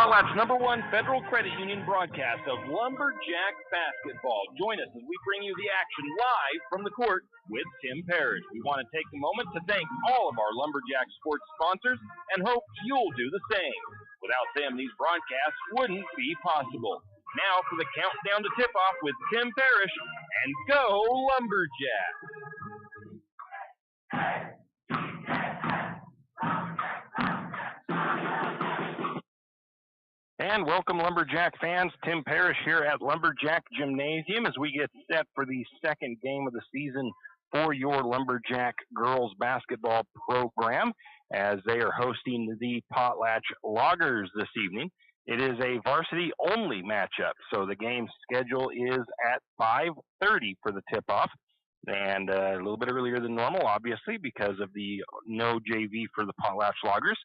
Potlatch #1 Federal Credit Union broadcast of Lumberjack Basketball. Join us as we bring you the action live from the court with Tim Parrish. We want to take a moment to thank all of our Lumberjack sports sponsors and hope you'll do the same. Without them, these broadcasts wouldn't be possible. Now for the countdown to tip-off with Tim Parrish, and go Lumberjack! And welcome, Lumberjack fans. Tim Parrish here at Lumberjack Gymnasium as we get set for the second game of the season for your Lumberjack girls basketball program as they are hosting the Potlatch Loggers this evening. It is a varsity-only matchup, so the game schedule is at 5:30 for the tip-off, and a little bit earlier than normal, obviously, because of the no JV for the Potlatch Loggers.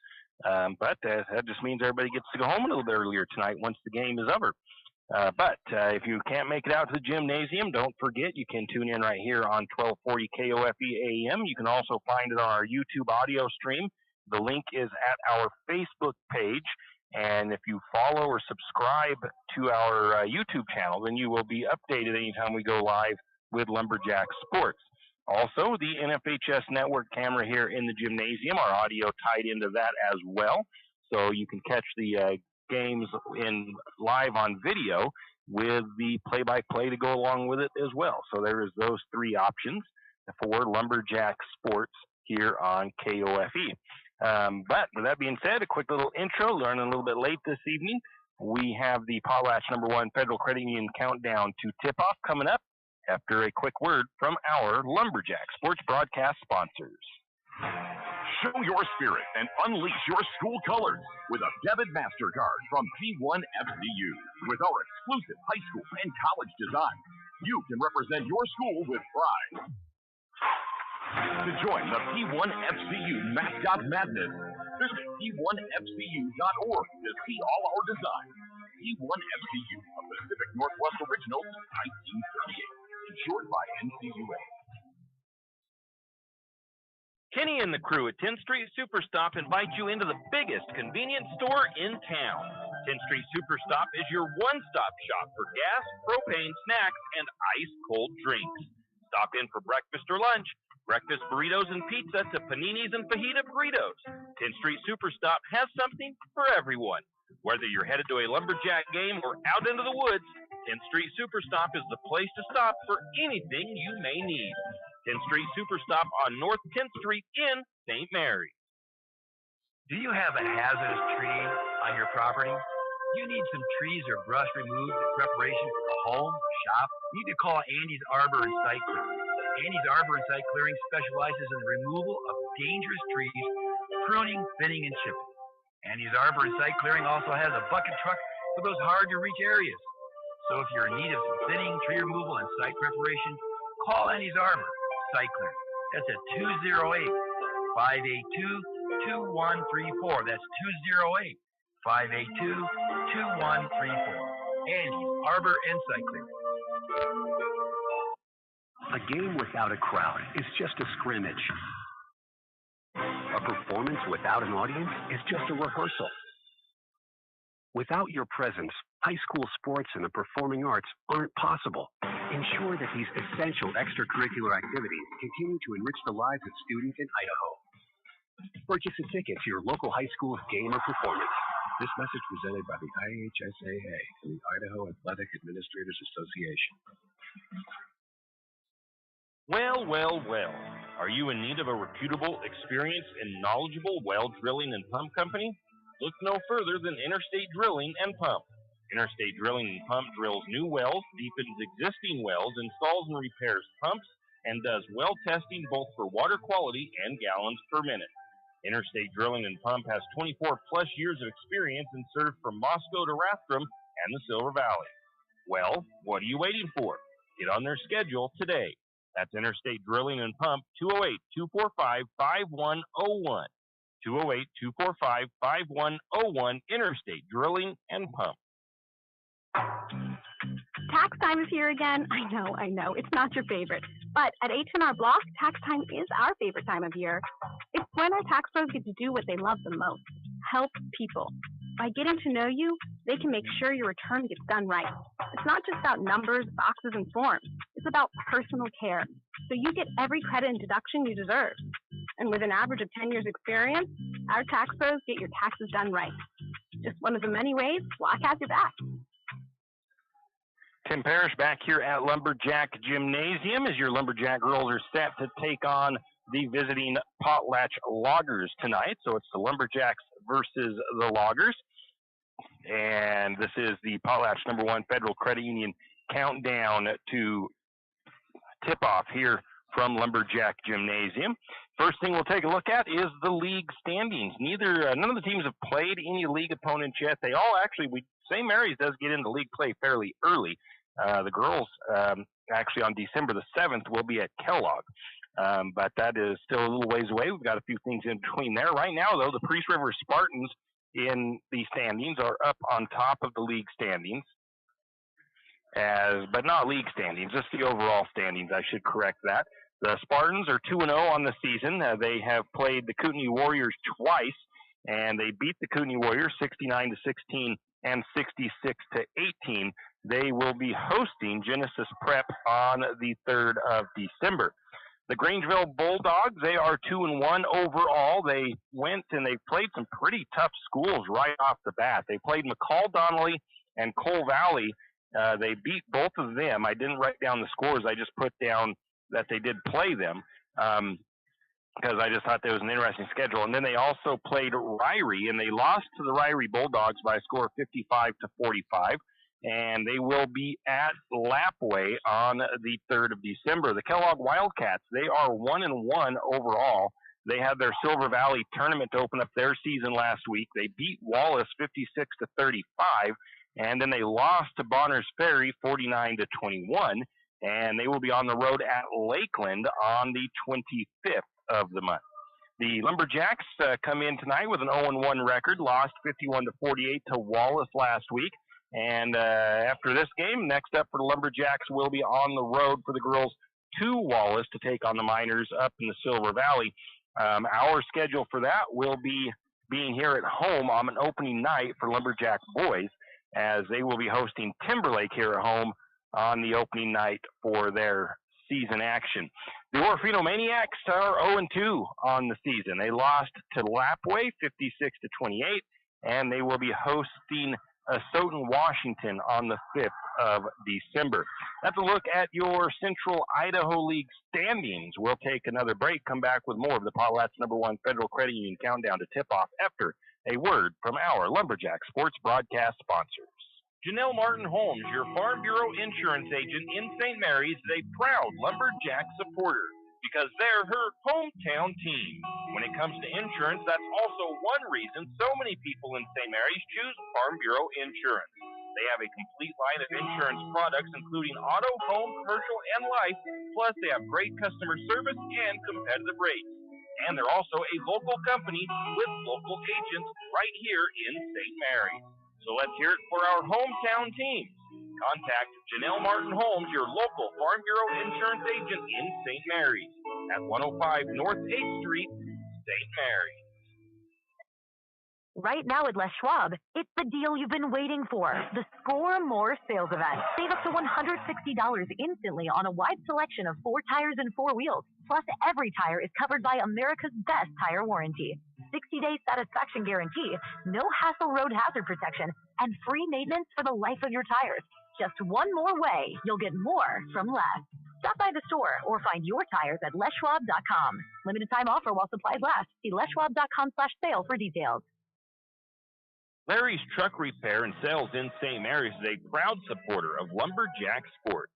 But that just means everybody gets to go home a little bit earlier tonight once the game is over. But if you can't make it out to the gymnasium, don't forget you can tune in right here on 1240 KOFE AM. You can also find it on our YouTube audio stream. The link is at our Facebook page. And if you follow or subscribe to our YouTube channel, then you will be updated anytime we go live with Lumberjack Sports. Also, the NFHS network camera here in the gymnasium, our audio tied into that as well. So you can catch the games in live on video with the play-by-play to go along with it as well. So there is those three options for Lumberjack Sports here on KOFE. But with that being said, a quick little intro, learning a little bit late this evening. We have the Potlatch #1 Federal Credit Union countdown to tip-off coming up after a quick word from our Lumberjack Sports broadcast sponsors. Show your spirit and unleash your school colors with a debit MasterCard from P1FCU. With our exclusive high school and college design, you can represent your school with pride. To join the P1FCU Mascot Madness, visit P1FCU.org to see all our designs. P1FCU, a Pacific Northwest original since 1938. Insured by NCUA. Kenny and the crew at 10th Street Superstop invite you into the biggest convenience store in town. 10th Street Superstop is your one-stop shop for gas, propane, snacks, and ice-cold drinks. Stop in for breakfast or lunch. Breakfast burritos and pizza to paninis and fajita burritos. 10th Street Superstop has something for everyone. Whether you're headed to a Lumberjack game or out into the woods, 10th Street Superstop is the place to stop for anything you may need. 10th Street Superstop on North 10th Street in St. Mary's. Do you have a hazardous tree on your property? You need some trees or brush removed in preparation for a home or shop? You need to call Andy's Arbor and Site Clearing. Andy's Arbor and Site Clearing specializes in the removal of dangerous trees, pruning, thinning, and chipping. Andy's Arbor and Site Clearing also has a bucket truck for those hard-to-reach areas. So if you're in need of some thinning, tree removal, and site preparation, call Andy's Arbor Site Clearing. That's at 208-582-2134. That's 208-582-2134. Andy's Arbor and Site Clearing. A game without a crowd is just a scrimmage. A performance without an audience is just a rehearsal. Without your presence, high school sports and the performing arts aren't possible. Ensure that these essential extracurricular activities continue to enrich the lives of students in Idaho. Purchase a ticket to your local high school's game or performance. This message presented by the IHSAA and the Idaho Athletic Administrators Association. Well, well, well. Are you in need of a reputable, experienced, and knowledgeable well drilling and pump company? Look no further than Interstate Drilling and Pump. Interstate Drilling and Pump drills new wells, deepens existing wells, installs and repairs pumps, and does well testing both for water quality and gallons per minute. Interstate Drilling and Pump has 24-plus years of experience and serves from Moscow to Rathdrum and the Silver Valley. Well, what are you waiting for? Get on their schedule today. That's Interstate Drilling and Pump, 208-245-5101. 208-245-5101, Interstate Drilling and Pump. Tax time is here again. I know. It's not your favorite. But at H&R Block, tax time is our favorite time of year. It's when our tax pros get to do what they love the most, help people. By getting to know you, they can make sure your return gets done right. It's not just about numbers, boxes, and forms. It's about personal care, so you get every credit and deduction you deserve. And with an average of 10 years experience, our tax pros get your taxes done right. Just one of the many ways Block has your back. Tim Parrish back here at Lumberjack Gymnasium as your Lumberjack girls are set to take on the visiting Potlatch Loggers tonight. So it's the Lumberjacks versus the Loggers. And this is the Potlatch #1 Federal Credit Union countdown to tip-off here from Lumberjack Gymnasium. First thing we'll take a look at is the league standings. None of the teams have played any league opponents yet. They all St. Mary's does get into league play fairly early. The girls, actually on December the 7th, will be at Kellogg. But that is still a little ways away. We've got a few things in between there. Right now, though, the Priest River Spartans in the standings are up on top of the league standings. But not league standings, just the overall standings. I should correct that. The Spartans are 2-0 on the season. They have played the Kootenai Warriors twice, and they beat the Kootenai Warriors 69-16 and 66-18. They will be hosting Genesis Prep on the 3rd of December. The Grangeville Bulldogs, they are 2-1 overall. They went and they played some pretty tough schools right off the bat. They played McCall Donnelly and Cole Valley. They beat both of them. I didn't write down the scores. I just put down that they did play them because I just thought there was an interesting schedule. And then they also played Ryrie, and they lost to the Ryrie Bulldogs by a score of 55-45. And they will be at Lapway on the 3rd of December. The Kellogg Wildcats, they are 1-1 overall. They had their Silver Valley tournament to open up their season last week. They beat Wallace 56-35, and then they lost to Bonners Ferry 49-21, and they will be on the road at Lakeland on the 25th of the month. The Lumberjacks come in tonight with an 0-1 record, lost 51-48 to Wallace last week. And after this game, next up for the Lumberjacks will be on the road for the girls to Wallace to take on the Miners up in the Silver Valley. Our schedule for that will be being here at home on an opening night for Lumberjack boys, as they will be hosting Timberlake here at home on the opening night for their season action. The Orofino Maniacs are 0-2 on the season. They lost to Lapway 56-28, and they will be hosting Stoughton, Washington on the 5th of December. That's a look at your Central Idaho League standings. We'll take another break, come back with more of the Potlatch #1 Federal Credit Union countdown to tip-off after a word from our Lumberjack sports broadcast sponsors. Janelle Martin Holmes, your Farm Bureau insurance agent in St. Mary's, is a proud Lumberjack supporter because they're her hometown team. When it comes to insurance, that's also one reason so many people in St. Mary's choose Farm Bureau Insurance. They have a complete line of insurance products, including auto, home, commercial, and life, plus they have great customer service and competitive rates. And they're also a local company with local agents right here in St. Mary's. So let's hear it for our hometown teams. Contact Janelle Martin Holmes, your local Farm Bureau insurance agent in St. Mary's at 105 North 8th Street, St. Mary's. Right now at Les Schwab, it's the deal you've been waiting for. The Score More sales event. Save up to $160 instantly on a wide selection of 4 tires and 4 wheels. Plus, every tire is covered by America's best tire warranty. 60-day satisfaction guarantee, no hassle road hazard protection, and free maintenance for the life of your tires. Just one more way you'll get more from less. Stop by the store or find your tires at leschwab.com. Limited time offer while supplies last. See leschwab.com/sale for details. Larry's Truck Repair and Sales in St. Mary's is a proud supporter of Lumberjack sports.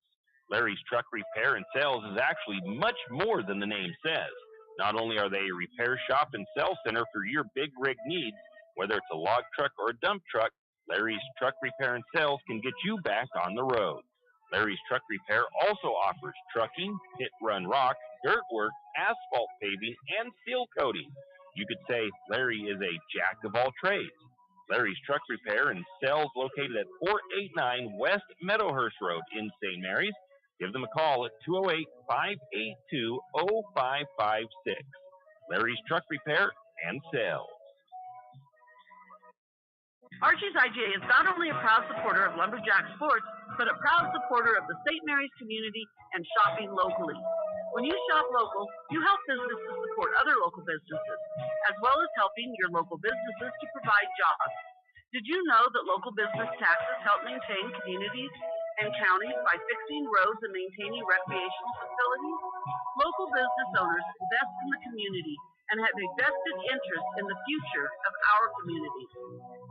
Larry's Truck Repair and Sales is actually much more than the name says. Not only are they a repair shop and sales center for your big rig needs, whether it's a log truck or a dump truck, Larry's Truck Repair and Sales can get you back on the road. Larry's Truck Repair also offers trucking, pit run rock, dirt work, asphalt paving, and seal coating. You could say Larry is a jack of all trades. Larry's Truck Repair and Sales located at 489 West Meadowhurst Road in St. Mary's. Give them a call at Archie's IGA is not only a proud supporter of Lumberjack sports, but a proud supporter of the St. Mary's community and shopping locally. When you shop local, you help businesses support other local businesses, as well as helping your local businesses to provide jobs. Did you know that local business taxes help maintain communities and counties by fixing roads and maintaining recreational facilities? Local business owners invest in the community and have a vested interest in the future of our community.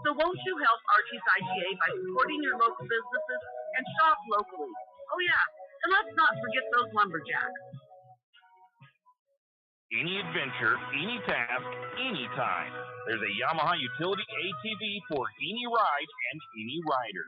So won't you help Archie's IGA by supporting your local businesses and shop locally? Oh yeah, and let's not forget those lumberjacks. Any adventure, any task, anytime. There's a Yamaha utility ATV for any ride and any rider.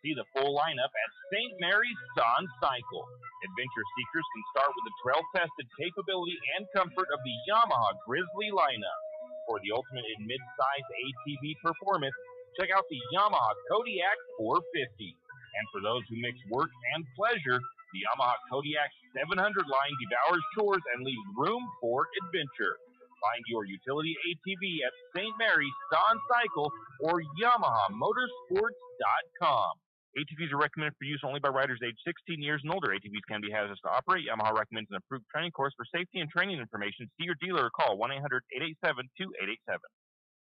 See the full lineup at St. Mary's Son Cycle. Adventure seekers can start with the trail-tested capability and comfort of the Yamaha Grizzly lineup. For the ultimate in mid-size ATV performance, check out the Yamaha Kodiak 450. And for those who mix work and pleasure, the Yamaha Kodiak 700 line devours chores and leaves room for adventure. Find your utility ATV at St. Mary's Son Cycle or YamahaMotorsports.com. ATVs are recommended for use only by riders aged 16 years and older. ATVs can be hazardous to operate. Yamaha recommends an approved training course. For safety and training information, see your dealer or call 1-800-887-2887.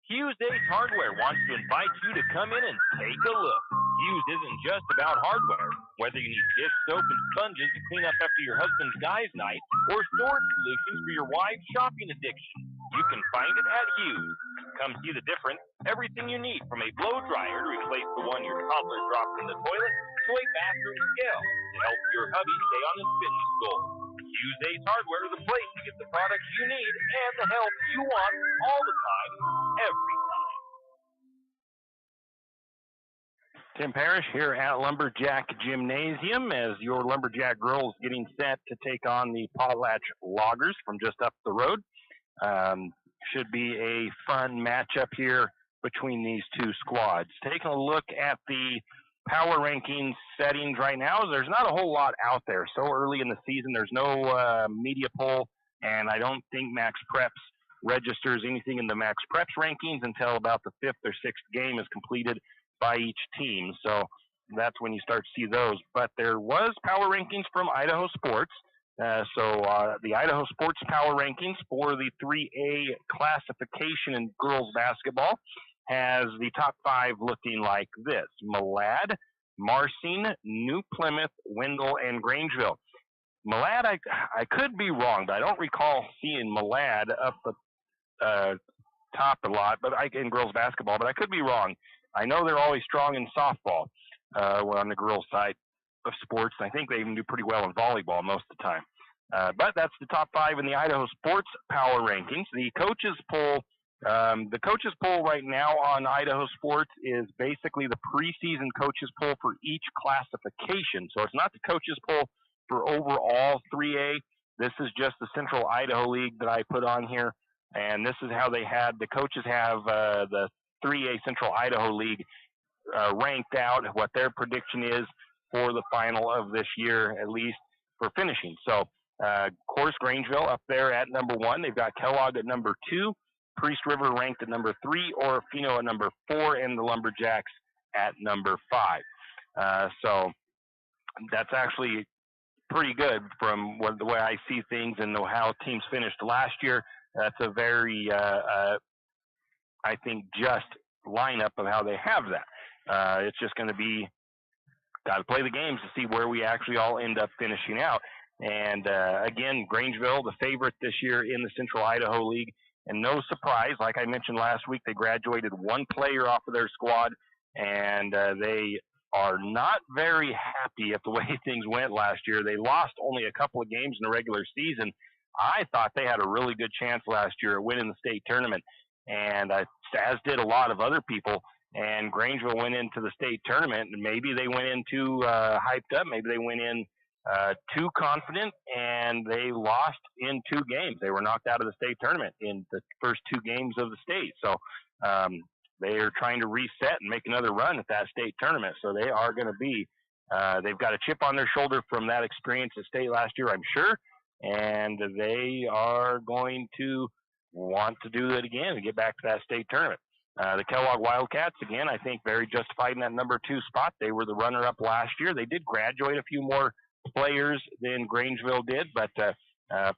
Hughes Ace Hardware wants to invite you to come in and take a look. Hughes isn't just about hardware. Whether you need dish soap and sponges to clean up after your husband's guys' night or storage solutions for your wife's shopping addiction, you can find it at Hughes. Come see the difference. Everything you need, from a blow dryer to replace the one your toddler dropped in the toilet to a bathroom scale to help your hubby stay on his fitness goal. Hughes Ace Hardware is the place to get the products you need and the help you want all the time, every time. Tim Parrish here at Lumberjack Gymnasium as your Lumberjack girls getting set to take on the Potlatch Loggers from just up the road. Should be a fun matchup here between these two squads. Taking a look at the power rankings settings right now, there's not a whole lot out there. So early in the season, there's no media poll, and I don't think Max Preps registers anything in the Max Preps rankings until about the 5th or 6th game is completed by each team. So that's when you start to see those. But there was power rankings from Idaho Sports. The Idaho Sports Power Rankings for the 3A classification in girls basketball has the top 5 looking like this: Malad, Marsing, New Plymouth, Wendell, and Grangeville. Malad, I could be wrong, but I don't recall seeing Malad up the top a lot, but in girls basketball, but I could be wrong. I know they're always strong in softball on the girls' side of sports. I think they even do pretty well in volleyball most of the time. But that's the top 5 in the Idaho Sports Power Rankings. The coaches poll right now on Idaho Sports is basically the preseason coaches poll for each classification. So it's not the coaches poll for overall 3A. This is just the Central Idaho League that I put on here. And this is how the coaches have the 3A Central Idaho League ranked out, what their prediction is for the final of this year, at least for finishing. So, of course, Grangeville up there at number 1. They've got Kellogg at number 2, Priest River ranked at number 3, Orofino at number 4, and the Lumberjacks at number 5. So that's actually pretty good from the way I see things and how teams finished last year. That's a very, I think, just lineup of how they have that. It's just going to be, got to play the games to see where we actually all end up finishing out. And again, Grangeville, the favorite this year in the Central Idaho League. And no surprise, like I mentioned last week, they graduated one player off of their squad, and they are not very happy at the way things went last year. They lost only a couple of games in the regular season. I thought they had a really good chance last year at winning the state tournament, and as did a lot of other people. And Grangeville went into the state tournament, and maybe they went in too hyped up. Maybe they went in too confident, and they lost in 2 games. They were knocked out of the state tournament in the first 2 games of the state. So they are trying to reset and make another run at that state tournament. So they are going to be, they've got a chip on their shoulder from that experience at state last year, I'm sure. And they are going to want to do it again and get back to that state tournament. The Kellogg Wildcats, again, I think very justified in that number 2 spot. They were the runner-up last year. They did graduate a few more players than Grangeville did, but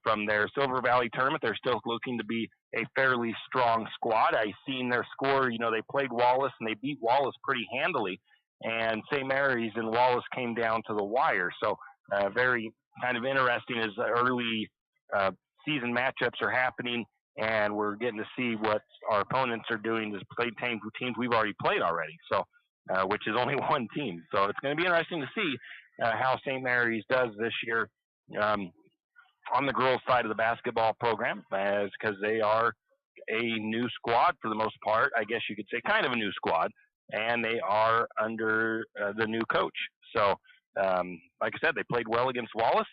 from their Silver Valley tournament, they're still looking to be a fairly strong squad. I've seen their score. They played Wallace, and they beat Wallace pretty handily, and St. Mary's and Wallace came down to the wire. So very kind of interesting as the early season matchups are happening, and we're getting to see what our opponents are doing to play teams we've already played already, so which is only one team. So it's going to be interesting to see how St. Mary's does this year on the girls' side of the basketball program, because they are a new squad for the most part. I guess you could say kind of a new squad, and they are under the new coach. So, like I said, they played well against Wallace,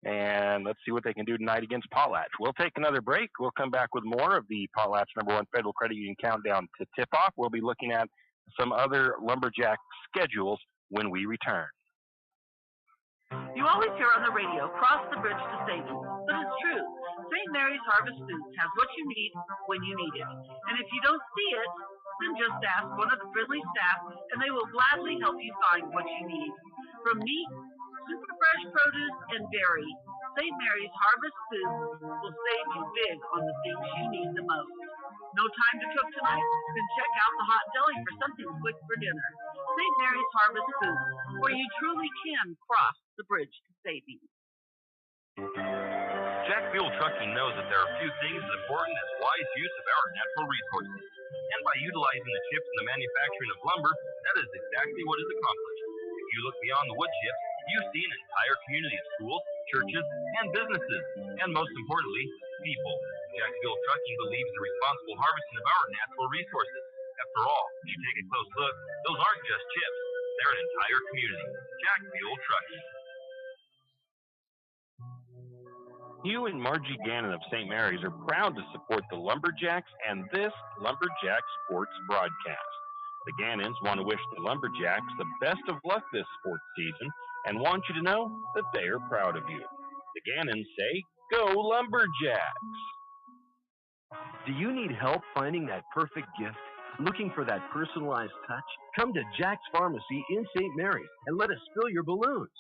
and let's see what they can do tonight against Potlatch. We'll take another break. We'll come back with more of the Potlatch #1 Federal Credit Union countdown to tip-off. We'll be looking at some other Lumberjack schedules when we return. You always hear on the radio, cross the bridge to savings, but it's true. St. Mary's Harvest Foods has what you need when you need it. And if you don't see it, then just ask one of the friendly staff, and they will gladly help you find what you need. From meat, super fresh produce, and dairy, St. Mary's Harvest Foods will save you big on the things you need the most. No time to cook tonight? Then check out the hot deli for something quick for dinner. St. Mary's Harvest Foods, where you truly can cross the bridge to savings. Jack Fuel Trucking knows that there are few things as important as wise use of our natural resources. And by utilizing the chips in the manufacturing of lumber, that is exactly what is accomplished. If you look beyond the wood chips, you see an entire community of schools, churches, and businesses, and most importantly, people. Jack Fuel Trucking believes in the responsible harvesting of our natural resources. After all, when you take a close look, those aren't just chips. They're an entire community. Jack Fuel Trucking. Hugh and Margie Gannon of St. Mary's are proud to support the Lumberjacks and this Lumberjack Sports broadcast. The Gannons want to wish the Lumberjacks the best of luck this sports season and want you to know that they are proud of you. The Gannons say, "Go Lumberjacks!" Do you need help finding that perfect gift? Looking for that personalized touch? Come to Jack's Pharmacy in St. Mary's and let us fill your balloons.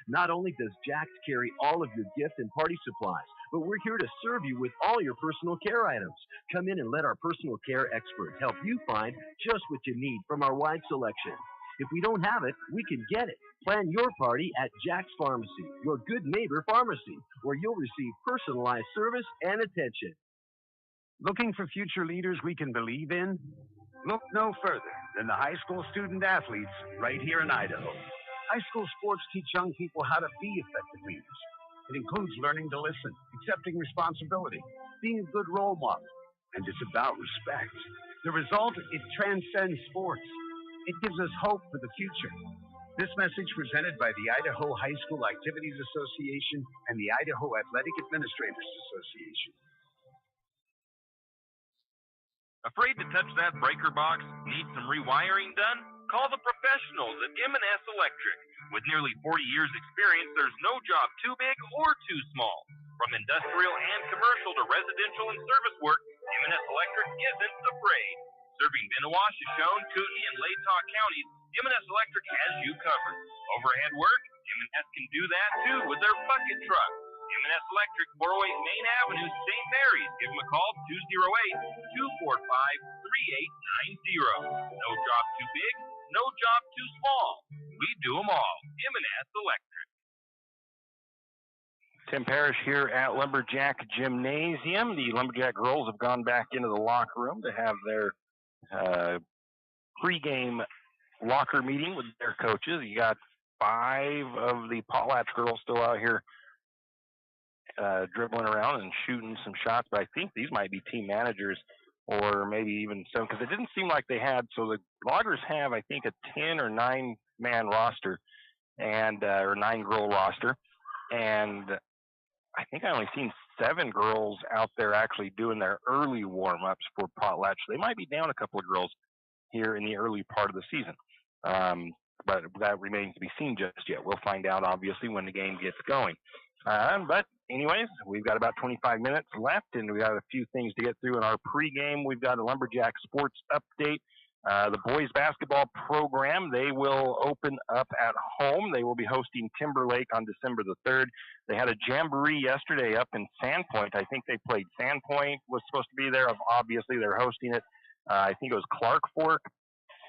Not only does Jack's carry all of your gift and party supplies, but we're here to serve you with all your personal care items. Come in and let our personal care experts help you find just what you need from our wide selection. If we don't have it, we can get it. Plan your party at Jack's Pharmacy, your good neighbor pharmacy, where you'll receive personalized service and attention. Looking for future leaders we can believe in? Look no further than the high school student athletes right here in Idaho. High school sports teach young people how to be effective leaders. It includes learning to listen, accepting responsibility, being a good role model, and it's about respect. The result, it transcends sports. It gives us hope for the future. This message presented by the Idaho High School Activities Association and the Idaho Athletic Administrators Association. Afraid to touch that breaker box? Need some rewiring done? Call the professionals at M&S Electric. With nearly 40 years experience, there's no job too big or too small. From industrial and commercial to residential and service work, M&S Electric isn't afraid. Serving Benawasha, Shoshone, Kootenai, and Latah counties, M&S Electric has you covered. Overhead work? M&S can do that too with their bucket truck. M&S Electric, 408 Main Avenue, St. Mary's. Give them a call, 208-245-3890. No job too big, no job too small. We do them all. M&S Electric. Tim Parrish here at Lumberjack Gymnasium. The Lumberjack girls have gone back into the locker room to have their pregame locker meeting with their coaches. You got 5 of the Potlatch girls still out here dribbling around and shooting some shots, but I think these might be team managers or maybe even some, because it didn't seem like they had. So the Loggers have, I think, a 10 or 9 man roster and or 9 girl roster, and I think I only seen 7 girls out there actually doing their early warm-ups for Potlatch. They might be down a couple of girls here in the early part of the season, but that remains to be seen just yet. We'll find out, obviously, when the game gets going. But anyways, we've got about 25 minutes left, and we got a few things to get through in our pregame. We've got a Lumberjack sports update. The boys basketball program, they will open up at home. They will be hosting Timberlake on December the 3rd. They had a jamboree yesterday up in Sandpoint. I think they played Sandpoint, was supposed to be there. Obviously, they're hosting it. I think it was Clark Fork,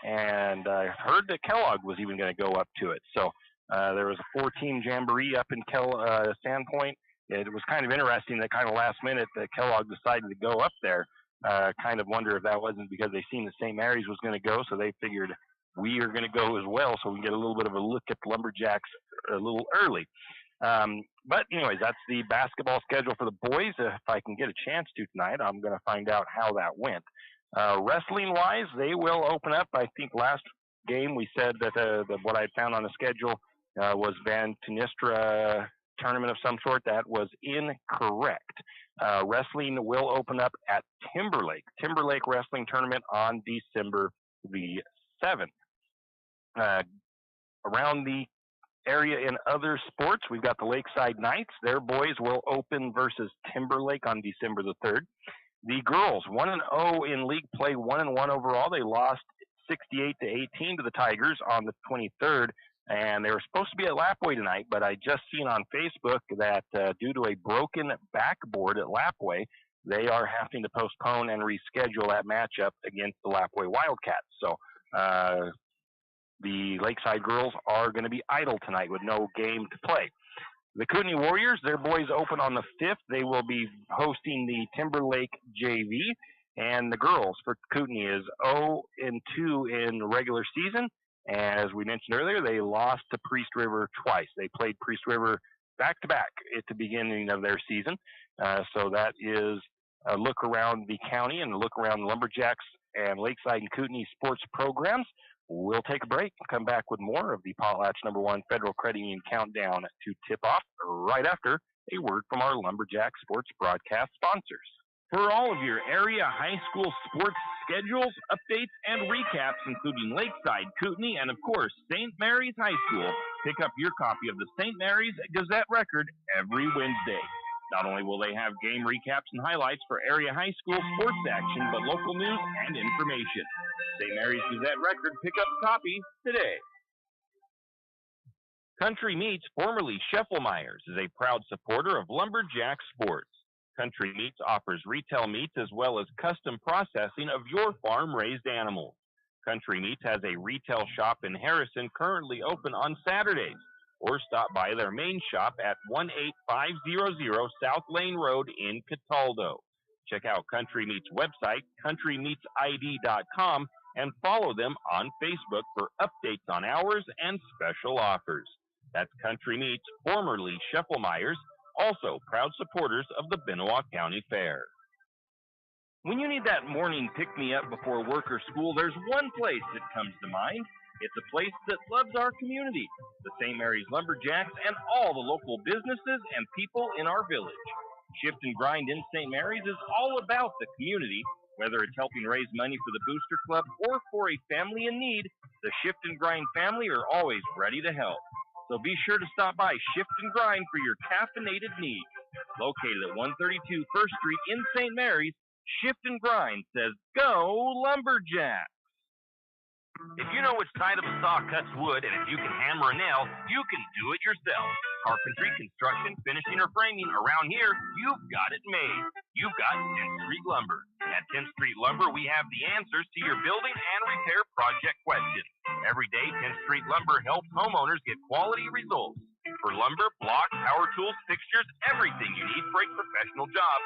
and I heard that Kellogg was even going to go up to it. So there was a 4-team jamboree up in Sandpoint. It was kind of interesting that kind of last minute that Kellogg decided to go up there. Kind of wonder if that wasn't because they seen the St. Mary's was going to go, so they figured we are going to go as well, so we can get a little bit of a look at the Lumberjacks a little early. But anyways, that's the basketball schedule for the boys. If I can get a chance to tonight, I'm going to find out how that went. Wrestling-wise, they will open up. I think last game we said that what I found on the schedule was Van Tunistra tournament of some sort. That was incorrect. Wrestling will open up at Timberlake Wrestling Tournament on December the 7th. Around the area in other sports, we've got the Lakeside Knights. Their boys will open versus Timberlake on December the 3rd. The girls, 1-0 in league play, 1-1 overall. They lost 68-18 to the Tigers on the 23rd. And they were supposed to be at Lapway tonight, but I just seen on Facebook that due to a broken backboard at Lapway, they are having to postpone and reschedule that matchup against the Lapway Wildcats. So the Lakeside girls are going to be idle tonight with no game to play. The Kootenai Warriors, their boys open on the 5th. They will be hosting the Timberlake JV. And the girls for Kootenai is 0-2 in regular season. As we mentioned earlier, they lost to Priest River twice. They played Priest River back-to-back at the beginning of their season. So that is a look around the county and a look around the Lumberjacks and Lakeside and Kootenai sports programs. We'll take a break and come back with more of the Potlatch #1 Federal Credit Union Countdown to tip off right after a word from our Lumberjack sports broadcast sponsors. For all of your area high school sports schedules, updates, and recaps, including Lakeside, Kootenai, and of course, St. Mary's High School, pick up your copy of the St. Mary's Gazette Record every Wednesday. Not only will they have game recaps and highlights for area high school sports action, but local news and information. St. Mary's Gazette Record, pick up a copy today. Country Meats, formerly Scheffelmeyer's, is a proud supporter of Lumberjack sports. Country Meats offers retail meats as well as custom processing of your farm-raised animals. Country Meats has a retail shop in Harrison currently open on Saturdays, or stop by their main shop at 18500 South Lane Road in Cataldo. Check out Country Meats' website, countrymeatsid.com, and follow them on Facebook for updates on hours and special offers. That's Country Meats, formerly Scheffelmeyer's, also proud supporters of the Benoit County Fair. When you need that morning pick-me-up before work or school, there's one place that comes to mind. It's a place that loves our community, the St. Mary's Lumberjacks, and all the local businesses and people in our village. Shift and Grind in St. Mary's is all about the community. Whether it's helping raise money for the Booster Club or for a family in need, the Shift and Grind family are always ready to help. So be sure to stop by Shift and Grind for your caffeinated needs. Located at 132 First Street in St. Mary's, Shift and Grind says, "Go Lumberjacks!" If you know which side of a saw cuts wood, and if you can hammer a nail, you can do it yourself. Carpentry, construction, finishing, or framing, around here, you've got it made. You've got 10th Street Lumber. At 10th Street Lumber, we have the answers to your building and repair project questions. Every day, 10th Street Lumber helps homeowners get quality results. For lumber, blocks, power tools, fixtures, everything you need for a professional job.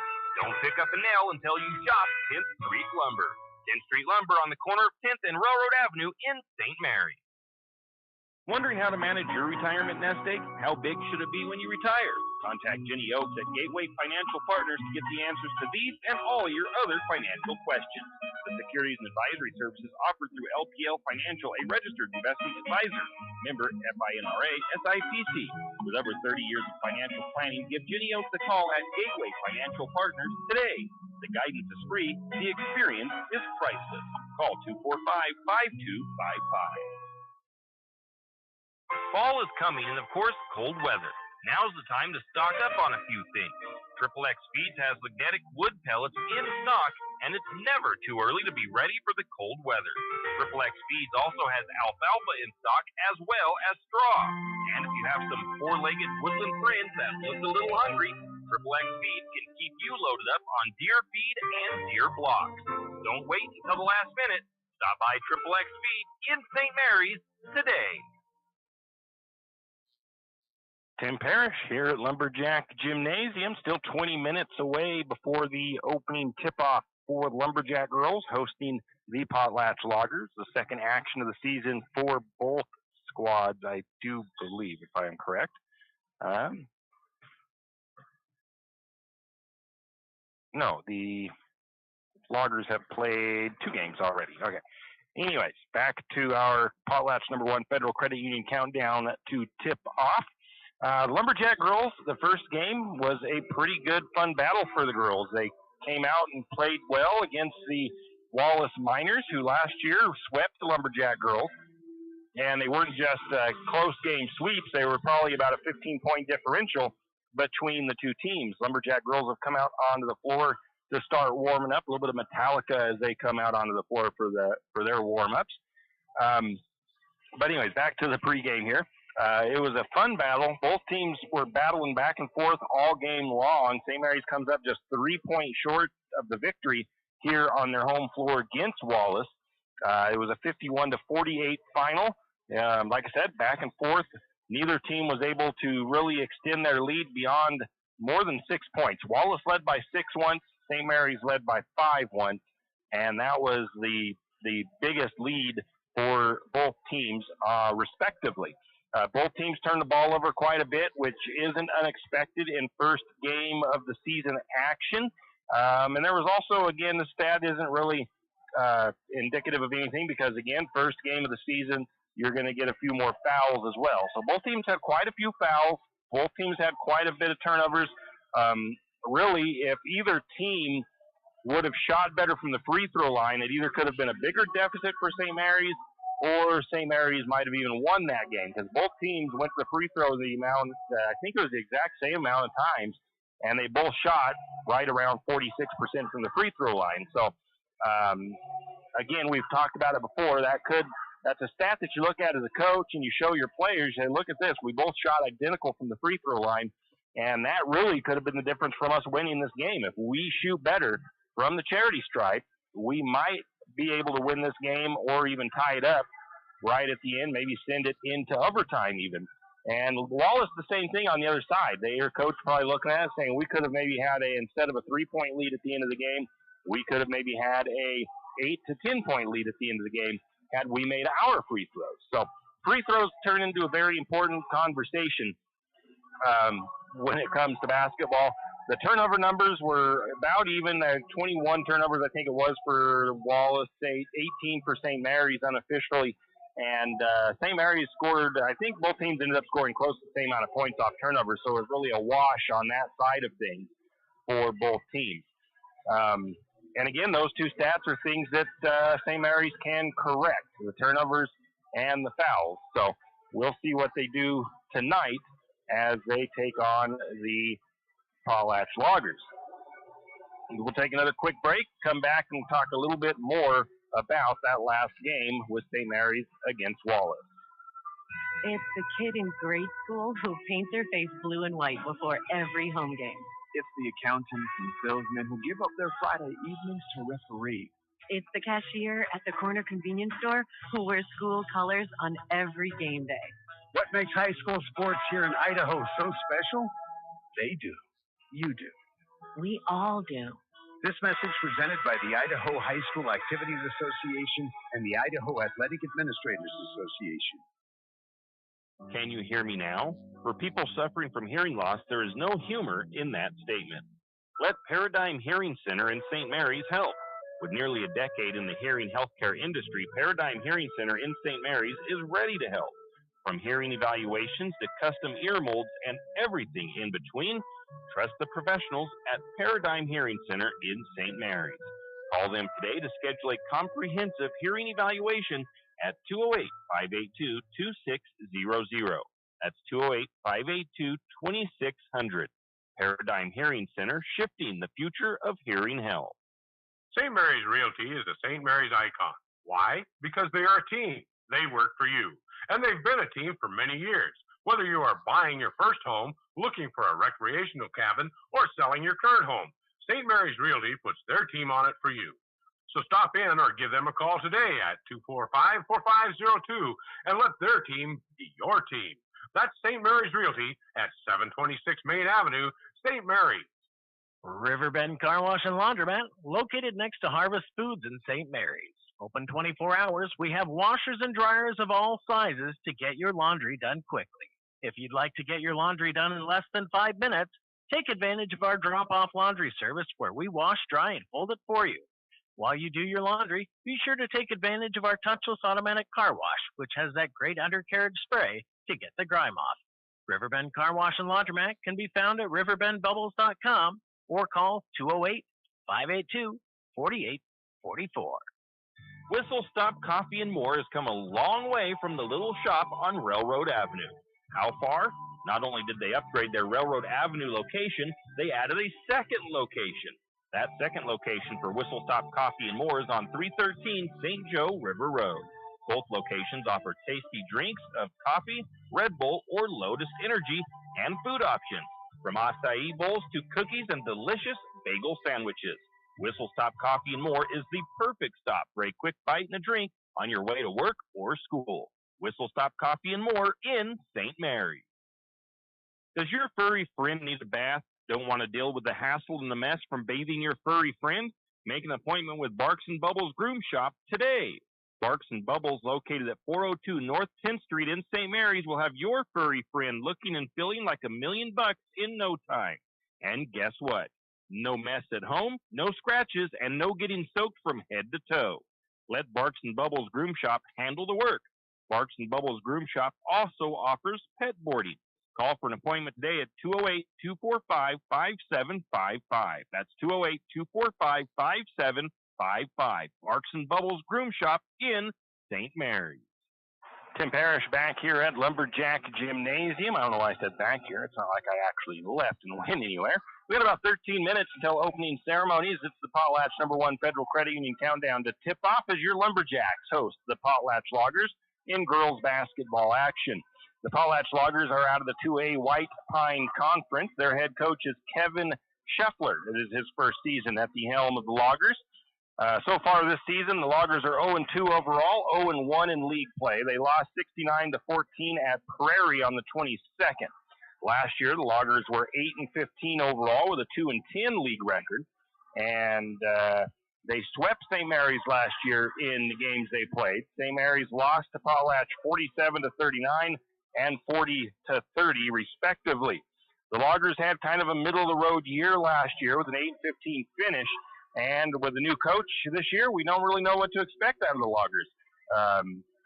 Don't pick up a nail until you shop 10th Street Lumber. 10th Street Lumber on the corner of 10th and Railroad Avenue in St. Mary. Wondering how to manage your retirement nest egg? How big should it be when you retire? Contact Jenny Oaks at Gateway Financial Partners to get the answers to these and all your other financial questions. The securities and advisory services offered through LPL Financial, a registered investment advisor. Member FINRA SIPC. With over 30 years of financial planning, give Jenny Oaks a call at Gateway Financial Partners today. The guidance is free. The experience is priceless. Call 245-5255. Fall is coming and, of course, cold weather. Now's the time to stock up on a few things. Triple X Feeds has magnetic wood pellets in stock, and it's never too early to be ready for the cold weather. Triple X Feeds also has alfalfa in stock as well as straw. And if you have some four-legged woodland friends that look a little hungry, Triple X Feeds can keep you loaded up on deer feed and deer blocks. Don't wait until the last minute. Stop by Triple X Feed in St. Mary's today. Tim Parrish here at Lumberjack Gymnasium, still 20 minutes away before the opening tip-off for the Lumberjack girls, hosting the Potlatch Loggers, the second action of the season for both squads, I do believe, if I am correct. No, the Loggers have played 2 games already. Okay. Anyways, back to our Potlatch #1 Federal Credit Union countdown to tip off. Lumberjack girls, the first game was a pretty good, fun battle for the girls. They came out and played well against the Wallace Miners, who last year swept the Lumberjack girls. And they weren't just close game sweeps. They were probably about a 15-point differential between the two teams. Lumberjack girls have come out onto the floor to start warming up, a little bit of Metallica as they come out onto the floor for their warm-ups. But anyways, back to the pregame here. It was a fun battle. Both teams were battling back and forth all game long. St. Mary's comes up just 3 points short of the victory here on their home floor against Wallace. It was a 51-48 final. Like I said, back and forth. Neither team was able to really extend their lead beyond more than 6 points. Wallace led by 6 once. St. Mary's led by 5 once. And that was the biggest lead for both teams, respectively. Both teams turned the ball over quite a bit, which isn't unexpected in first game of the season action. And there was also, again, the stat isn't really indicative of anything because, again, first game of the season, you're going to get a few more fouls as well. So both teams had quite a few fouls. Both teams had quite a bit of turnovers. Really, if either team would have shot better from the free throw line, it either could have been a bigger deficit for St. Mary's or St. Mary's might have even won that game because both teams went to the free throw the amount, I think it was the exact same amount of times, and they both shot right around 46% from the free throw line. So, again, we've talked about it before. That's a stat that you look at as a coach and you show your players, and look at this, we both shot identical from the free throw line, and that really could have been the difference from us winning this game. If we shoot better from the charity stripe, we might be able to win this game or even tie it up right at the end, maybe send it into overtime even. And Wallace, the same thing on the other side. Their coach probably looking at it saying we could have maybe had instead of a 3-point lead at the end of the game, we could have maybe had a 8 to 10 point lead at the end of the game had we made our free throws. So free throws turn into a very important conversation when it comes to basketball. The turnover numbers were about even, 21 turnovers, I think it was, for Wallace, 18 for St. Mary's unofficially. And St. Mary's scored, I think both teams ended up scoring close to the same amount of points off turnovers, so it was really a wash on that side of things for both teams. And again, those two stats are things that St. Mary's can correct, the turnovers and the fouls. So we'll see what they do tonight as they take on the Potlatch Loggers. We'll take another quick break, come back and talk a little bit more about that last game with St. Mary's against Wallace. It's the kid in grade school who paints their face blue and white before every home game. It's the accountants and salesmen who give up their Friday evenings to referee. It's the cashier at the corner convenience store who wears school colors on every game day. What makes high school sports here in Idaho so special? They do. You do. We all do. This message presented by the Idaho High School Activities Association and the Idaho Athletic Administrators Association. Can you hear me now? For people suffering from hearing loss, there is no humor in that statement. Let Paradigm Hearing Center in St. Mary's help. With nearly a decade in the hearing healthcare industry, Paradigm Hearing Center in St. Mary's is ready to help. From hearing evaluations to custom ear molds and everything in between, trust the professionals at Paradigm Hearing Center in St. Mary's. Call them today to schedule a comprehensive hearing evaluation at 208-582-2600. That's 208-582-2600. Paradigm Hearing Center, shifting the future of hearing health. St. Mary's Realty is a St. Mary's icon. Why? Because they are a team. They work for you. And they've been a team for many years. Whether you are buying your first home, looking for a recreational cabin, or selling your current home, St. Mary's Realty puts their team on it for you. So stop in or give them a call today at 245-4502 and let their team be your team. That's St. Mary's Realty at 726 Main Avenue, St. Mary's. Riverbend Car Wash and Laundromat, located next to Harvest Foods in St. Mary's. Open 24 hours, we have washers and dryers of all sizes to get your laundry done quickly. If you'd like to get your laundry done in less than 5 minutes, take advantage of our drop-off laundry service where we wash, dry, and fold it for you. While you do your laundry, be sure to take advantage of our touchless automatic car wash, which has that great undercarriage spray to get the grime off. Riverbend Car Wash and Laundromat can be found at riverbendbubbles.com or call 208-582-4844. Whistle Stop Coffee and More has come a long way from the little shop on Railroad Avenue. How far? Not only did they upgrade their Railroad Avenue location, they added a second location. That second location for Whistle Stop Coffee and More is on 313 St. Joe River Road. Both locations offer tasty drinks of coffee, Red Bull, or Lotus Energy, and food options, from acai bowls to cookies and delicious bagel sandwiches. Whistle Stop Coffee and More is the perfect stop for a quick bite and a drink on your way to work or school. Whistle Stop Coffee and More in St. Mary's. Does your furry friend need a bath? Don't want to deal with the hassle and the mess from bathing your furry friend? Make an appointment with Barks & Bubbles Groom Shop today. Barks & Bubbles, located at 402 North 10th Street in St. Mary's, will have your furry friend looking and feeling like $1 million in no time. And guess what? No mess at home, no scratches, and no getting soaked from head to toe. Let Barks & Bubbles Groom Shop handle the work. Barks & Bubbles Groom Shop also offers pet boarding. Call for an appointment today at 208-245-5755. That's 208-245-5755. Barks & Bubbles Groom Shop in St. Mary's. Tim Parrish back here at Lumberjack Gymnasium. I don't know why I said back here. It's not like I actually left and went anywhere. We got about 13 minutes until opening ceremonies. It's the Potlatch #1 Federal Credit Union countdown to tip off as your Lumberjacks host the Potlatch Loggers in girls basketball action. The Potlatch Loggers are out of the 2A White Pine Conference. Their head coach is Kevin Scheffler. It is his first season at the helm of the Loggers. So far this season, the Loggers are 0-2 overall, 0-1 in league play. They lost 69-14 at Prairie on the 22nd. Last year, the Loggers were 8-15 overall with a 2-10 league record, and they swept St. Mary's last year in the games they played. St. Mary's lost to Potlatch 47-39 and 40-30, respectively. The Loggers had kind of a middle-of-the-road year last year with an 8-15 finish. And with a new coach this year, we don't really know what to expect out of the Loggers.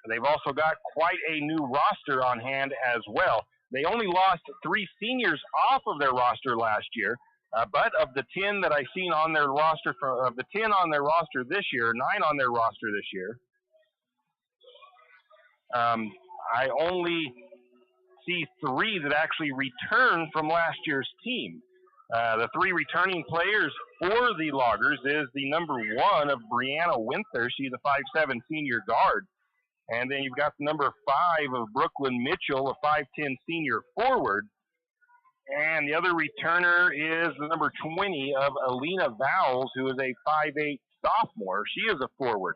They've also got quite a new roster on hand as well. They only lost 3 seniors off of their roster last year, but of the 10 that I've seen on their roster, of the 10 on their roster this year, 9 on their roster this year, I only see 3 that actually returned from last year's team. The 3 returning players for the Loggers is the number 1 of Brianna Winther. She's a 5'7" senior guard. And then you've got the number 5 of Brooklyn Mitchell, a 5'10" senior forward. And the other returner is the number 20 of Alina Vowles, who is a 5'8" sophomore. She is a forward.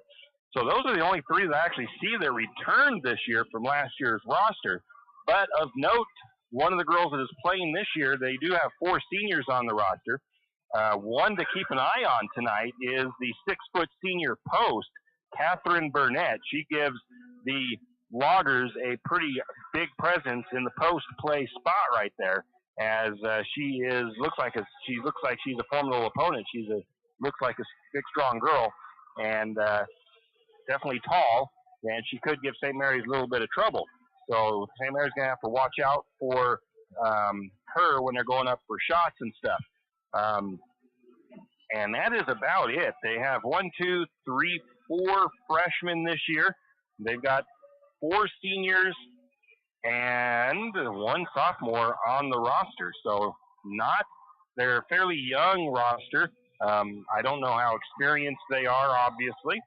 So those are the only 3 that I actually see that returned this year from last year's roster. But of note, one of the girls that is playing this year, they do have 4 seniors on the roster. One to keep an eye on tonight is the 6-foot senior post, Catherine Burnett. She gives the Loggers a pretty big presence in the post play spot right there, as she looks like she's a formidable opponent. Looks like a big, strong girl, and definitely tall, and she could give St. Mary's a little bit of trouble. So St. Mary's going to have to watch out for her when they're going up for shots and stuff. And that is about it. They have 4 freshmen this year. They've got 4 seniors and one sophomore on the roster. So they're a fairly young roster. I don't know how experienced they are, obviously,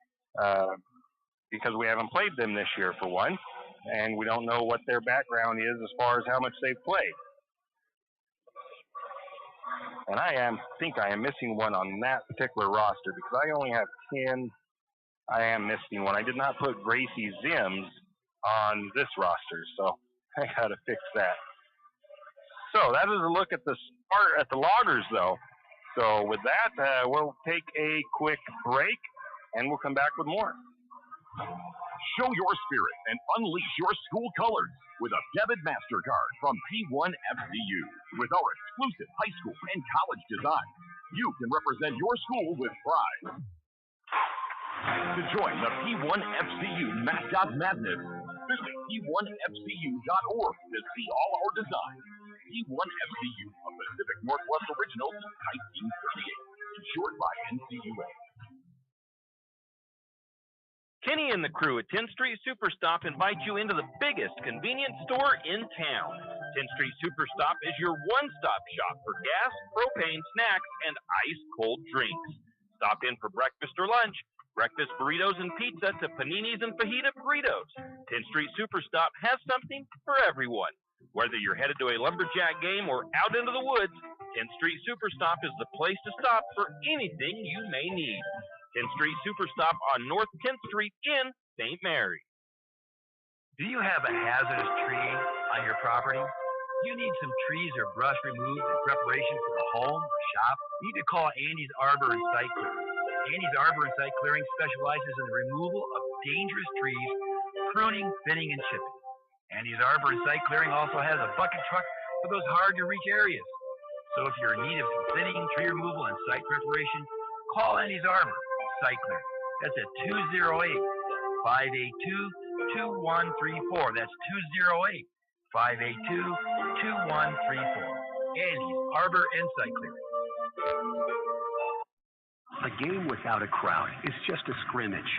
because we haven't played them this year, for one, and we don't know what their background is as far as how much they've played. And I think I am missing one on that particular roster because I only have 10. I am missing one. I did not put Gracie Zims on this roster, so I got to fix that. So that is a look at the Loggers, though. So with that, we'll take a quick break, and we'll come back with more. Show your spirit and unleash your school colors with a debit MasterCard from P1FCU. With our exclusive high school and college design, you can represent your school with pride. To join the P1FCU Mascot Madness, visit P1FCU.org to see all our designs. P1FCU, a Pacific Northwest original since 1938, insured by NCUA. Kenny and the crew at 10th Street Superstop invite you into the biggest convenience store in town. 10th Street Superstop is your one-stop shop for gas, propane, snacks, and ice-cold drinks. Stop in for breakfast or lunch, breakfast burritos and pizza to paninis and fajita burritos. 10th Street Superstop has something for everyone. Whether you're headed to a Lumberjack game or out into the woods, 10th Street Superstop is the place to stop for anything you may need. 10th Street Superstop on North 10th Street in St. Mary. Do you have a hazardous tree on your property? You need some trees or brush removed in preparation for the home or shop? You need to call Andy's Arbor and Site Clearing. Andy's Arbor and Site Clearing specializes in the removal of dangerous trees, pruning, thinning, and chipping. Andy's Arbor and Site Clearing also has a bucket truck for those hard-to-reach areas. So if you're in need of some thinning, tree removal, and site preparation, call Andy's Arbor Site Clearing. That's at 208-582-2134. That's 208-582-2134. Andy's Arbor and Site Clearing. A game without a crowd is just a scrimmage.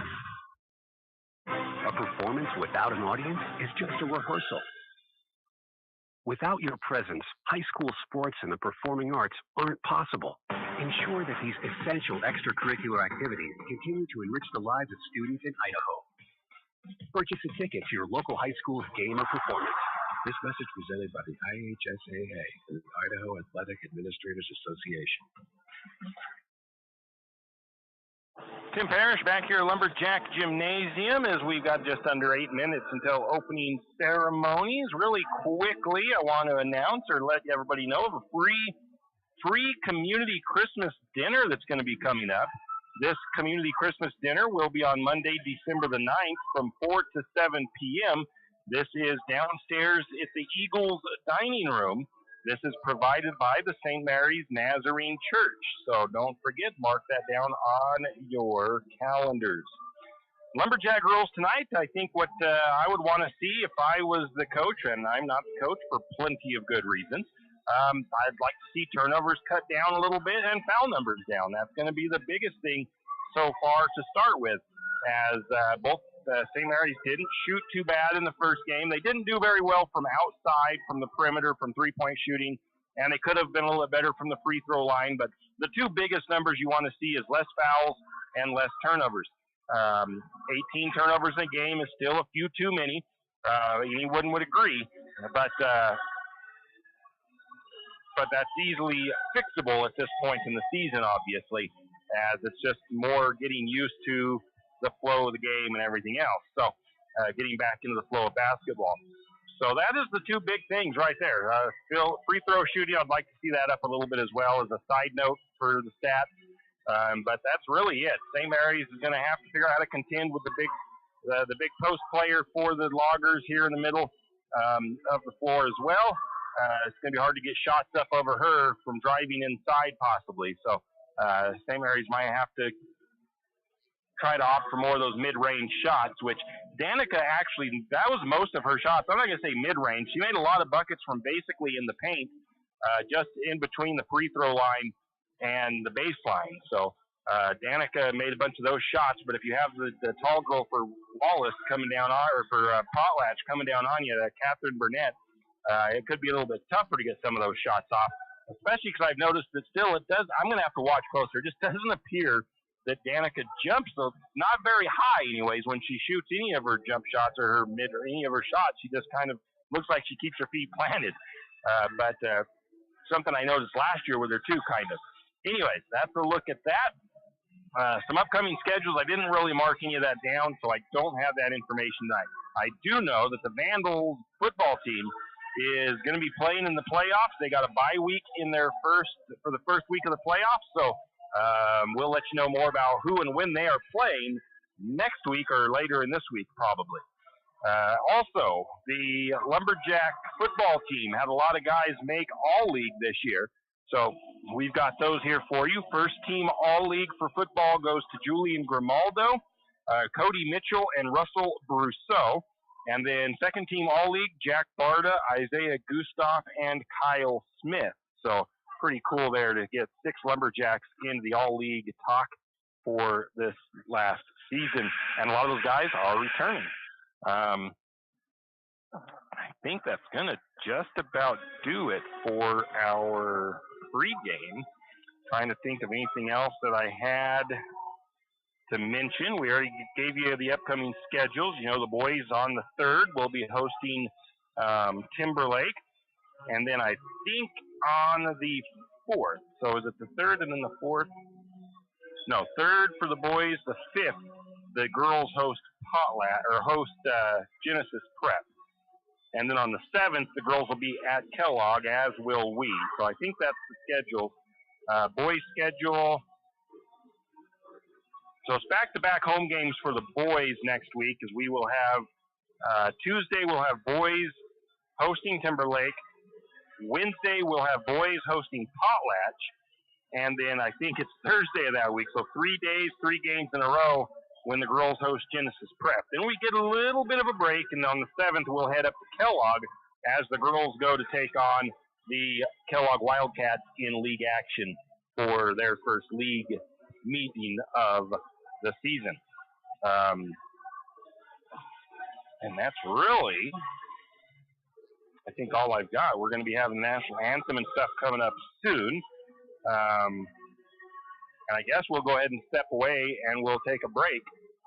A performance without an audience is just a rehearsal. Without your presence, high school sports and the performing arts aren't possible. Ensure that these essential extracurricular activities continue to enrich the lives of students in Idaho. Purchase a ticket to your local high school's game or performance. This message presented by the IHSAA and the Idaho Athletic Administrators Association. Tim Parrish back here at Lumberjack Gymnasium as we've got just under 8 minutes until opening ceremonies. Really quickly, I want to announce or let everybody know of a free community Christmas dinner that's going to be coming up. This community Christmas dinner will be on Monday, December the 9th from 4 to 7 p.m. This is downstairs at the Eagles dining room. This is provided by the St. Mary's Nazarene Church. So don't forget, mark that down on your calendars. Lumberjack girls tonight, I think what I would want to see if I was the coach, and I'm not the coach for plenty of good reasons, I'd like to see turnovers cut down a little bit and foul numbers down. That's going to be the biggest thing so far to start with, as both St. Mary's didn't shoot too bad in the first game. They didn't do very well from outside, from the perimeter, from three-point shooting, and they could have been a little bit better from the free throw line. But the two biggest numbers you want to see is less fouls and less turnovers. 18 turnovers in a game is still a few too many. Anyone would agree, but that's easily fixable at this point in the season, obviously, as it's just more getting used to the flow of the game and everything else. So getting back into the flow of basketball. So that is the two big things right there. Free throw shooting, I'd like to see that up a little bit as well as a side note for the stats. But that's really it. St. Mary's is going to have to figure out how to contend with the big post player for the Loggers here in the middle of the floor as well. It's going to be hard to get shots up over her from driving inside possibly. So St. Mary's might have to try to opt for more of those mid-range shots, which Danica actually, that was most of her shots. I'm not going to say mid-range. She made a lot of buckets from basically in the paint, just in between the free throw line and the baseline. So Danica made a bunch of those shots, but if you have the tall girl for Wallace coming down on, or for Potlatch coming down on you, Catherine Burnett, it could be a little bit tougher to get some of those shots off, especially because I've noticed that still it does. I'm going to have to watch closer. It just doesn't appear that Danica jumps, so not very high anyways. When she shoots any of her jump shots or her mid or any of her shots, she just kind of looks like she keeps her feet planted. But something I noticed last year with her too, kind of. Anyways, that's a look at that. Some upcoming schedules. I didn't really mark any of that down, so I don't have that information tonight. I do know that the Vandals football team is going to be playing in the playoffs. They got a bye week in their for the first week of the playoffs, so we'll let you know more about who and when they are playing next week or later in this week, probably. Also, the Lumberjack football team had a lot of guys make All-League this year, so we've got those here for you. First team All-League for football goes to Julian Grimaldo, Cody Mitchell, and Russell Brousseau. And then second team All-League, Jack Barda, Isaiah Gustav, and Kyle Smith. So pretty cool there to get 6 Lumberjacks into the All-League talk for this last season. And a lot of those guys are returning. I think that's going to just about do it for our pregame. Trying to think of anything else that I had to mention. We already gave you the upcoming schedules. You know, the boys on the 3rd will be hosting Timberlake. And then I think on the 4th. So is it the 3rd and then the 4th? No, 3rd for the boys. The 5th, the girls host Potlatch, or host Genesis Prep. And then on the 7th, the girls will be at Kellogg, as will we. So I think that's the schedule. Boys schedule. So it's back-to-back home games for the boys next week, as we will have Tuesday we'll have boys hosting Timberlake. Wednesday we'll have boys hosting Potlatch. And then I think it's Thursday of that week. So 3 days, 3 games in a row when the girls host Genesis Prep. Then we get a little bit of a break, and on the 7th we'll head up to Kellogg as the girls go to take on the Kellogg Wildcats in league action for their first league meeting of the season. And that's really, I think, all I've got. We're going to be having the national anthem and stuff coming up soon. And I guess we'll go ahead and step away and we'll take a break.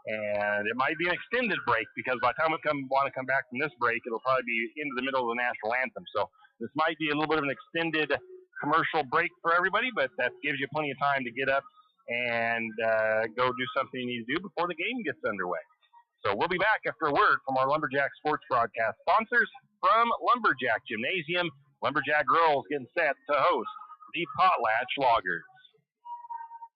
And it might be an extended break because by the time we want to come back from this break, it'll probably be into the middle of the national anthem. So this might be a little bit of an extended commercial break for everybody, but that gives you plenty of time to get up and go do something you need to do before the game gets underway. So we'll be back after a word from our Lumberjack Sports Broadcast sponsors. From Lumberjack Gymnasium, Lumberjack girls getting set to host the Potlatch Loggers.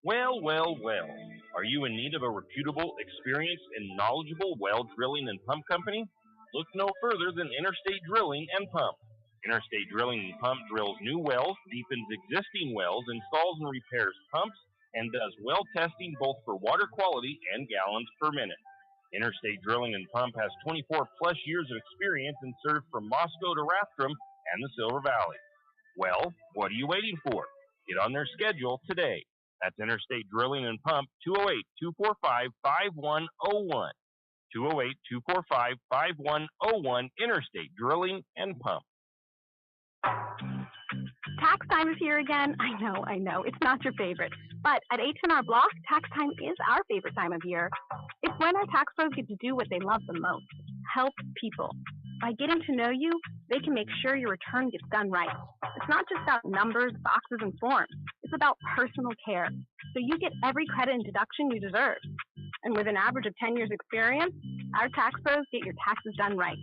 Well, well, well. Are you in need of a reputable, experienced, and knowledgeable well drilling and pump company? Look no further than Interstate Drilling and Pump. Interstate Drilling and Pump drills new wells, deepens existing wells, installs and repairs pumps, and does well testing both for water quality and gallons per minute. Interstate Drilling and Pump has 24-plus years of experience and served from Moscow to Rathdrum and the Silver Valley. Well, what are you waiting for? Get on their schedule today. That's Interstate Drilling and Pump, 208-245-5101. 208-245-5101, Interstate Drilling and Pump. Tax time is here again. I know. It's not your favorite. But at H&R Block, tax time is our favorite time of year. It's when our tax pros get to do what they love the most, help people. By getting to know you, they can make sure your return gets done right. It's not just about numbers, boxes, and forms. It's about personal care. So you get every credit and deduction you deserve. And with an average of 10 years experience, our tax pros get your taxes done right.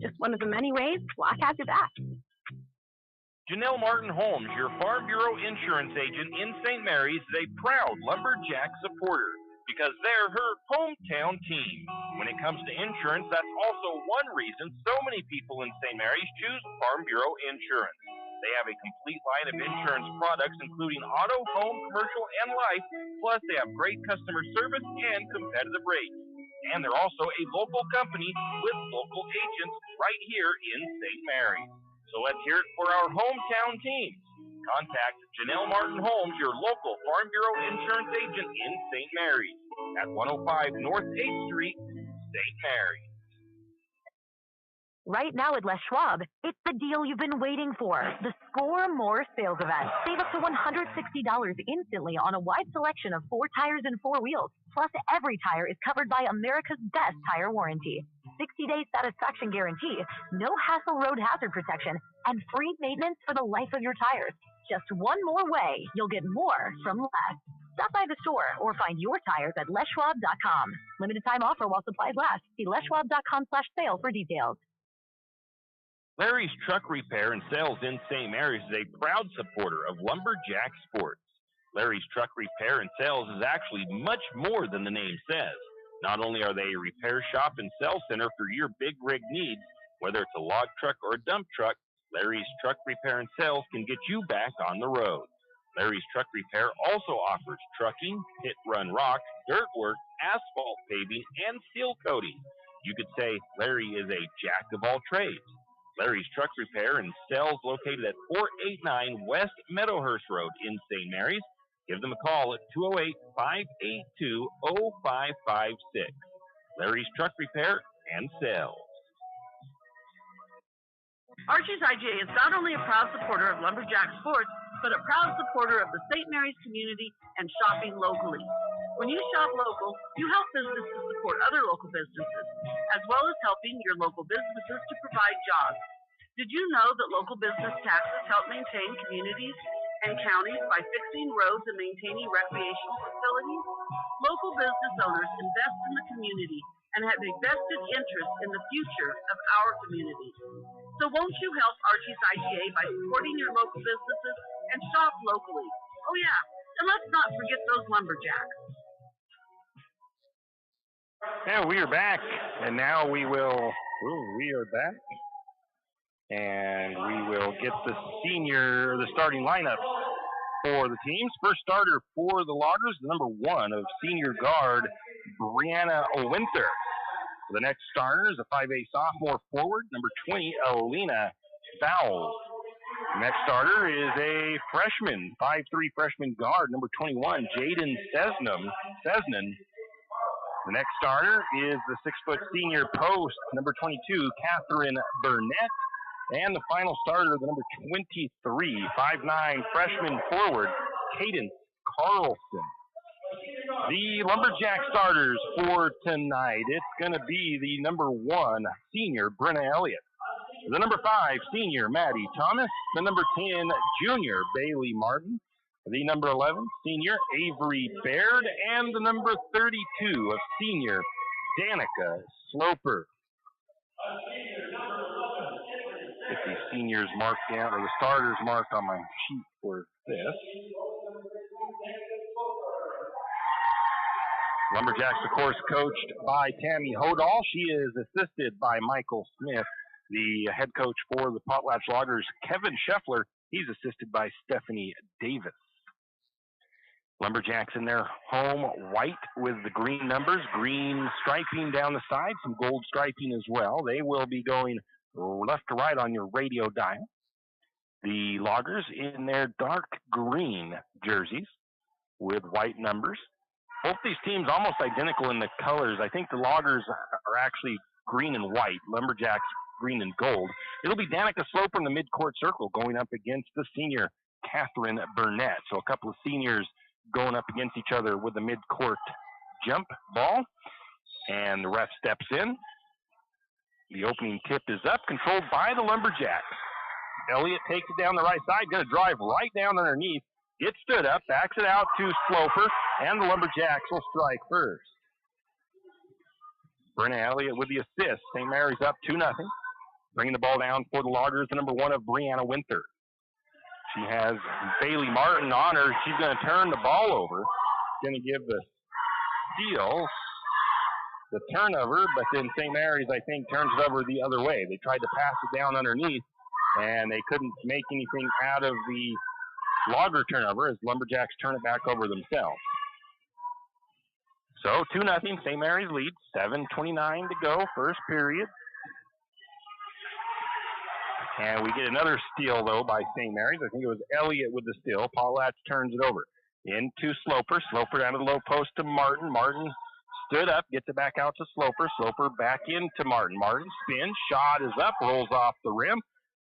Just one of the many ways Block has your back. Janelle Martin Holmes, your Farm Bureau insurance agent in St. Mary's, is a proud Lumberjack supporter because they're her hometown team. When it comes to insurance, that's also one reason so many people in St. Mary's choose Farm Bureau insurance. They have a complete line of insurance products, including auto, home, commercial, and life, plus they have great customer service and competitive rates. And they're also a local company with local agents right here in St. Mary's. So let's hear it for our hometown team. Contact Janelle Martin Holmes, your local Farm Bureau insurance agent in St. Mary's at 105 North 8th Street, St. Mary's. Right now at Les Schwab, it's the deal you've been waiting for. The Score More sales event. Save up to $160 instantly on a wide selection of 4 tires and 4 wheels. Plus, every tire is covered by America's best tire warranty. 60-day satisfaction guarantee, no hassle road hazard protection, and free maintenance for the life of your tires. Just one more way you'll get more from less. Stop by the store or find your tires at leschwab.com. Limited time offer while supplies last. See leschwab.com/sale for details. Larry's Truck Repair and Sales in St. Mary's is a proud supporter of Lumberjack Sports. Larry's Truck Repair and Sales is actually much more than the name says. Not only are they a repair shop and sales center for your big rig needs, whether it's a log truck or a dump truck, Larry's Truck Repair and Sales can get you back on the road. Larry's Truck Repair also offers trucking, pit run rock, dirt work, asphalt paving, and seal coating. You could say Larry is a jack of all trades. Larry's Truck Repair and Sales located at 489 West Meadowhurst Road in St. Mary's. Give them a call at 208-582-0556. Larry's Truck Repair and Sales. Archie's IGA is not only a proud supporter of Lumberjack Sports, but a proud supporter of the St. Mary's community and shopping locally. When you shop local, you help businesses support other local businesses, as well as helping your local businesses to provide jobs. Did you know that local business taxes help maintain communities and counties by fixing roads and maintaining recreational facilities? Local business owners invest in the community and have a vested interest in the future of our community. So won't you help Archie's IGA by supporting your local businesses and shop locally? Oh yeah, and let's not forget those lumberjacks. And we are back, and now we are back, and we will get the starting lineups for the teams. First starter for the Loggers, the number 1 of senior guard, Brianna Winter. The next starter is a 5A sophomore forward, number 20, Alina Fowles. The next starter is a freshman, 5'3" freshman guard, number 21, Jaden Sesnan. The next starter is the 6' senior post, number 22, Catherine Burnett. And the final starter, the number 23, 5'9" freshman forward, Cadence Carlson. The Lumberjack starters for tonight, it's going to be the number 1 senior, Brenna Elliott. The number 5 senior, Maddie Thomas. The number 10 junior, Bailey Martin. The number 11 senior, Avery Baird. And the number 32 of senior, Danica Sloper. Get the seniors marked down, or the starters marked on my sheet for this. Lumberjacks, of course, coached by Tammy Hodall. She is assisted by Michael Smith. The head coach for the Potlatch Loggers, Kevin Scheffler, he's assisted by Stephanie Davis. Lumberjacks in their home white with the green numbers, green striping down the side, some gold striping as well. They will be going left to right on your radio dial. The Loggers in their dark green jerseys with white numbers. Both these teams almost identical in the colors. I think the Loggers are actually green and white. Lumberjacks green and gold. It'll be Danica Sloper in the midcourt circle going up against the senior Catherine Burnett. So a couple of seniors going up against each other with the midcourt jump ball. And the ref steps in. The opening tip is up, controlled by the Lumberjacks. Elliott takes it down the right side, going to drive right down underneath. Gets stood up, backs it out to Sloper, and the Lumberjacks will strike first. Brenna Elliott with the assist. St. Mary's up 2-0. Bringing the ball down for the Loggers, the number 1 of Brianna Winter. She has Bailey Martin on her. She's going to turn the ball over. Going to give the steal, the turnover, but then St. Mary's, I think, turns it over the other way. They tried to pass it down underneath, and they couldn't make anything out of the Logger turnover as Lumberjacks turn it back over themselves. So 2-0, St. Mary's leads, 7:29 to go, first period. And we get another steal, though, by St. Mary's. I think it was Elliott with the steal. Potlatch turns it over. Into Sloper. Sloper down to the low post to Martin. Martin stood up, gets it back out to Sloper. Sloper back into Martin. Martin spins. Shot is up, rolls off the rim.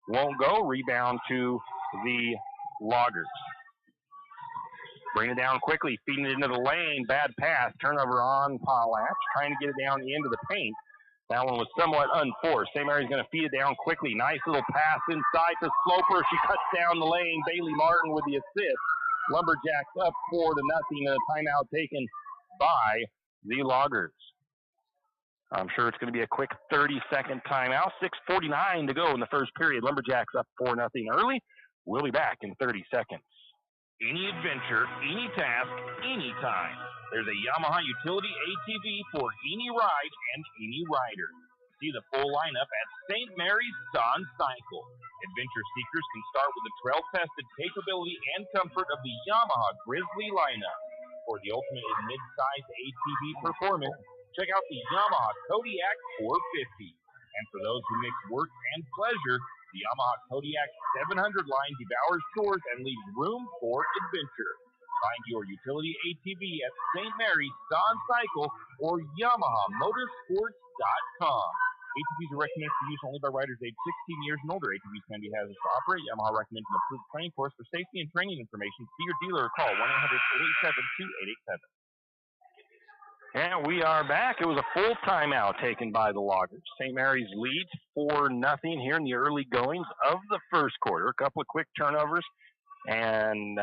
Won't go. Rebound to the Loggers. Bring it down quickly. Feeding it into the lane. Bad pass. Turnover on Potlatch. Trying to get it down into the paint. That one was somewhat unforced. St. Mary's going to feed it down quickly. Nice little pass inside to Sloper. She cuts down the lane. Bailey Martin with the assist. Lumberjacks up 4-0 and a timeout taken by the Loggers. I'm sure it's going to be a quick 30-second timeout. 6:49 to go in the first period. Lumberjacks up 4-0 early. We'll be back in 30 seconds. Any adventure, any task, anytime. There's a Yamaha utility ATV for any ride and any rider. See the full lineup at St. Mary's Dawn Cycle. Adventure seekers can start with the trail-tested capability and comfort of the Yamaha Grizzly lineup. For the ultimate in mid-size ATV performance, check out the Yamaha Kodiak 450. And for those who mix work and pleasure, the Yamaha Kodiak 700 line devours chores and leaves room for adventure. Find your utility ATV at St. Mary's Dawn Cycle or YamahaMotorsports.com. ATVs are recommended for use only by riders aged 16 years and older. ATVs can be hazardous to operate. Yamaha recommends an approved training course. For safety and training information, see your dealer or call 1-800-887-2887. And we are back. It was a full timeout taken by the Loggers. St. Mary's leads 4-0 here in the early goings of the first quarter. A couple of quick turnovers, and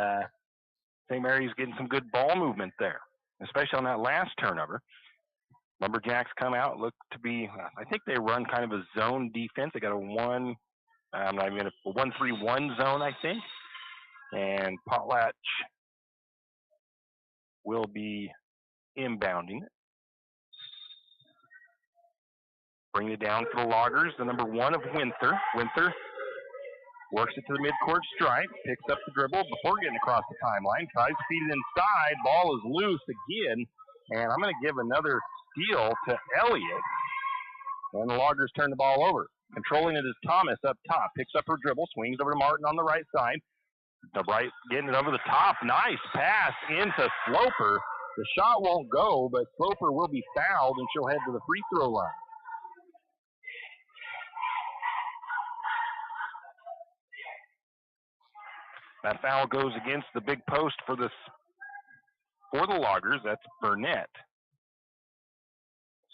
St. Mary's getting some good ball movement there, especially on that last turnover. Lumberjacks come out, look to be, I think they run kind of a zone defense. They got a 1-3-1 zone, I think. And Potlatch will be inbounding it. Bring it down for the Loggers, the number 1 of Winther. Winther works it to the midcourt stripe, picks up the dribble before getting across the timeline, tries to feed it inside. Ball is loose again, and I'm going to give another steal to Elliott. And the Loggers turn the ball over. Controlling it is Thomas up top, picks up her dribble, swings over to Martin on the right side. The right, getting it over the top. Nice pass into Sloper. The shot won't go, but Sloper will be fouled, and she'll head to the free throw line. That foul goes against the big post for the Loggers. That's Burnett.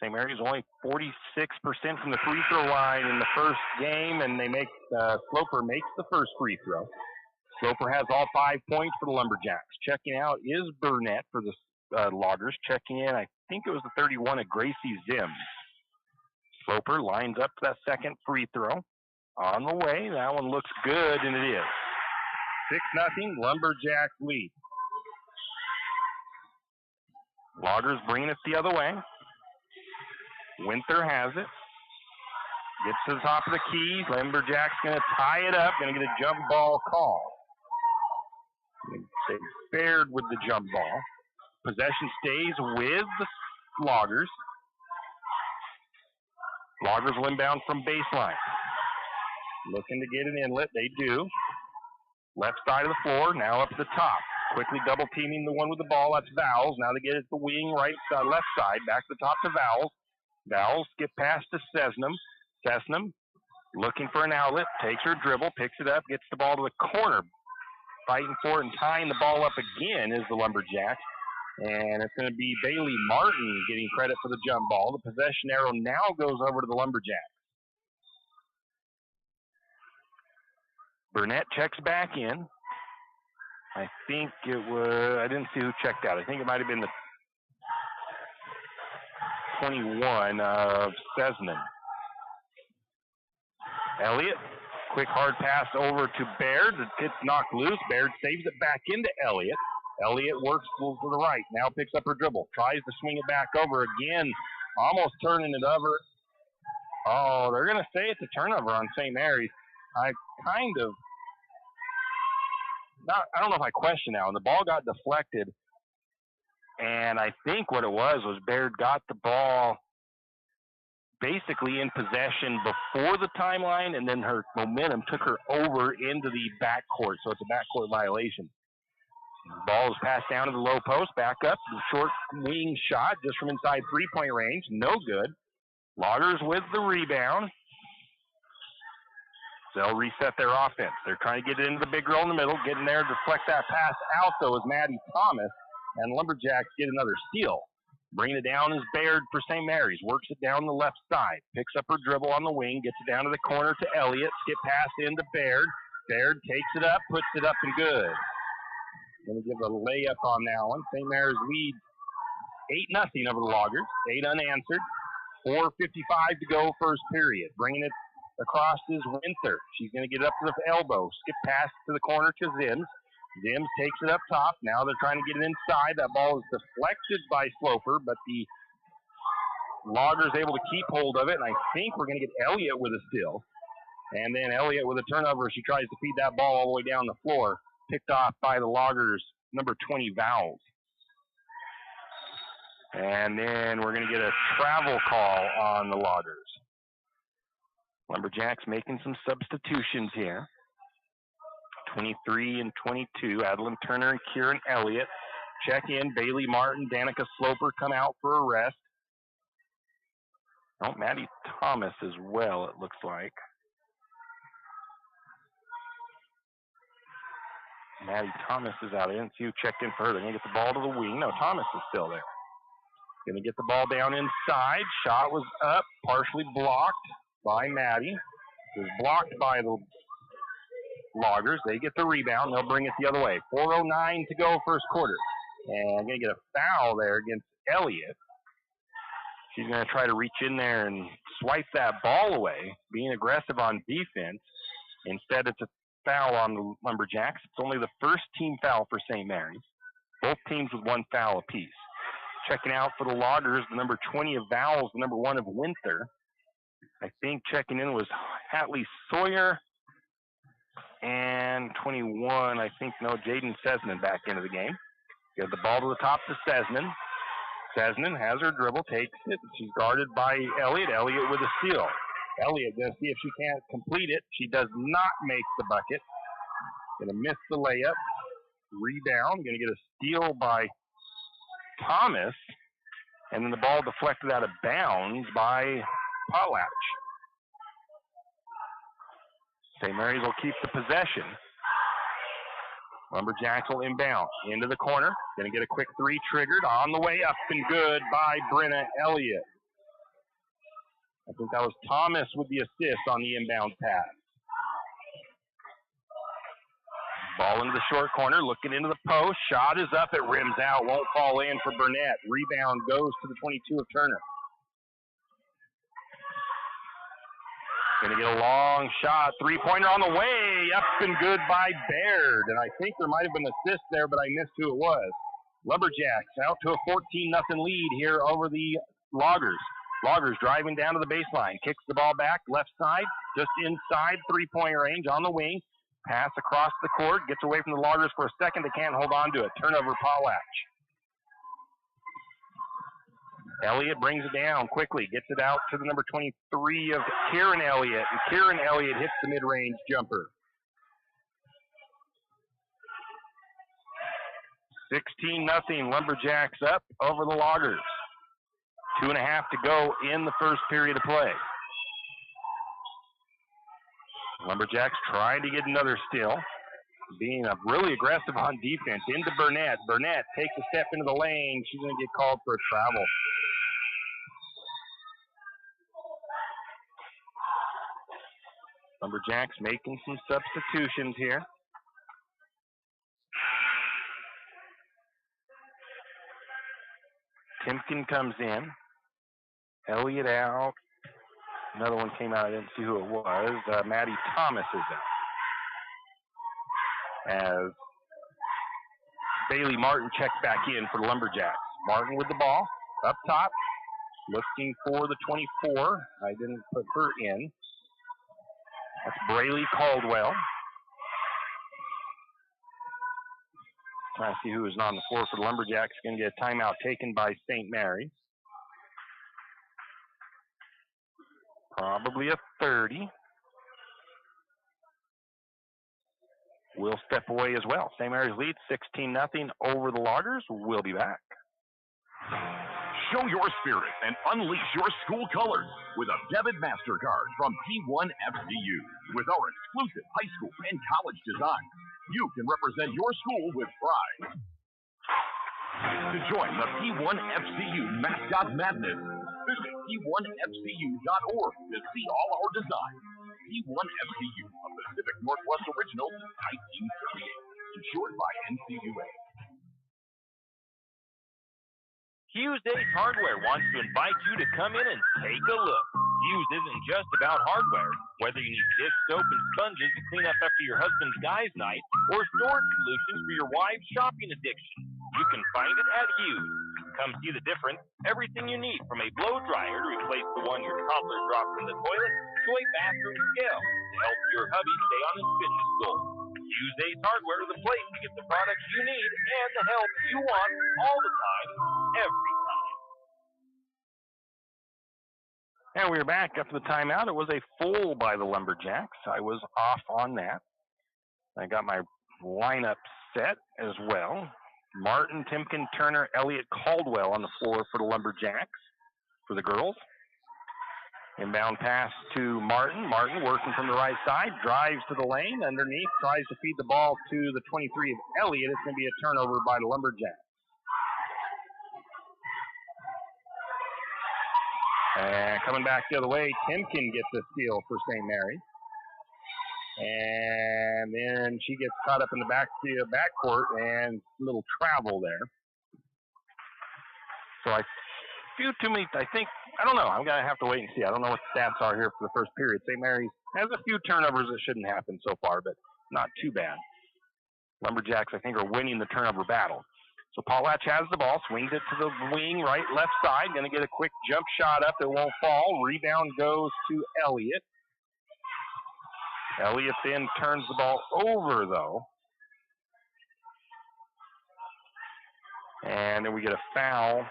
St. Mary's only 46% from the free throw line in the first game, and they make Sloper makes the first free throw. Sloper has all 5 points for the Lumberjacks. Checking out is Burnett for the Loggers. Checking in, I think it was the 31 of Gracie Zims. Sloper lines up for that second free throw. On the way, that one looks good, and it is. 6-0, Lumberjacks lead. Loggers bringing it the other way. Winther has it. Gets to the top of the key. Lumberjacks going to tie it up. Going to get a jump ball call. They spared with the jump ball. Possession stays with the Loggers. Loggers will inbound from baseline. Looking to get an inlet. They do. Left side of the floor, now up to the top. Quickly double teaming the one with the ball. That's Vowles. Now they get it to the wing, right side, left side. Back to the top to Vowles. Vowles get past to Cessnam. Cessnam looking for an outlet. Takes her dribble, picks it up, gets the ball to the corner. Fighting for it and tying the ball up again is the Lumberjacks. And it's going to be Bailey Martin getting credit for the jump ball. The possession arrow now goes over to the Lumberjacks. Burnett checks back in. I think it was, I didn't see who checked out. I think it might have been the 21 of Cessnan. Elliott, quick hard pass over to Baird. It gets knocked loose. Baird saves it back into Elliott. Elliott works to the right. Now picks up her dribble. Tries to swing it back over again. Almost turning it over. Oh, they're going to say it's a turnover on St. Mary's. I don't know if I question that one. The ball got deflected, and I think what it was Baird got the ball basically in possession before the timeline, and then her momentum took her over into the backcourt, so it's a backcourt violation. Ball is passed down to the low post, back up, short wing shot just from inside three-point range, no good. Loggers with the rebound. They'll reset their offense. They're trying to get it into the big girl in the middle, get in there, deflect that pass out, though, is Maddie Thomas, and Lumberjacks get another steal. Bringing it down is Baird for St. Mary's. Works it down the left side. Picks up her dribble on the wing. Gets it down to the corner to Elliott. Skip pass into Baird. Baird takes it up, puts it up, and good. Going to give a layup on that one. St. Mary's leads 8-0 over the Loggers. 8 unanswered. 4:55 to go first period. Bringing it across is Winther. She's going to get it up to the elbow. Skip pass to the corner to Zims. Zims takes it up top. Now they're trying to get it inside. That ball is deflected by Sloper, but the Loggers able to keep hold of it, and I think we're going to get Elliott with a steal. And then Elliott with a turnover. She tries to feed that ball all the way down the floor. Picked off by the Loggers, number 20, Vowles. And then we're going to get a travel call on the Loggers. Lumberjacks making some substitutions here. 23 and 22, Adeline Turner and Kieran Elliott. Check in, Bailey Martin, Danica Sloper come out for a rest. Oh, Maddie Thomas as well, it looks like. Maddie Thomas is out. I didn't see who checked in for her. They're going to get the ball to the wing. No, Thomas is still there. Going to get the ball down inside. Shot was up, partially blocked by Maddie. It was blocked by the Loggers. They get the rebound. They'll bring it the other way. 4:09 to go first quarter. And I'm going to get a foul there against Elliott. She's going to try to reach in there and swipe that ball away, being aggressive on defense. Instead, it's a foul on the Lumberjacks. It's only the first team foul for St. Mary's. Both teams with one foul apiece. Checking out for the Loggers, the number 20 of Vowles, the number 1 of Winther. I think checking in was Hatley Sawyer. And 21, I think, no, Jaden Sesnan back into the game. Get the ball to the top to Sesnan. Sesnan has her dribble, takes it. She's guarded by Elliott. Elliott with a steal. Elliott going to see if she can't complete it. She does not make the bucket. Going to miss the layup. Rebound. Going to get a steal by Thomas. And then the ball deflected out of bounds by Potlatch. St. Mary's will keep the possession. Lumberjacks will inbound into the corner. Going to get a quick three triggered on the way up and good by Brenna Elliott. I think that was Thomas with the assist on the inbound pass. Ball into the short corner, looking into the post. Shot is up, it rims out, won't fall in for Burnett. Rebound goes to the 22 of Turner. Going to get a long shot, three-pointer on the way, up and good by Baird. And I think there might have been an assist there, but I missed who it was. Lumberjacks out to a 14-0 lead here over the Loggers. Loggers driving down to the baseline, kicks the ball back, left side, just inside three-point range on the wing. Pass across the court, gets away from the Loggers for a second. They can't hold on to it. Turnover, Potlatch. Elliott brings it down quickly, gets it out to the number 23 of Kieran Elliott. And Kieran Elliott hits the mid-range jumper. 16-0, Lumberjacks up over the Loggers. 2.5 to go in the first period of play. Lumberjacks trying to get another steal. Being really aggressive on defense. Into Burnett. Burnett takes a step into the lane. She's going to get called for a travel. Lumberjacks making some substitutions here. Timken comes in. Elliott out. Another one came out. I didn't see who it was. Maddie Thomas is out. As Bailey Martin checks back in for the Lumberjacks. Martin with the ball. Up top. Looking for the 24. I didn't put her in. That's Braylee Caldwell. Trying to see who is on the floor for the Lumberjacks. Going to get a timeout taken by St. Mary's. Probably a 30. Will step away as well. St. Mary's leads 16-0 over the Loggers. We'll be back. Show your spirit and unleash your school colors with a debit MasterCard from P1 FCU. With our exclusive high school and college design, you can represent your school with pride. To join the P1 FCU Mascot Madness, visit p1fcu.org to see all our designs. P1 FCU, a Pacific Northwest original since 1938, insured by NCUA. Hughes Ace Hardware wants to invite you to come in and take a look. Hughes isn't just about hardware. Whether you need dish soap and sponges to clean up after your husband's guys' night, or storage solutions for your wife's shopping addiction, you can find it at Hughes. Come see the difference. Everything you need, from a blow dryer to replace the one your toddler dropped in the toilet, to a bathroom scale to help your hubby stay on his fitness goal. Hughes Ace Hardware is the place to get the products you need and the help you want all the time, every time. And we are back after the timeout. It was a full by the Lumberjacks. I was off on that. I got my lineup set as well. Martin, Timken, Turner, Elliott, Caldwell on the floor for the Lumberjacks for the girls. Inbound pass to Martin. Martin working from the right side, drives to the lane, underneath, tries to feed the ball to the 23 of Elliott. It's going to be a turnover by the Lumberjacks. And coming back the other way, Timken gets a steal for St. Mary's. And then she gets caught up in the backcourt and a little travel there. So I don't know. I'm going to have to wait and see. I don't know what the stats are here for the first period. St. Mary's has a few turnovers that shouldn't happen so far, but not too bad. Lumberjacks, I think, are winning the turnover battle. So Potlatch has the ball, swings it to the wing, right, left side. Going to get a quick jump shot up. It won't fall. Rebound goes to Elliott. Elliott then turns the ball over, though. And then we get a foul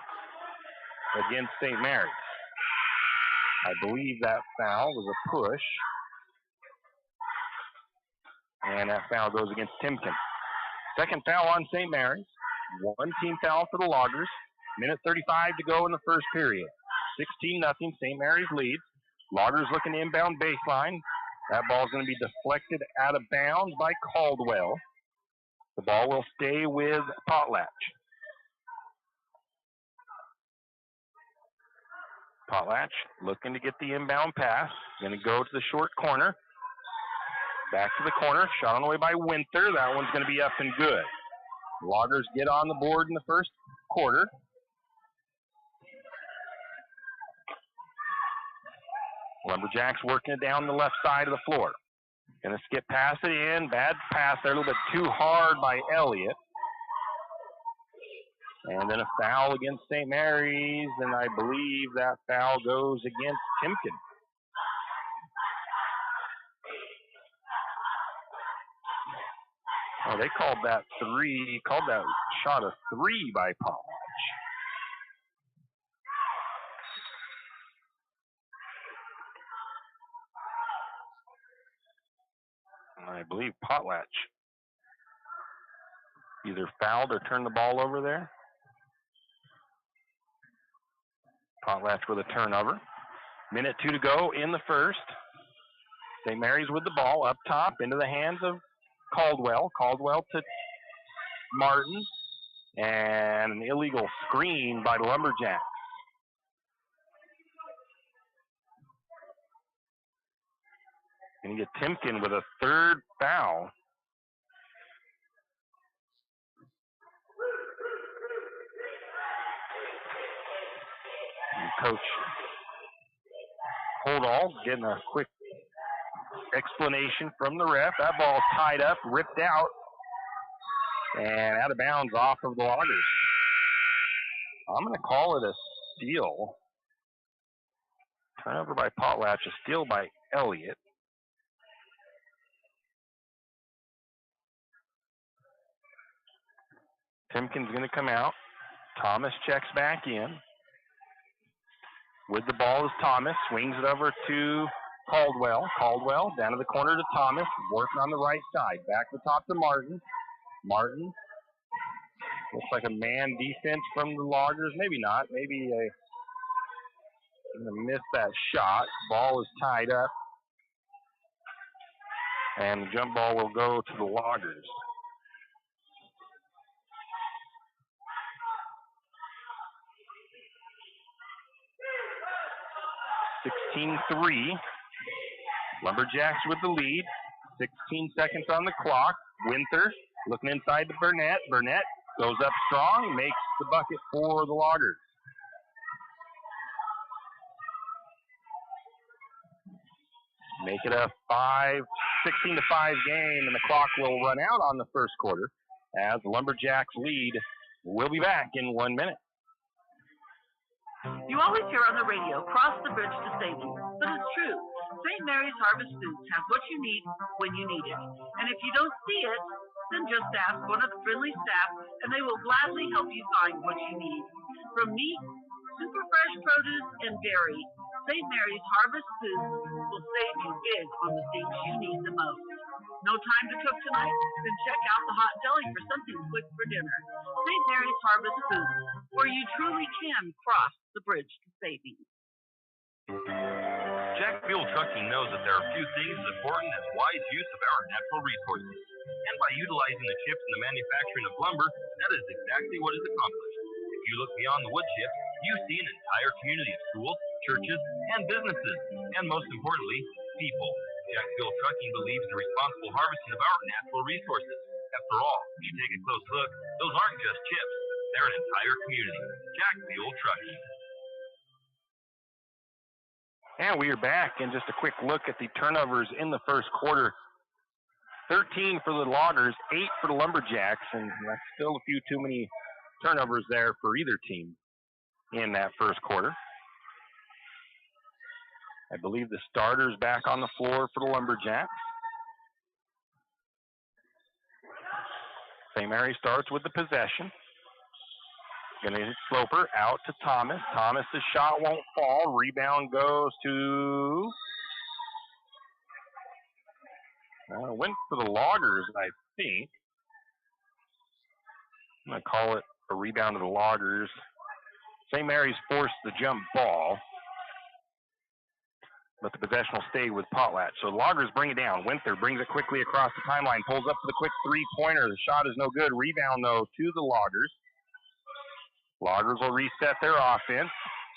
against St. Mary's. I believe that foul was a push. And that foul goes against Timken. Second foul on St. Mary's. One team foul for the Loggers. Minute 35 to go in the first period. 16-0, St. Mary's leads. Loggers looking to inbound baseline. That ball's going to be deflected out of bounds by Caldwell. The ball will stay with Potlatch. Potlatch looking to get the inbound pass. Going to go to the short corner. Back to the corner. Shot on the way by Winter. That one's going to be up and good. Loggers get on the board in the first quarter. Lumberjacks working it down the left side of the floor. Going to skip past it in. Bad pass there, a little bit too hard by Elliott. And then a foul against St. Mary's, and I believe that foul goes against Timken. Oh, they called that shot a 3 by Potlatch. I believe Potlatch either fouled or turned the ball over there. Potlatch with a turnover. Minute 2 to go in the first. St. Mary's with the ball up top into the hands of Caldwell. Caldwell to Martin. And an illegal screen by the Lumberjacks. Going to get Timken with a third foul. And Coach Holdall getting a quick explanation from the ref. That ball's tied up, ripped out, and out of bounds off of the Loggers. I'm going to call it a steal. Turnover by Potlatch, a steal by Elliott. Timken's going to come out. Thomas checks back in. With the ball is Thomas. Swings it over to Caldwell. Caldwell down to the corner to Thomas. Working on the right side. Back to the top to Martin. Martin. Looks like a man defense from the Loggers. Maybe not. Maybe going to miss that shot. Ball is tied up. And the jump ball will go to the Loggers. (16-3). Lumberjacks with the lead. 16 seconds on the clock. Winther looking inside to Burnett. Burnett goes up strong, makes the bucket for the Loggers. Make it a 16-5 game, and the clock will run out on the first quarter as the Lumberjacks lead. We'll be back in 1 minute. You always hear on the radio, cross the bridge to savings, but it's true. St. Mary's Harvest Foods has what you need when you need it. And if you don't see it, then just ask one of the friendly staff and they will gladly help you find what you need. From meat, super fresh produce, and dairy, St. Mary's Harvest Foods will save you big on the things you need the most. No time to cook tonight? Then check out the hot deli for something quick for dinner. St. Mary's Harvest Foods, where you truly can cross the bridge to savings. Jack Fuel Trucking knows that there are few things as important as wise use of our natural resources. And by utilizing the chips in the manufacturing of lumber, that is exactly what is accomplished. If you look beyond the wood chips, you see an entire community of schools, churches, and businesses. And most importantly, people. Jack Fuel Trucking believes in the responsible harvesting of our natural resources. After all, if you take a close look, those aren't just chips. They're an entire community. Jack Fuel Trucking. And we are back, and just a quick look at the turnovers in the first quarter. 13 for the Loggers, 8 for the Lumberjacks, and that's still a few too many turnovers there for either team in that first quarter. I believe the starter's back on the floor for the Lumberjacks. St. Mary starts with the possession. Going to hit Sloper out to Thomas. Thomas' shot won't fall. Rebound goes to... went for the Loggers, I think. I'm going to call it a rebound to the Loggers. St. Mary's forced the jump ball, but the possession will stay with Potlatch. So the Loggers bring it down. Winther brings it quickly across the timeline, pulls up for the quick three-pointer. The shot is no good. Rebound, though, to the Loggers. Loggers will reset their offense.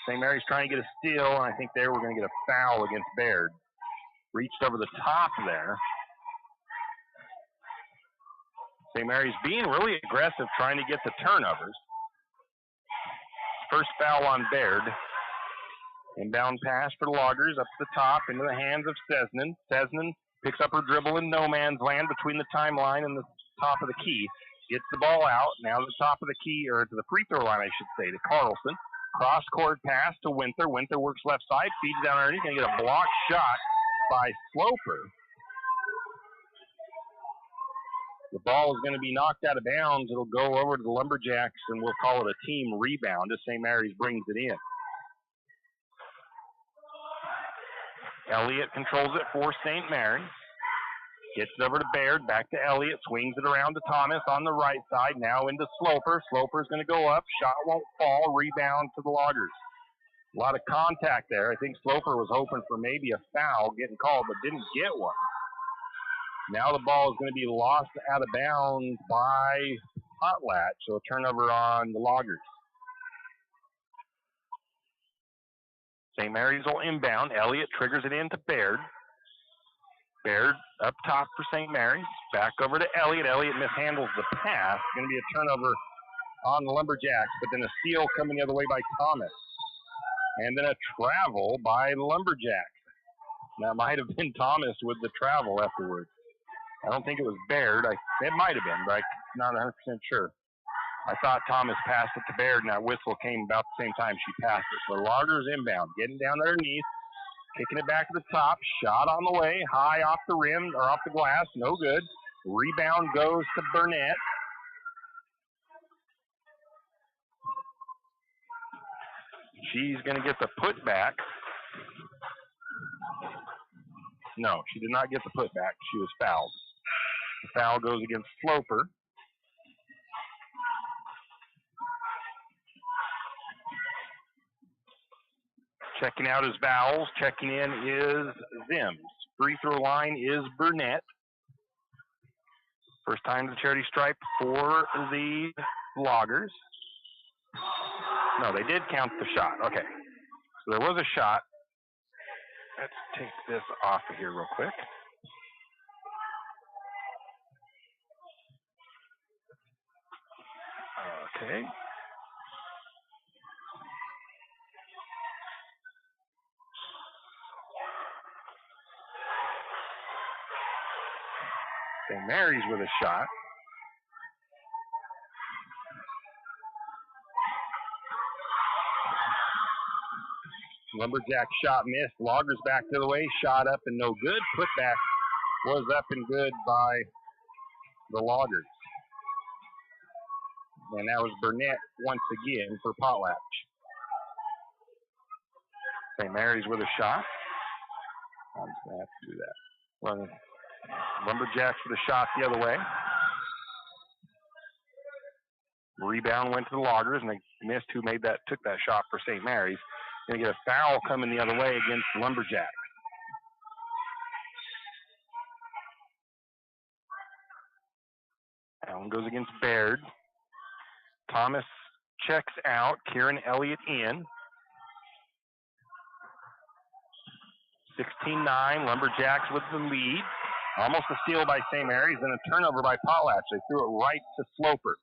St. Mary's trying to get a steal, and I think they were going to get a foul against Baird. Reached over the top there. St. Mary's being really aggressive trying to get the turnovers. First foul on Baird. Inbound pass for the Loggers up to the top into the hands of Cesnan. Cesnan picks up her dribble in no man's land between the timeline and the top of the key. Gets the ball out, now to the top of the key, or to the free throw line, I should say, to Carlson. Cross-court pass to Winther. Winther works left side, feeds down underneath, going to get a blocked shot by Sloper. The ball is going to be knocked out of bounds. It'll go over to the Lumberjacks, and we'll call it a team rebound as St. Mary's brings it in. Elliott controls it for St. Mary's. Gets it over to Baird, back to Elliott, swings it around to Thomas on the right side, now into Sloper. Sloper's going to go up, shot won't fall, rebound to the Loggers. A lot of contact there. I think Sloper was hoping for maybe a foul getting called, but didn't get one. Now the ball is going to be lost out of bounds by Potlatch, so a turnover on the Loggers. St. Mary's will inbound. Elliott triggers it into Baird. Baird up top for St. Mary's. Back over to Elliott. Elliott mishandles the pass. Going to be a turnover on the Lumberjacks, but then a steal coming the other way by Thomas. And then a travel by the Lumberjacks. That might have been Thomas with the travel afterwards. I don't think it was Baird. It might have been, but I'm not 100% sure. I thought Thomas passed it to Baird, and that whistle came about the same time she passed it. So Loggers inbound, getting down underneath. Kicking it back to the top, shot on the way, high off the rim, or off the glass, no good. Rebound goes to Burnett. She's going to get the putback. No, she did not get the putback. She was fouled. The foul goes against Sloper. Checking out his fouls. Checking in is Zims. Free throw line is Burnett. First time to the charity stripe for the Loggers. No, they did count the shot. Okay. So there was a shot. Let's take this off of here real quick. Okay. St. Mary's with a shot. Lumberjack shot missed. Loggers back to the way. Shot up and no good. Putback was up and good by the Loggers. And that was Burnett once again for Potlatch. St. Mary's with a shot. I'm just going to have to do that. Well, Lumberjacks with a shot the other way. Rebound went to the Loggers, and they missed who took that shot for St. Mary's. Going to get a foul coming the other way against Lumberjacks. That one goes against Baird. Thomas checks out. Kieran Elliott in. 16-9. Lumberjacks with the lead. Almost a steal by St. Mary's and a turnover by Potlatch. They threw it right to Sloper.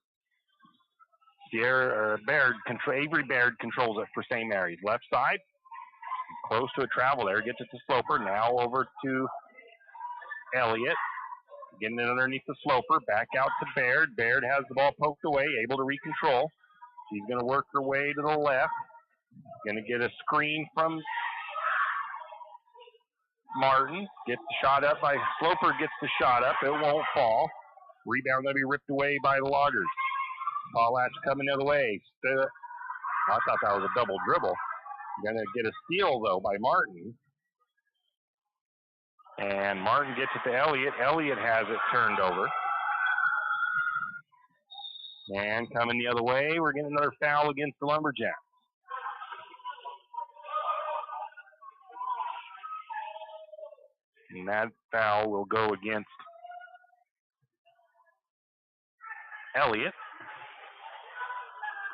Avery Baird controls it for St. Mary's. Left side, close to a travel there, gets it to Sloper. Now over to Elliott. Getting it underneath the Sloper. Back out to Baird. Baird has the ball poked away, able to recontrol. She's going to work her way to the left. Going to get a screen from Martin. Gets the shot up by Sloper. Gets the shot up. It won't fall. Rebound going to be ripped away by the Loggers. Potlatch coming the other way. I thought that was a double dribble. Going to get a steal, though, by Martin. And Martin gets it to Elliott. Elliott has it turned over. And coming the other way, we're getting another foul against the Lumberjacks. And that foul will go against Elliott.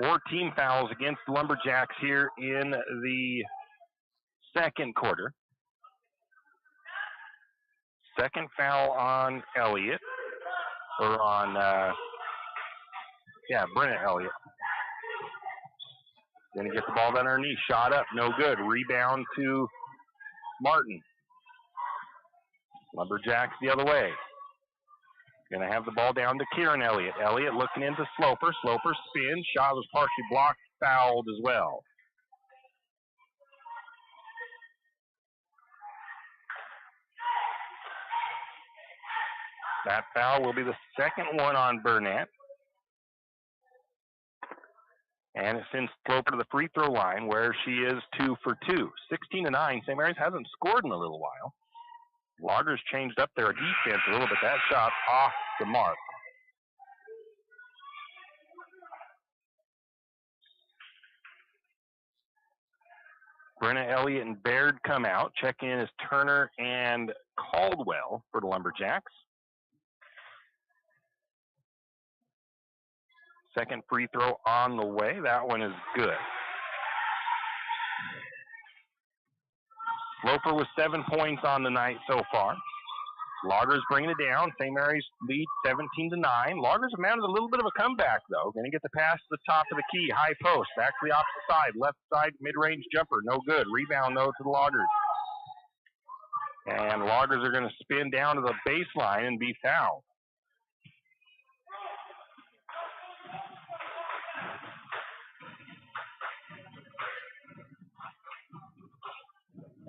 4 team fouls against the Lumberjacks here in the second quarter. Second foul on Elliott. Or on, Brennan Elliott. Going to get the ball down underneath. Shot up, no good. Rebound to Martin. Lumberjacks the other way. Going to have the ball down to Kieran Elliott. Elliott looking into Sloper. Sloper spins. Shot was partially blocked, fouled as well. That foul will be the second one on Burnett. And it sends Sloper to the free throw line where she is 2 for 2. 16-9. St. Mary's hasn't scored in a little while. Loggers changed up their defense a little bit. That shot off the mark. Brenna Elliott and Baird come out. Check in as Turner and Caldwell for the Lumberjacks. Second free throw on the way. That one is good. Sloper with 7 points on the night so far. Loggers bringing it down. St. Mary's lead 17-9. Loggers have mounted a little bit of a comeback, though. Going to get the pass to the top of the key. High post. Back to the opposite side. Left side mid-range jumper. No good. Rebound, though, to the Loggers. And Loggers are going to spin down to the baseline and be fouled.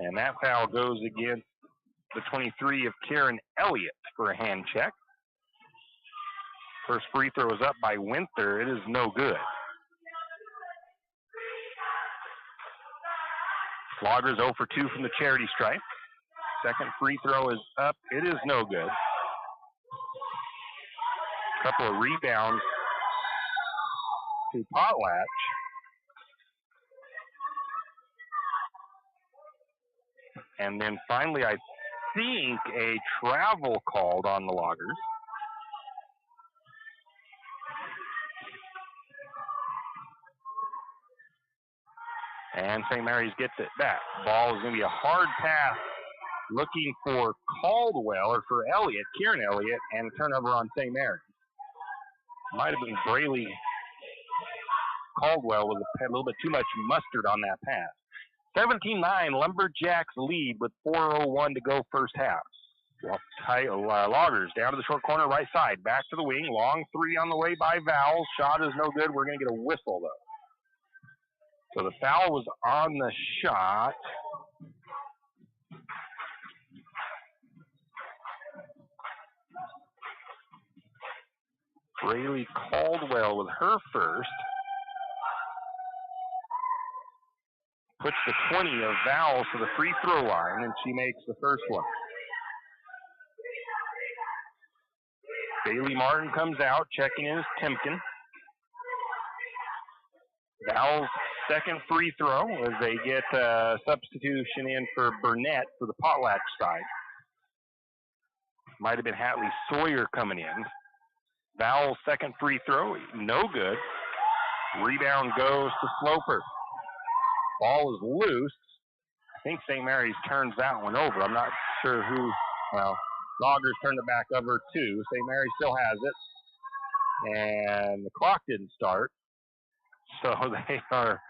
And that foul goes against the 23 of Kieran Elliott for a hand check. First free throw is up by Winther. It is no good. Loggers 0 for 2 from the charity stripe. Second free throw is up. It is no good. Couple of rebounds to Potlatch. And then finally, I think a travel called on the Loggers. And St. Mary's gets it back. Ball is going to be a hard pass looking for Caldwell, or for Elliott, Kieran Elliott, and a turnover on St. Mary's. Might have been Braley. Caldwell with a little bit too much mustard on that pass. 17-9, Lumberjacks lead with 4:01 to go first half. Loggers down to the short corner, right side. Back to the wing. Long three on the way by Vowles. Shot is no good. We're going to get a whistle, though. So the foul was on the shot. Braley Caldwell with her first. Puts the 20 of Vowles to the free throw line, and she makes the first one. Bailey Martin comes out, checking in is Timken. Vowles' second free throw as they get a substitution in for Burnett for the Potlatch side. Might have been Hatley Sawyer coming in. Vowles' second free throw, no good. Rebound goes to Sloper. Ball is loose. I think St. Mary's turns that one over. I'm not sure who. Well, Loggers turned it back over too. St. Mary's still has it. And the clock didn't start. So they are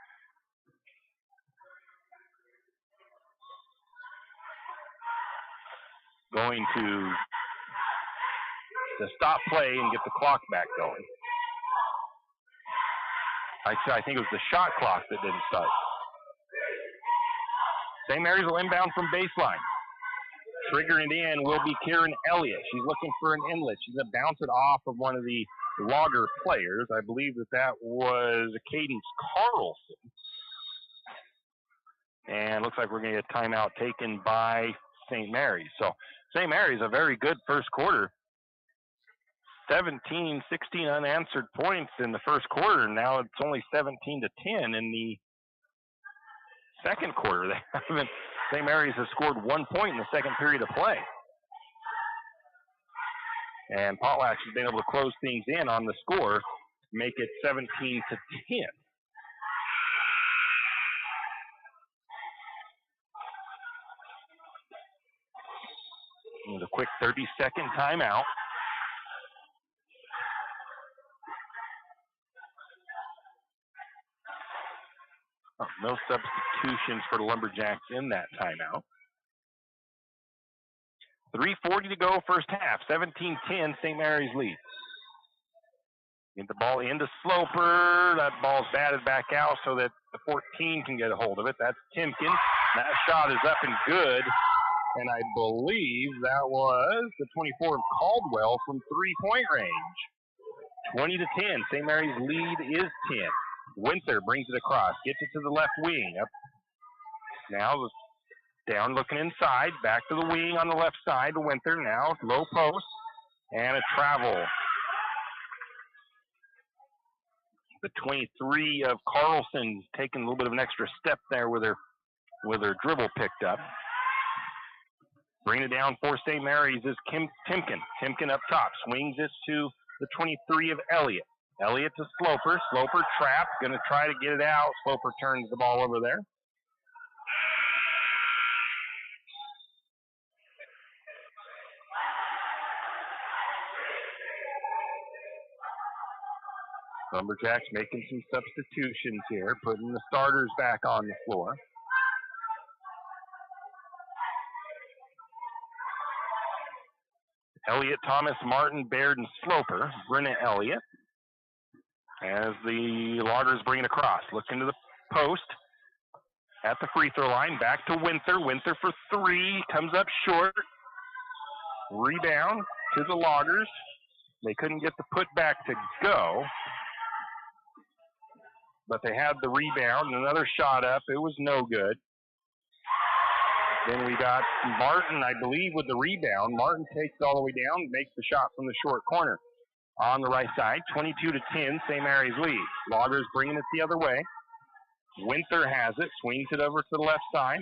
going to stop play and get the clock back going. I think it was the shot clock that didn't start. St. Mary's will inbound from baseline. Triggering it in will be Kieran Elliott. She's looking for an inlet. She's going to bounce it off of one of the Logger players. I believe that was Cadence Carlson. And looks like we're going to get a timeout taken by St. Mary's. So St. Mary's, a very good first quarter. 17, 16 unanswered points in the first quarter. Now it's only 17-10 in the second quarter. St. Mary's has scored 1 point in the second period of play. And Potlatch has been able to close things in on the score, make it 17-10. And a quick 30-second timeout. No substitutions for the Lumberjacks in that timeout. 3:40 to go first half. 17-10, St. Mary's lead. Get the ball into Sloper. That ball's batted back out so that the 14 can get a hold of it. That's Timken. That shot is up and good. And I believe that was the 24 of Caldwell from three-point range. 20-10. St. Mary's lead is 10. Winther brings it across, gets it to the left wing. Up now down looking inside, back to the wing on the left side to Winther. Now low post and a travel. The 23 of Carlson taking a little bit of an extra step there with her dribble picked up. Bring it down for St. Mary's is Timken. Timken up top, swings it to the 23 of Elliott. Elliott to Sloper. Sloper trapped, going to try to get it out. Sloper turns the ball over there. Lumberjacks making some substitutions here, putting the starters back on the floor. Elliott, Thomas, Martin, Baird, and Sloper. Brenna Elliott. As the Loggers bring it across. Looking to the post. At the free throw line. Back to Winther. Winther for three. Comes up short. Rebound to the Loggers. They couldn't get the putback to go. But they had the rebound. Another shot up. It was no good. Then we got Martin, I believe, with the rebound. Martin takes it all the way down, makes the shot from the short corner. On the right side, 22-10, St. Mary's lead. Loggers bringing it the other way. Winther has it, swings it over to the left side.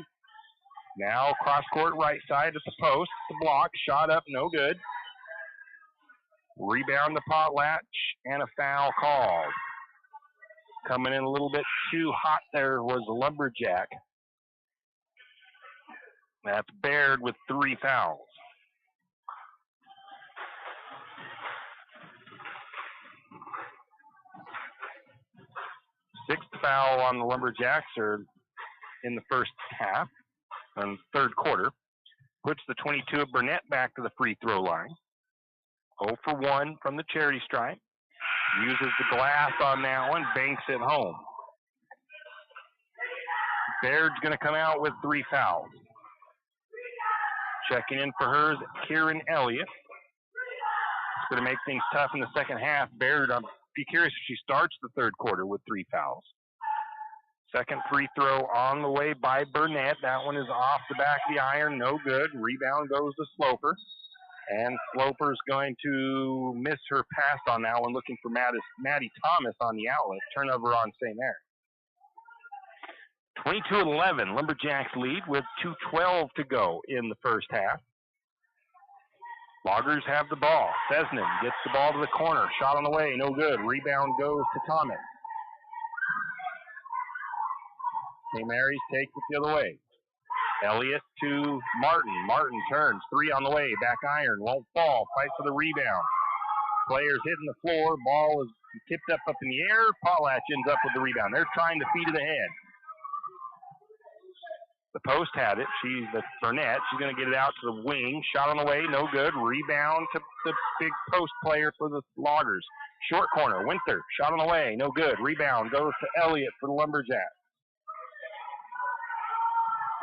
Now cross-court right side at the post. The block, shot up, no good. Rebound to Potlatch, and a foul called. Coming in a little bit too hot there was the Lumberjack. That's Baird with 3 fouls. Sixth foul on the Lumberjacks are in the first half, and third quarter. Puts the 22 of Burnett back to the free throw line. 0 for 1 from the charity stripe. Uses the glass on that one, banks it home. Baird's going to come out with 3 fouls. Checking in for her is Kieran Elliott. It's going to make things tough in the second half. Baird, I'd be curious if she starts the third quarter with 3 fouls. Second free throw on the way by Burnett. That one is off the back of the iron, no good. Rebound goes to Sloper. And Sloper's going to miss her pass on that one, looking for Maddie Thomas on the outlet. Turnover on St. Mary. 22-11, Lumberjacks lead with 2:12 to go in the first half. Loggers have the ball. Sesnan gets the ball to the corner. Shot on the way, no good. Rebound goes to Thomas. St. Mary's takes it the other way. Elliott to Martin. Martin turns. 3 on the way. Back iron. Won't fall. Fight for the rebound. Players hitting the floor. Ball is tipped up in the air. Potlatch ends up with the rebound. They're trying to feed it ahead. The post had it. That's Burnett. She's going to get it out to the wing. Shot on the way. No good. Rebound to the big post player for the Loggers. Short corner. Winther. Shot on the way. No good. Rebound goes to Elliott for the Lumberjacks.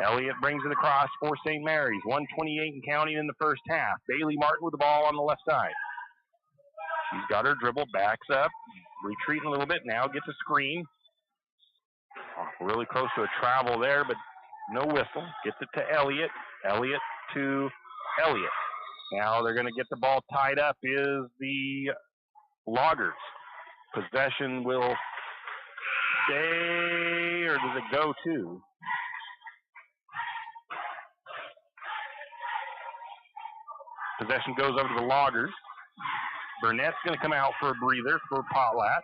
Elliott brings it across for St. Mary's. 1:28 and counting in the first half. Bailey Martin with the ball on the left side. She's got her dribble, backs up, retreating a little bit. Now gets a screen. Really close to a travel there, but no whistle. Gets it to Elliott. Elliott to Elliott. Now they're going to get the ball tied up is the Loggers. Possession will stay, or does it go to? Possession goes over to the Loggers. Burnett's going to come out for a breather for Potlatch.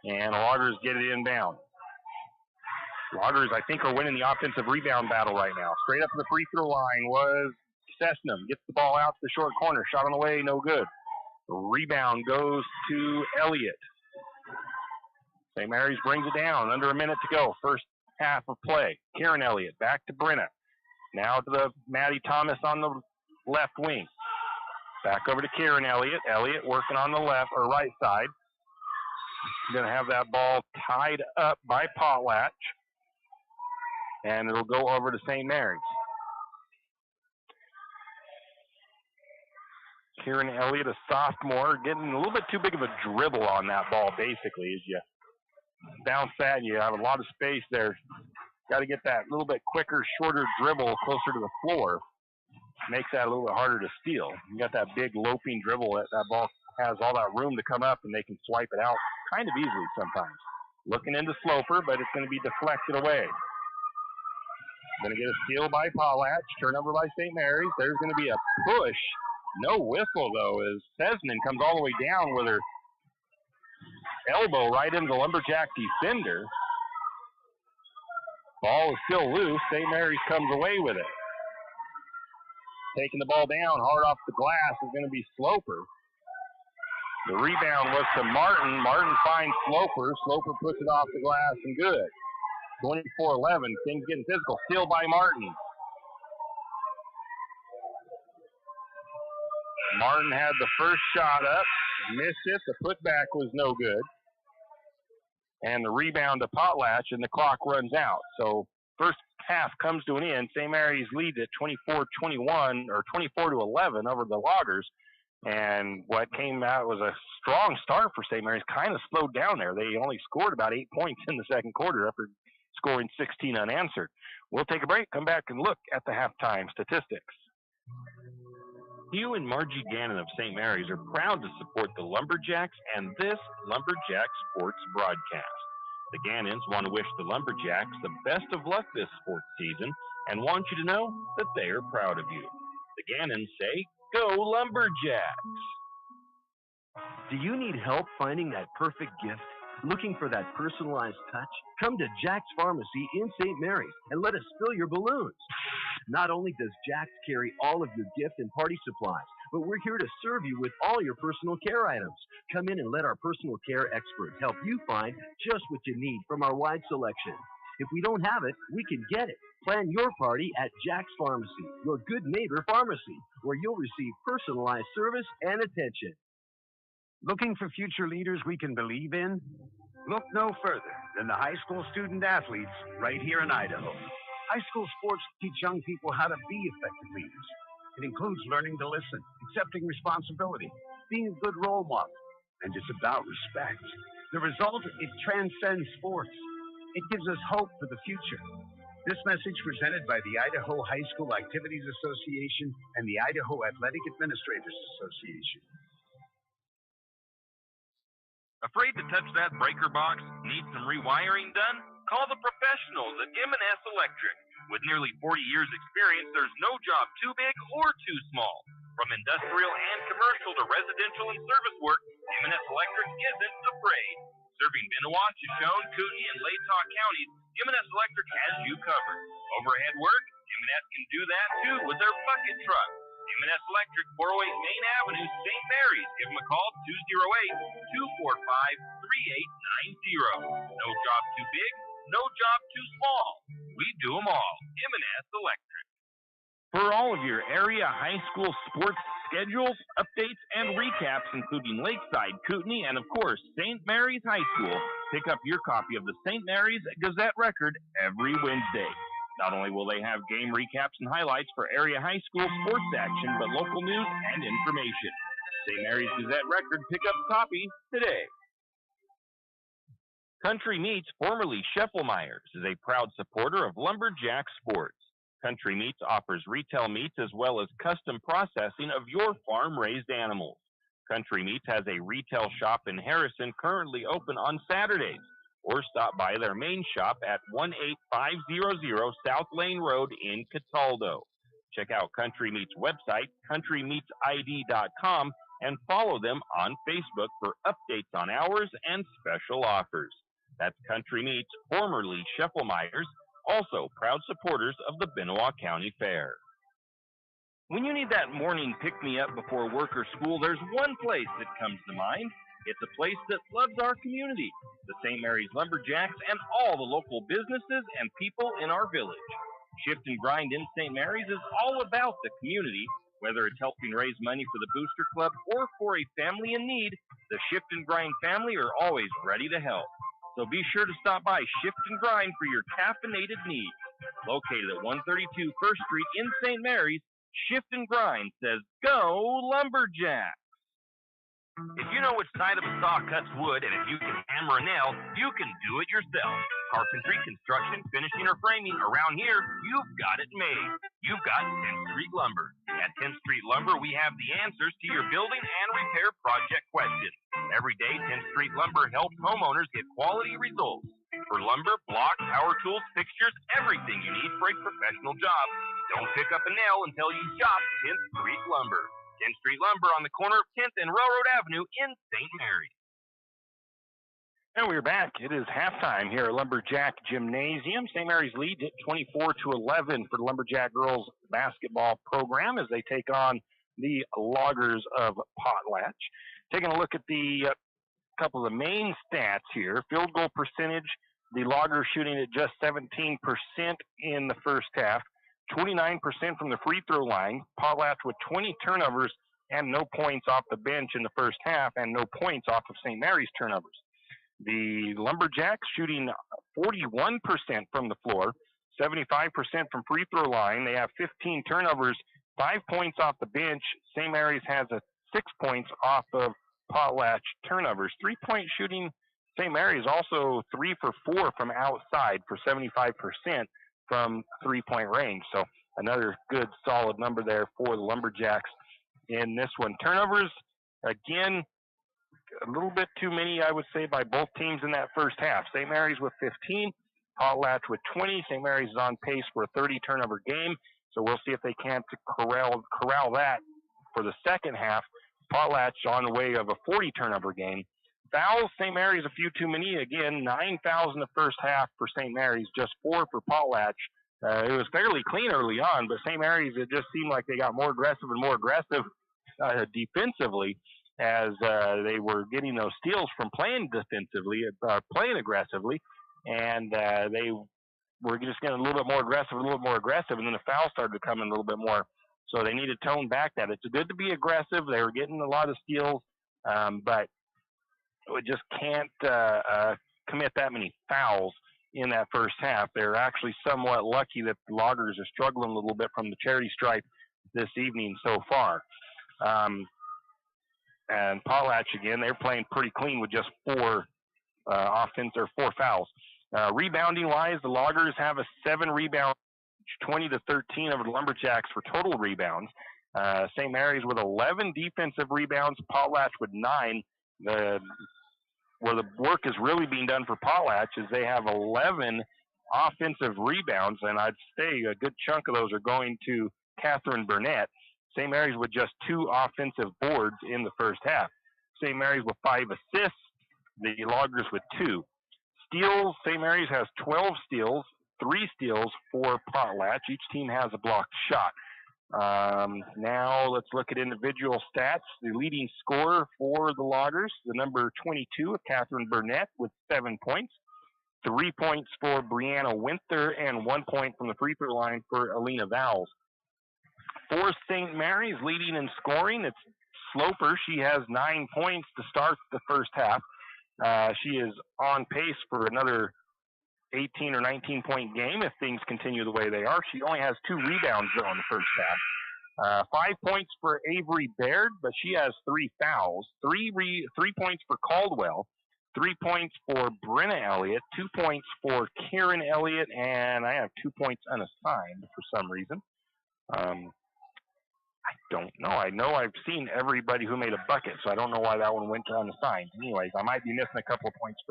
And the Loggers get it inbound. Loggers, I think, are winning the offensive rebound battle right now. Straight up to the free throw line was Sesnam. Gets the ball out to the short corner. Shot on the way, no good. The rebound goes to Elliott. St. Mary's brings it down. Under a minute to go. First half of play. Kieran Elliott back to Brenna. Now to the Maddie Thomas on the left wing. Back over to Kieran Elliott. Elliott working on the left or right side. Going to have that ball tied up by Potlatch. And it'll go over to St. Mary's. Kieran Elliott, a sophomore, getting a little bit too big of a dribble on that ball, basically, as you bounce that and you have a lot of space there. Got to get that little bit quicker, shorter dribble closer to the floor. Makes that a little bit harder to steal. You got that big loping dribble. That ball has all that room to come up, and they can swipe it out kind of easily sometimes. Looking into Sloper, but it's going to be deflected away. Going to get a steal by Potlatch. Turnover by St. Mary's. There's going to be a push. No whistle, though, as Sesnan comes all the way down with her elbow right into the Lumberjack defender. Ball is still loose. St. Mary's comes away with it. Taking the ball down hard off the glass is going to be Sloper. The rebound was to Martin. Martin finds Sloper. Sloper puts it off the glass and good. 24-11. Things getting physical. Steal by Martin. Martin had the first shot up. Missed it. The putback was no good. And the rebound to Potlatch, and the clock runs out. So first half comes to an end. St. Mary's leads at 24-21 or 24-11 over the Loggers. And what came out was a strong start for St. Mary's. Kind of slowed down there. They only scored about 8 points in the second quarter after scoring 16 unanswered. We'll take a break, come back and look at the halftime statistics. Hugh and Margie Gannon of St. Mary's are proud to support the Lumberjacks and this Lumberjack sports broadcast. The Gannons want to wish the Lumberjacks the best of luck this sports season and want you to know that they are proud of you. The Gannons say, "Go Lumberjacks!" Do you need help finding that perfect gift? Looking for that personalized touch? Come to Jack's Pharmacy in St. Mary's and let us fill your balloons. Not only does Jack's carry all of your gift and party supplies, but we're here to serve you with all your personal care items. Come in and let our personal care experts help you find just what you need from our wide selection. If we don't have it, we can get it. Plan your party at Jack's Pharmacy, your good neighbor pharmacy, where you'll receive personalized service and attention. Looking for future leaders we can believe in? Look no further than the high school student athletes right here in Idaho. High school sports teach young people how to be effective leaders. It includes learning to listen, accepting responsibility, being a good role model, and it's about respect. The result, it transcends sports. It gives us hope for the future. This message presented by the Idaho High School Activities Association and the Idaho Athletic Administrators Association. Afraid to touch that breaker box? Need some rewiring done? Call the professionals at M&S Electric. With nearly 40 years experience, there's no job too big or too small. From industrial and commercial to residential and service work, M&S Electric isn't afraid. Serving Benoit, Shoshone, Kootenai, and Latah counties, M&S Electric has you covered. Overhead work? M&S can do that too with their bucket truck. M&S Electric, 408 Main Avenue, St. Mary's. Give them a call, 208-245-3890. No job too big, no job too small. We do them all. M&S Electric. For all of your area high school sports schedules, updates, and recaps, including Lakeside, Kootenai, and of course, St. Mary's High School, pick up your copy of the St. Mary's Gazette Record every Wednesday. Not only will they have game recaps and highlights for area high school sports action, but local news and information. St. Mary's Gazette Record, pick up a copy today. Country Meats, formerly Scheffelmeyer's, is a proud supporter of Lumberjack sports. Country Meats offers retail meats as well as custom processing of your farm-raised animals. Country Meats has a retail shop in Harrison currently open on Saturdays, or stop by their main shop at 18500 South Lane Road in Cataldo. Check out Country Meats' website, countrymeatsid.com, and follow them on Facebook for updates on hours and special offers. That's Country Meats, formerly Scheffelmeyer's, also proud supporters of the Benoit County Fair. When you need that morning pick-me-up before work or school, there's one place that comes to mind. It's a place that loves our community, the St. Mary's Lumberjacks, and all the local businesses and people in our village. Shift and Grind in St. Mary's is all about the community. Whether it's helping raise money for the Booster Club or for a family in need, the Shift and Grind family are always ready to help. So be sure to stop by Shift and Grind for your caffeinated needs. Located at 132 First Street in St. Mary's, Shift and Grind says, "Go Lumberjacks!" If you know which side of a saw cuts wood, and if you can hammer a nail, you can do it yourself. Carpentry, construction, finishing, or framing, around here, you've got it made. You've got 10th Street Lumber. At 10th Street Lumber, we have the answers to your building and repair project questions. Every day, 10th Street Lumber helps homeowners get quality results. For lumber, block, power tools, fixtures, everything you need for a professional job. Don't pick up a nail until you shop 10th Street Lumber. 10th Street Lumber on the corner of 10th and Railroad Avenue in St. Mary's. And we're back. It is halftime here at Lumberjack Gymnasium. St. Mary's leads at 24-11 for the Lumberjack girls basketball program as they take on the Loggers of Potlatch. Taking a look at the couple of the main stats here. Field goal percentage, the Loggers shooting at just 17% in the first half. 29% from the free throw line. Potlatch with 20 turnovers and no points off the bench in the first half and no points off of St. Mary's turnovers. The Lumberjacks shooting 41% from the floor, 75% from free throw line. They have 15 turnovers, 5 points off the bench. St. Mary's has 6 points off of Potlatch turnovers. 3-point shooting St. Mary's also 3 for 4 from outside for 75% from three-point range. So another good, solid number there for the Lumberjacks in this one. Turnovers, again, a little bit too many, I would say, by both teams in that first half. St. Mary's with 15, Potlatch with 20. St. Mary's is on pace for a 30 turnover game, so we'll see if they can't corral that for the second half. Potlatch on the way of a 40 turnover game. Fouls, St. Mary's a few too many. Again, 9 fouls in the first half for St. Mary's, just 4 for Potlatch. It was fairly clean early on, but St. Mary's, it just seemed like they got more aggressive and more aggressive defensively as they were getting those steals from playing defensively, playing aggressively, and they were just getting a little bit more aggressive, and then the fouls started to come in a little bit more. So they need to tone back that. It's good to be aggressive. They were getting a lot of steals, but we just can't commit that many fouls in that first half. They're actually somewhat lucky that the Loggers are struggling a little bit from the charity stripe this evening so far. And Potlatch, again, they're playing pretty clean with just 4 fouls. Rebounding-wise, the Loggers have a 7 rebound, 20-13 over the Lumberjacks for total rebounds. St. Mary's with 11 defensive rebounds, Potlatch with 9. Where the work is really being done for Potlatch is they have 11 offensive rebounds, and I'd say a good chunk of those are going to Catherine Burnett. St. Mary's with just 2 offensive boards in the first half. St. Mary's with 5 assists, the Loggers with 2. Steals, St. Mary's has 12 steals, 3 steals for Potlatch. Each team has a blocked shot. Now let's look at individual stats. The leading scorer for the Loggers, the number 22, Catherine Burnett, with 7 points. 3 points for Brianna Winther, and 1 point from the free throw line for Alina Vowles. For St. Mary's, leading in scoring, it's Sloper. She has 9 points to start the first half. She is on pace for another 18 or 19-point game if things continue the way they are. She only has 2 rebounds, though, in the first half. 5 points for Avery Baird, but she has 3 fouls. 3 points for Caldwell. 3 points for Brenna Elliott. 2 points for Karen Elliott, and I have 2 points unassigned for some reason. I don't know. I know I've seen everybody who made a bucket, so I don't know why that one went to unassigned. Anyways, I might be missing a couple of points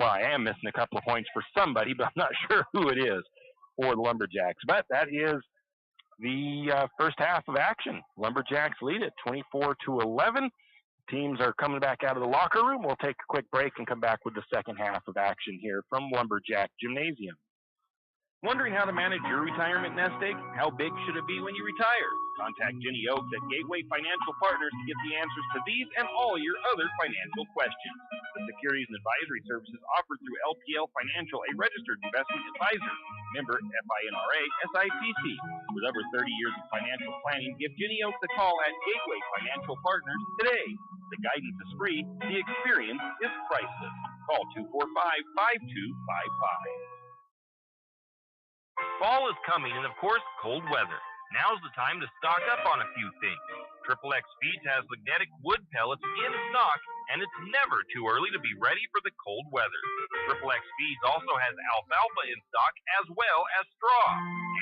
I am missing a couple of points for somebody, but I'm not sure who it is for the Lumberjacks. But that is the first half of action. Lumberjacks lead it 24-11. Teams are coming back out of the locker room. We'll take a quick break and come back with the second half of action here from Lumberjack Gymnasium. Wondering how to manage your retirement nest egg? How big should it be when you retire? Contact Jenny Oaks at Gateway Financial Partners to get the answers to these and all your other financial questions. The securities and advisory services offered through LPL Financial, a registered investment advisor. Member FINRA SIPC. With over 30 years of financial planning, give Jenny Oaks a call at Gateway Financial Partners today. The guidance is free. The experience is priceless. Call 245-5255. Fall is coming, and of course, cold weather. Now's the time to stock up on a few things. XXX Feeds has magnetic wood pellets in stock, and it's never too early to be ready for the cold weather. XXX Feeds also has alfalfa in stock as well as straw.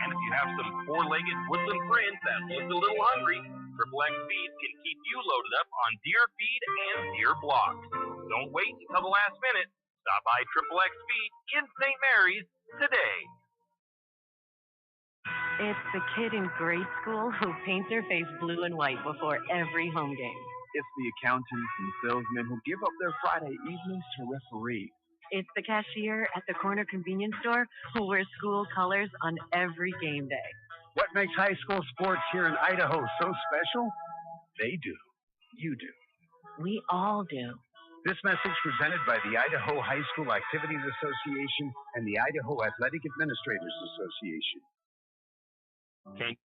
And if you have some 4-legged woodland friends that look a little hungry, XXX Feeds can keep you loaded up on deer feed and deer blocks. Don't wait until the last minute. Stop by XXX Feed in St. Mary's today. It's the kid in grade school who paints her face blue and white before every home game. It's the accountants and salesmen who give up their Friday evenings to referee. It's the cashier at the corner convenience store who wears school colors on every game day. What makes high school sports here in Idaho so special? They do. You do. We all do. This message presented by the Idaho High School Activities Association and the Idaho Athletic Administrators Association. Okay.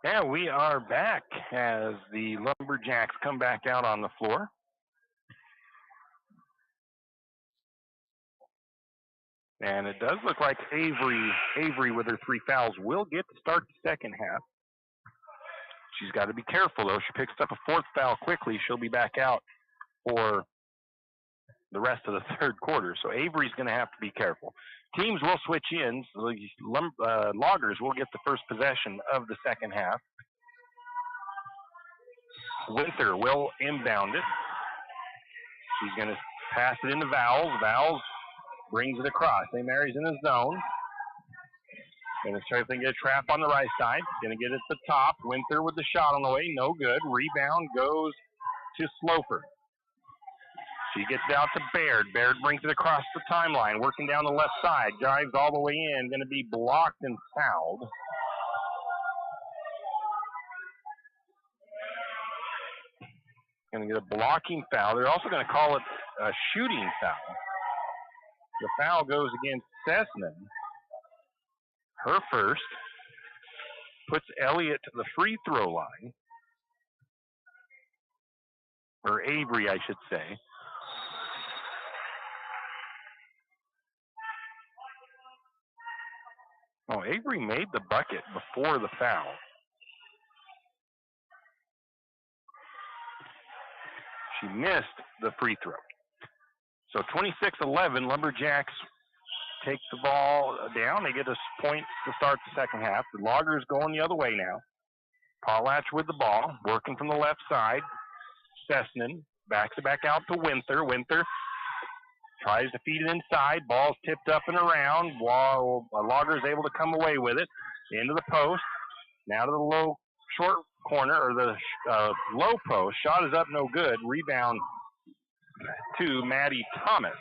Yeah, we are back as the Lumberjacks come back out on the floor. And it does look like Avery with her 3 fouls will get to start the second half. She's got to be careful, though. She picks up a 4th foul quickly. She'll be back out for the rest of the third quarter. So Avery's going to have to be careful. Teams will switch in. So Loggers will get the first possession of the second half. Winter will inbound it. She's going to pass it into Vowles. Vowles brings it across. St. Mary's in the zone. Going to try to get a trap on the right side. Going to get it to the top. Winter with the shot on the way. No good. Rebound goes to Sloper. She gets out to Baird. Baird brings it across the timeline. Working down the left side. Drives all the way in. Going to be blocked and fouled. Going to get a blocking foul. They're also going to call it a shooting foul. The foul goes against Cessnan. Her first. Puts Elliott to the free throw line. Or Avery, I should say. Oh, Avery made the bucket before the foul. She missed the free throw. So 26-11, Lumberjacks take the ball down. They get a point to start the second half. The Loggers going the other way now. Potlatch with the ball, working from the left side. Cessnan backs it back out to Winter. Winter tries to feed it inside. Ball's tipped up and around. While Loggers able to come away with it. Into the post. Now to the low short corner, or the low post. Shot is up, no good. Rebound to Maddie Thomas.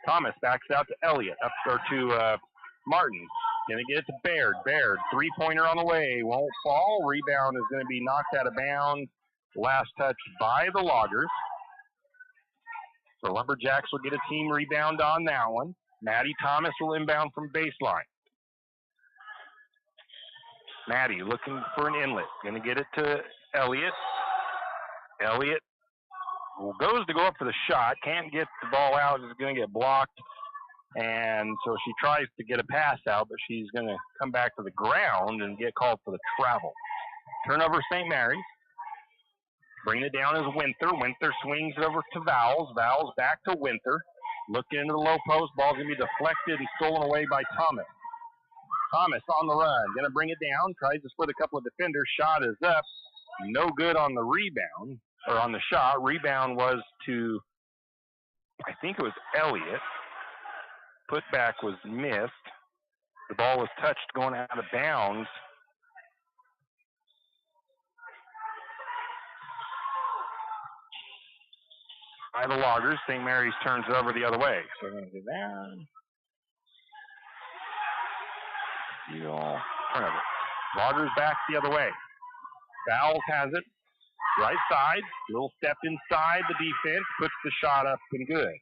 Thomas backs out to Elliott, up or to Martin. Gonna get it to Baird. Baird, three-pointer on the way. Won't fall. Rebound is going to be knocked out of bounds. Last touch by the Loggers. So Lumberjacks will get a team rebound on that one. Maddie Thomas will inbound from baseline. Maddie looking for an inlet. Going to get it to Elliott. Elliott goes to go up for the shot. Can't get the ball out. Is going to get blocked. And so she tries to get a pass out, but she's going to come back to the ground and get called for the travel. Turnover, St. Mary's. Bringing it down is Winter. Winter swings it over to Vowles. Vowles back to Winter. Looking into the low post. Ball's going to be deflected and stolen away by Thomas. Thomas on the run. Going to bring it down. Tries to split a couple of defenders. Shot is up. No good on the rebound, or on the shot. Rebound was to, I think it was Elliott. Putback was missed. The ball was touched going out of bounds. By the Loggers. St. Mary's turns it over the other way. So we're going to get that. Turnover. Loggers back the other way. Vowles has it. Right side. Little step inside the defense. Puts the shot up and good.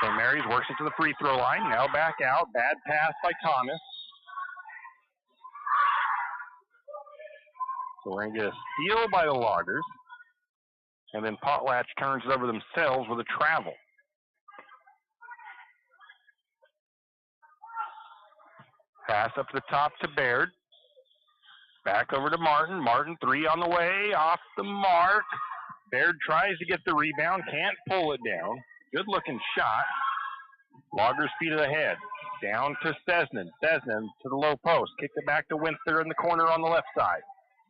St. Mary's works it to the free throw line. Now back out. Bad pass by Thomas. So we're going to get a steal by the Loggers. And then Potlatch turns it over themselves with a travel. Pass up to the top to Baird. Back over to Martin. Martin, three on the way. Off the mark. Baird tries to get the rebound. Can't pull it down. Good looking shot. Loggers feet ahead. Down to Cessnan. Cessnan to the low post. Kicked it back to Winter in the corner on the left side.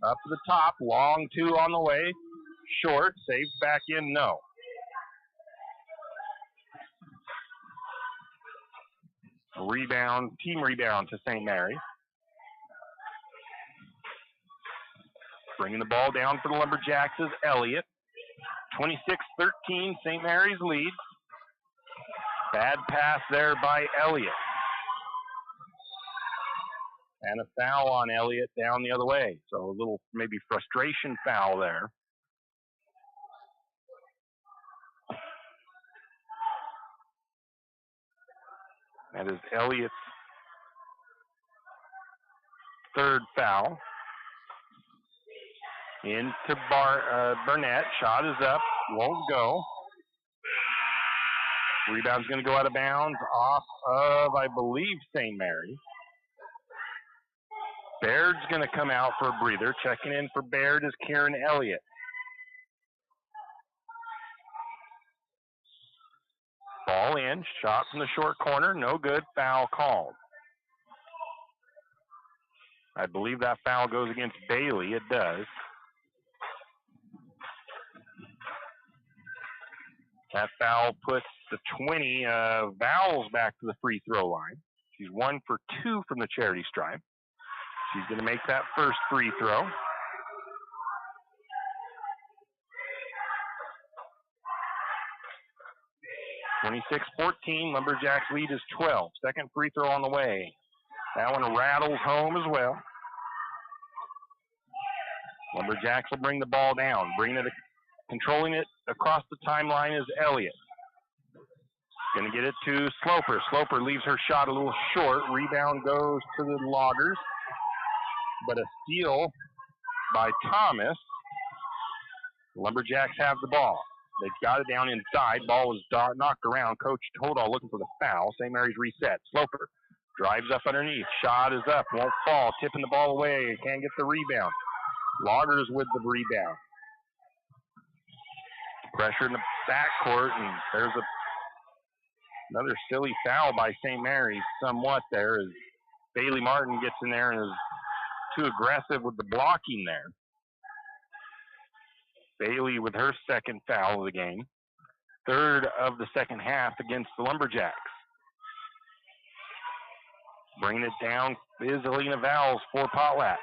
Up to the top. Long two on the way. Short. Saves back in. No. Rebound. Team rebound to St. Mary's. Bringing the ball down for the Lumberjacks is Elliott. 26-13. St. Mary's leads. Bad pass there by Elliott. And a foul on Elliott down the other way. So a little maybe frustration foul there. That is Elliott's third foul. Into Burnett. Shot is up. Won't go. Rebound's going to go out of bounds off of, I believe, St. Mary's. Baird's going to come out for a breather. Checking in for Baird is Karen Elliott. Ball in, shot from the short corner, no good, foul called. I believe that foul goes against Bailey. It does. That foul puts the 20 Vowles back to the free throw line. She's 1 for 2 from the charity stripe. She's going to make that first free throw. (26-14), Lumberjacks lead is 12. Second free throw on the way. That one rattles home as well. Lumberjacks will bring the ball down. Controlling it across the timeline is Elliott. Going to get it to Sloper. Sloper leaves her shot a little short. Rebound goes to the Loggers. But a steal by Thomas. Lumberjacks have the ball. They've got it down inside. Ball was knocked around. Coach Toldall looking for the foul. St. Mary's reset. Sloper drives up underneath. Shot is up. Won't fall. Tipping the ball away. Can't get the rebound. Loggers with the rebound. Pressure in the backcourt, and there's another silly foul by St. Mary's somewhat there as Bailey Martin gets in there and is too aggressive with the blocking there. Bailey with her second foul of the game. Third of the second half against the Lumberjacks. Bringing it down is Alina Vowles for Potlatch.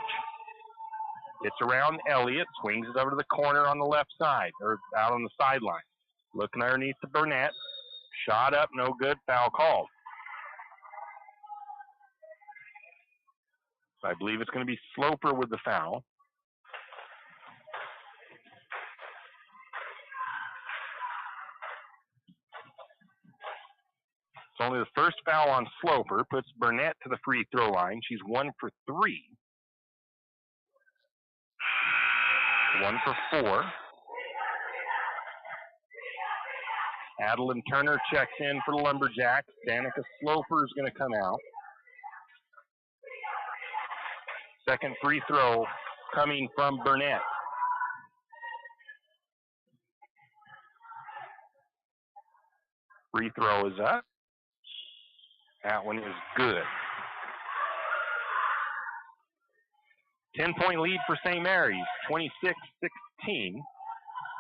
Gets around Elliott, swings it over to the corner on the left side, or out on the sideline. Looking underneath the Burnett. Shot up, no good, foul called. I believe it's going to be Sloper with the foul. It's only the first foul on Sloper, puts Burnett to the free throw line. She's 1 for 3. 1 for 4. Adeline Turner checks in for the Lumberjacks. Danica Sloper is going to come out. Second free throw coming from Burnett. Free throw is up. That one is good. 10-point lead for St. Mary's, 26-16.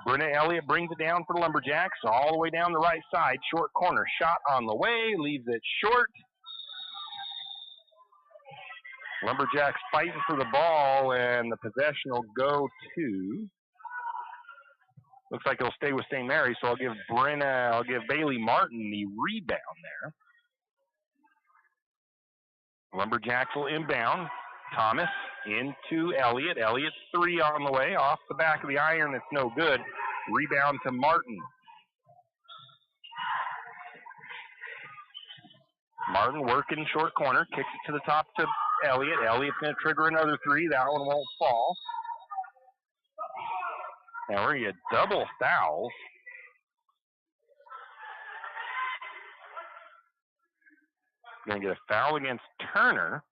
Brenna Elliott brings it down for the Lumberjacks, all the way down the right side. Short corner shot on the way, leaves it short. Lumberjacks fighting for the ball, and the possession will go to, looks like it'll stay with St. Mary's, so I'll give Bailey Martin the rebound there. Lumberjacks will inbound. Thomas into Elliott. Elliott's three on the way, off the back of the iron. It's no good. Rebound to Martin. Martin working short corner, kicks it to the top to Elliott. Elliott's going to trigger another three. That one won't fall. Now we're going to get double fouls. Going to get a foul against Turner.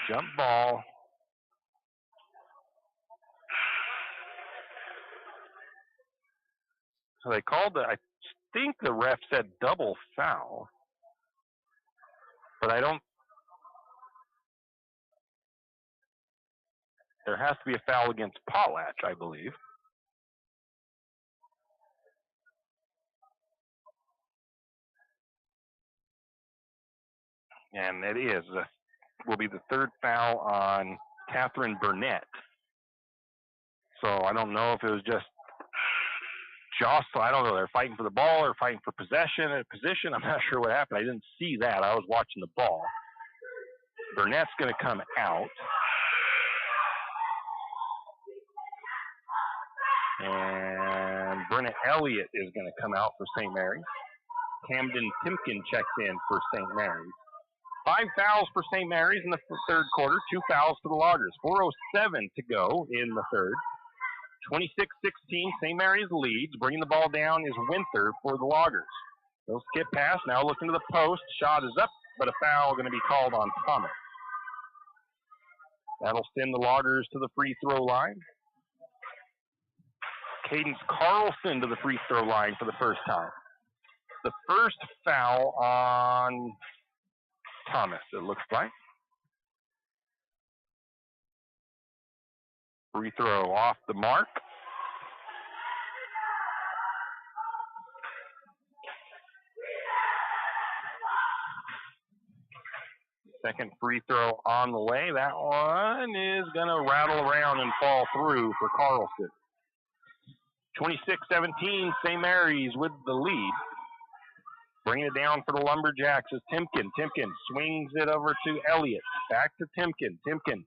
Jump ball. So they called I think the ref said double foul. But there has to be a foul against Potlatch, I believe. And it will be the third foul on Catherine Burnett. So I don't know if it was just jostle. I don't know. They're fighting for the ball or fighting for possession. I'm not sure what happened. I didn't see that. I was watching the ball. Burnett's going to come out. And Brenna Elliott is going to come out for St. Mary's. Camden Timken checks in for St. Mary's. 5 fouls for St. Mary's in the third quarter, 2 fouls for the Loggers. 4:07 to go in the third. 26-16, St. Mary's leads. Bringing the ball down is Winther for the Loggers. They'll skip pass, now looking to the post. Shot is up, but a foul going to be called on Thomas. That'll send the Loggers to the free throw line. Cadence Carlson to the free throw line for the first time. The first foul on Thomas, it looks like. Free throw off the mark. Second free throw on the way. That one is going to rattle around and fall through for Carlson. 26-17, St. Mary's with the lead. Bringing it down for the Lumberjacks is Timken. Timken swings it over to Elliott. Back to Timken. Timken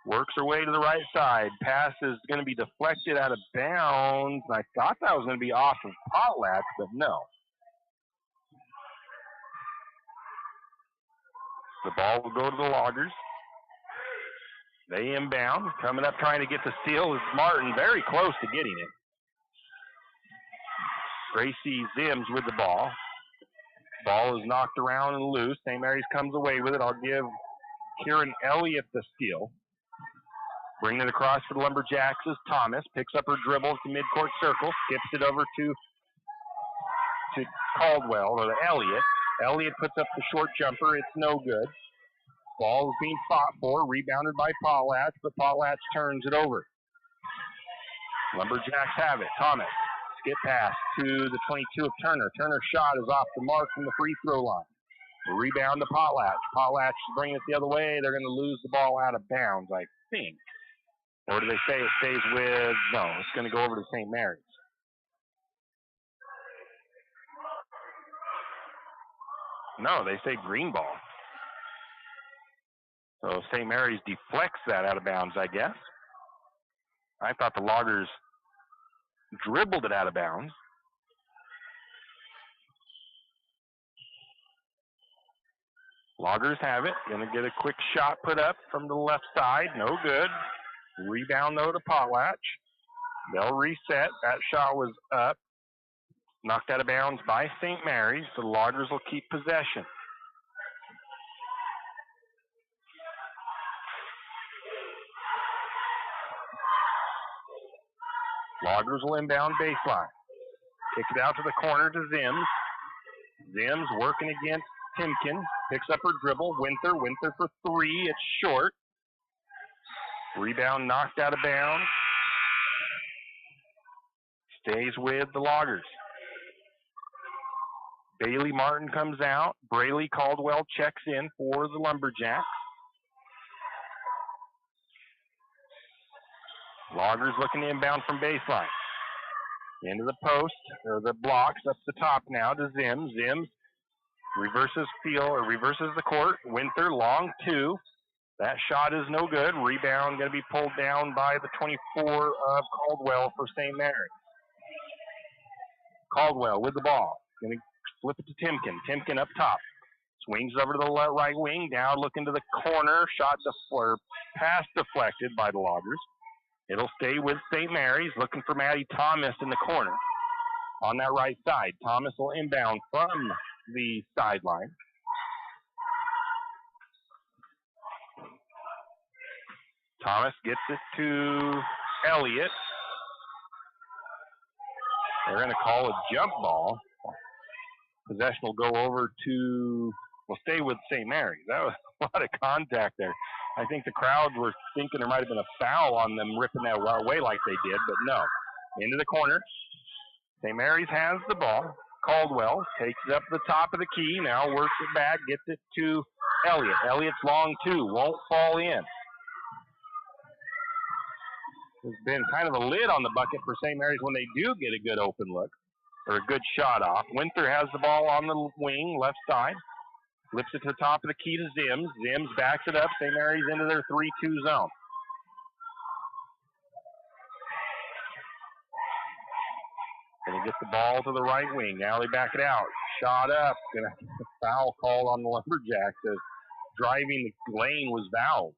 works her way to the right side. Pass is going to be deflected out of bounds. I thought that was going to be off of Potlatch, but no. The ball will go to the Loggers. They inbound. Coming up trying to get the steal is Martin. Very close to getting it. Gracie Zims with the ball. Ball is knocked around and loose. St. Mary's comes away with it. I'll give Kieran Elliott the steal. Bringing it across for the Lumberjacks is Thomas. Picks up her dribble at the midcourt circle. Skips it over to Caldwell, or to Elliott. Elliott puts up the short jumper. It's no good. Ball is being fought for. Rebounded by Potlatch, but Potlatch turns it over. Lumberjacks have it. Thomas. Skip pass to the 22 of Turner. Turner's shot is off the mark from the free throw line. Rebound to Potlatch. Potlatch is bringing it the other way. They're going to lose the ball out of bounds, I think. Or do they say it stays with? No, it's going to go over to St. Mary's. No, they say green ball. So St. Mary's deflects that out of bounds, I guess. I thought the Loggers dribbled it out of bounds. Loggers have it. Going to get a quick shot put up from the left side. No good. Rebound, though, to Potlatch. They'll reset. That shot was up. Knocked out of bounds by St. Mary's. The Loggers will keep possession. Loggers will inbound baseline. Kick it out to the corner to Zims. Zims working against Timken. Picks up her dribble. Winther for three. It's short. Rebound knocked out of bounds. Stays with the Loggers. Bailey Martin comes out. Braylee Caldwell checks in for the Lumberjacks. Loggers looking to inbound from baseline. Into the post, or the blocks, up the top now to Zims. Zims reverses the court. Winther, long two. That shot is no good. Rebound going to be pulled down by the 24 of Caldwell for St. Mary's. Caldwell with the ball. Going to flip it to Timken. Timken up top. Swings over to the right wing. Now looking to the corner. Pass deflected by the Loggers. It'll stay with St. Mary's. Looking for Maddie Thomas in the corner. On that right side. Thomas will inbound from the sideline. Thomas gets it to Elliott. They're going to call a jump ball. Possession will go over to, will stay with St. Mary's. That was a lot of contact there. I think the crowd were thinking there might have been a foul on them ripping that away like they did, but no. Into the corner. St. Mary's has the ball. Caldwell takes it up the top of the key. Now works it back, gets it to Elliott. Elliott's long two, won't fall in. There's been kind of a lid on the bucket for St. Mary's when they do get a good open look, or a good shot off. Winther has the ball on the wing, left side. Flips it to the top of the key to Zims. Zims backs it up. St. Mary's into their 3-2 zone. Going to get the ball to the right wing. Now they back it out. shot up. Gonna get a foul called on the Lumberjacks as driving the lane was fouled.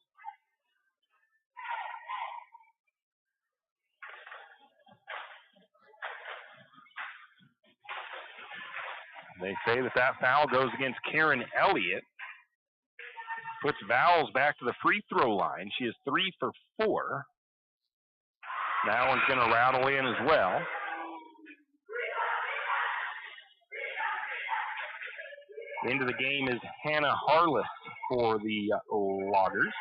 They say that foul goes against Karen Elliott. Puts Vowles back to the free throw line. She is 3 for 4. That one's going to rattle in as well. Into the game is Hannah Harless for the Loggers.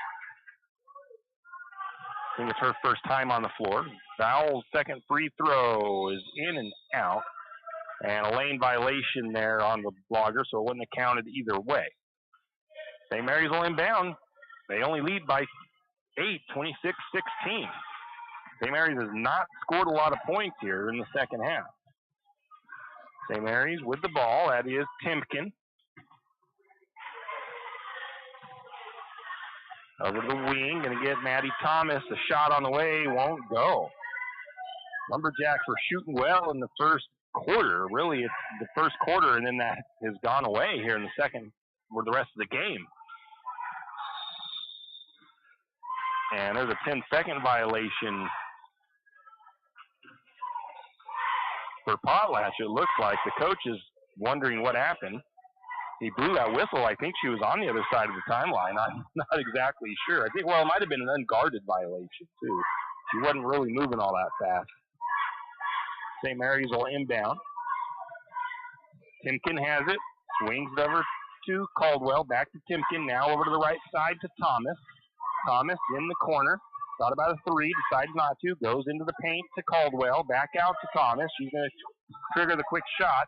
I think it's her first time on the floor. Vowles' second free throw is in and out. And a lane violation there on the Loggers, so it wouldn't have counted either way. St. Mary's will inbound. They only lead by 8, 26-16. St. Mary's has not scored a lot of points here in the second half. St. Mary's with the ball. That is Timken. Over to the wing. Going to get Maddie Thomas. The shot on the way won't go. Lumberjacks were shooting well in the first quarter. Really, it's the first quarter, and then that has gone away here in the second for the rest of the game. And there's a 10-second violation for Potlatch. It looks like the coach is wondering what happened. He blew that whistle. I think she was on the other side of the timeline. I'm not exactly sure. I think, well, it might have been an unguarded violation, too. She wasn't really moving all that fast. St. Mary's will inbound. Timken has it. Swings it over to Caldwell. Back to Timken. Now over to the right side to Thomas. Thomas in the corner. Thought about a three. Decides not to. Goes into the paint to Caldwell. Back out to Thomas. She's going to trigger the quick shot.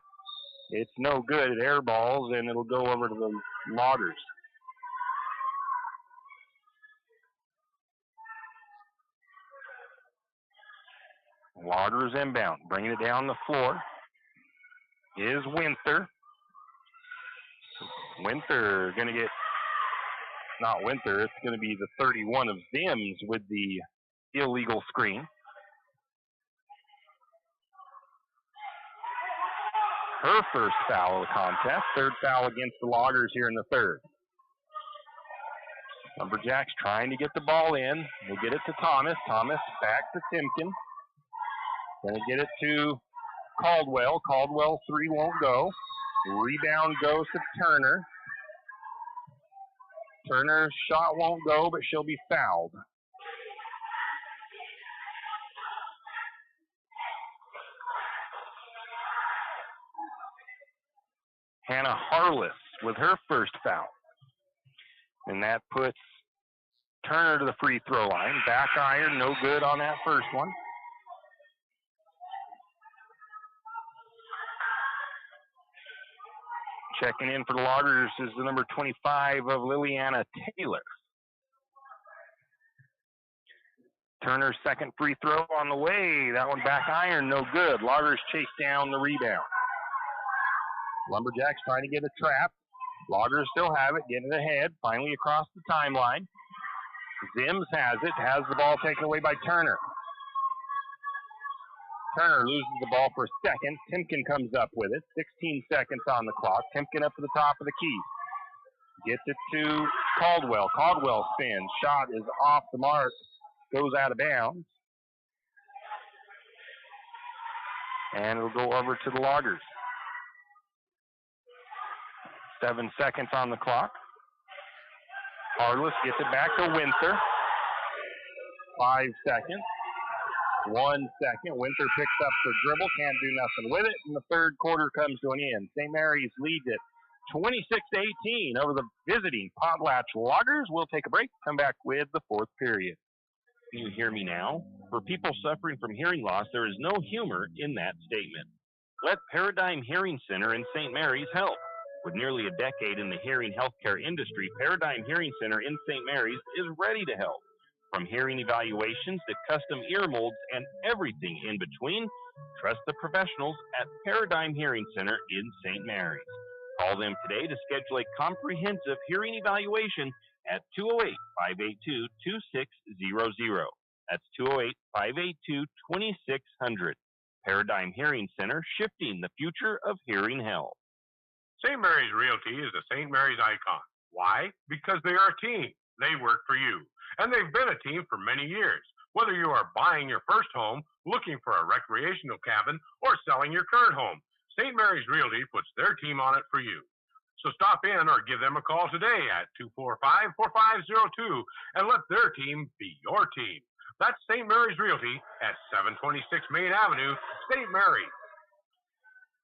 It's no good. It air balls, and it'll go over to the Loggers. Loggers inbound. Bringing it down the floor is Winther. Winther going to get, not Winther, it's going to be the 31 of Zims with the illegal screen. Her first foul of the contest. Third foul against the Loggers here in the third. Lumberjacks trying to get the ball in. They get it to Thomas. Thomas back to Timken. Going to get it to Caldwell. Caldwell three won't go. Rebound goes to Turner. Turner's shot won't go, but she'll be fouled. Hannah Harless with her first foul. And that puts Turner to the free throw line. Back iron, no good on that first one. Checking in for the Loggers is the number 25 of Liliana Taylor. Turner's second free throw on the way. That one back iron, no good. Loggers chase down the rebound. Lumberjacks trying to get a trap. Loggers still have it, getting it ahead, finally across the timeline. Zims has it, has the ball taken away by Turner. Turner loses the ball for a second. Timken comes up with it. 16 seconds on the clock. Timken up to the top of the key. Gets it to Caldwell. Caldwell spins. Shot is off the mark. Goes out of bounds. And it'll go over to the Loggers. 7 seconds on the clock. Harless gets it back to Winther. 5 seconds. 1 second. Winther picks up the dribble. Can't do nothing with it. And the third quarter comes to an end. St. Mary's leads it 26-18 over the visiting Potlatch Loggers. We'll take a break. Come back with the fourth period. Can you hear me now? For people suffering from hearing loss, there is no humor in that statement. Let Paradigm Hearing Center in St. Mary's help. With nearly a decade in the hearing healthcare industry, Paradigm Hearing Center in St. Mary's is ready to help. From hearing evaluations to custom ear molds and everything in between, trust the professionals at Paradigm Hearing Center in St. Mary's. Call them today to schedule a comprehensive hearing evaluation at 208-582-2600. That's 208-582-2600. Paradigm Hearing Center, shifting the future of hearing health. St. Mary's Realty is a St. Mary's icon. Why? Because they are a team. They work for you. And they've been a team for many years. Whether you are buying your first home, looking for a recreational cabin, or selling your current home, St. Mary's Realty puts their team on it for you. So stop in or give them a call today at 245-4502 and let their team be your team. That's St. Mary's Realty at 726 Main Avenue, St. Mary's.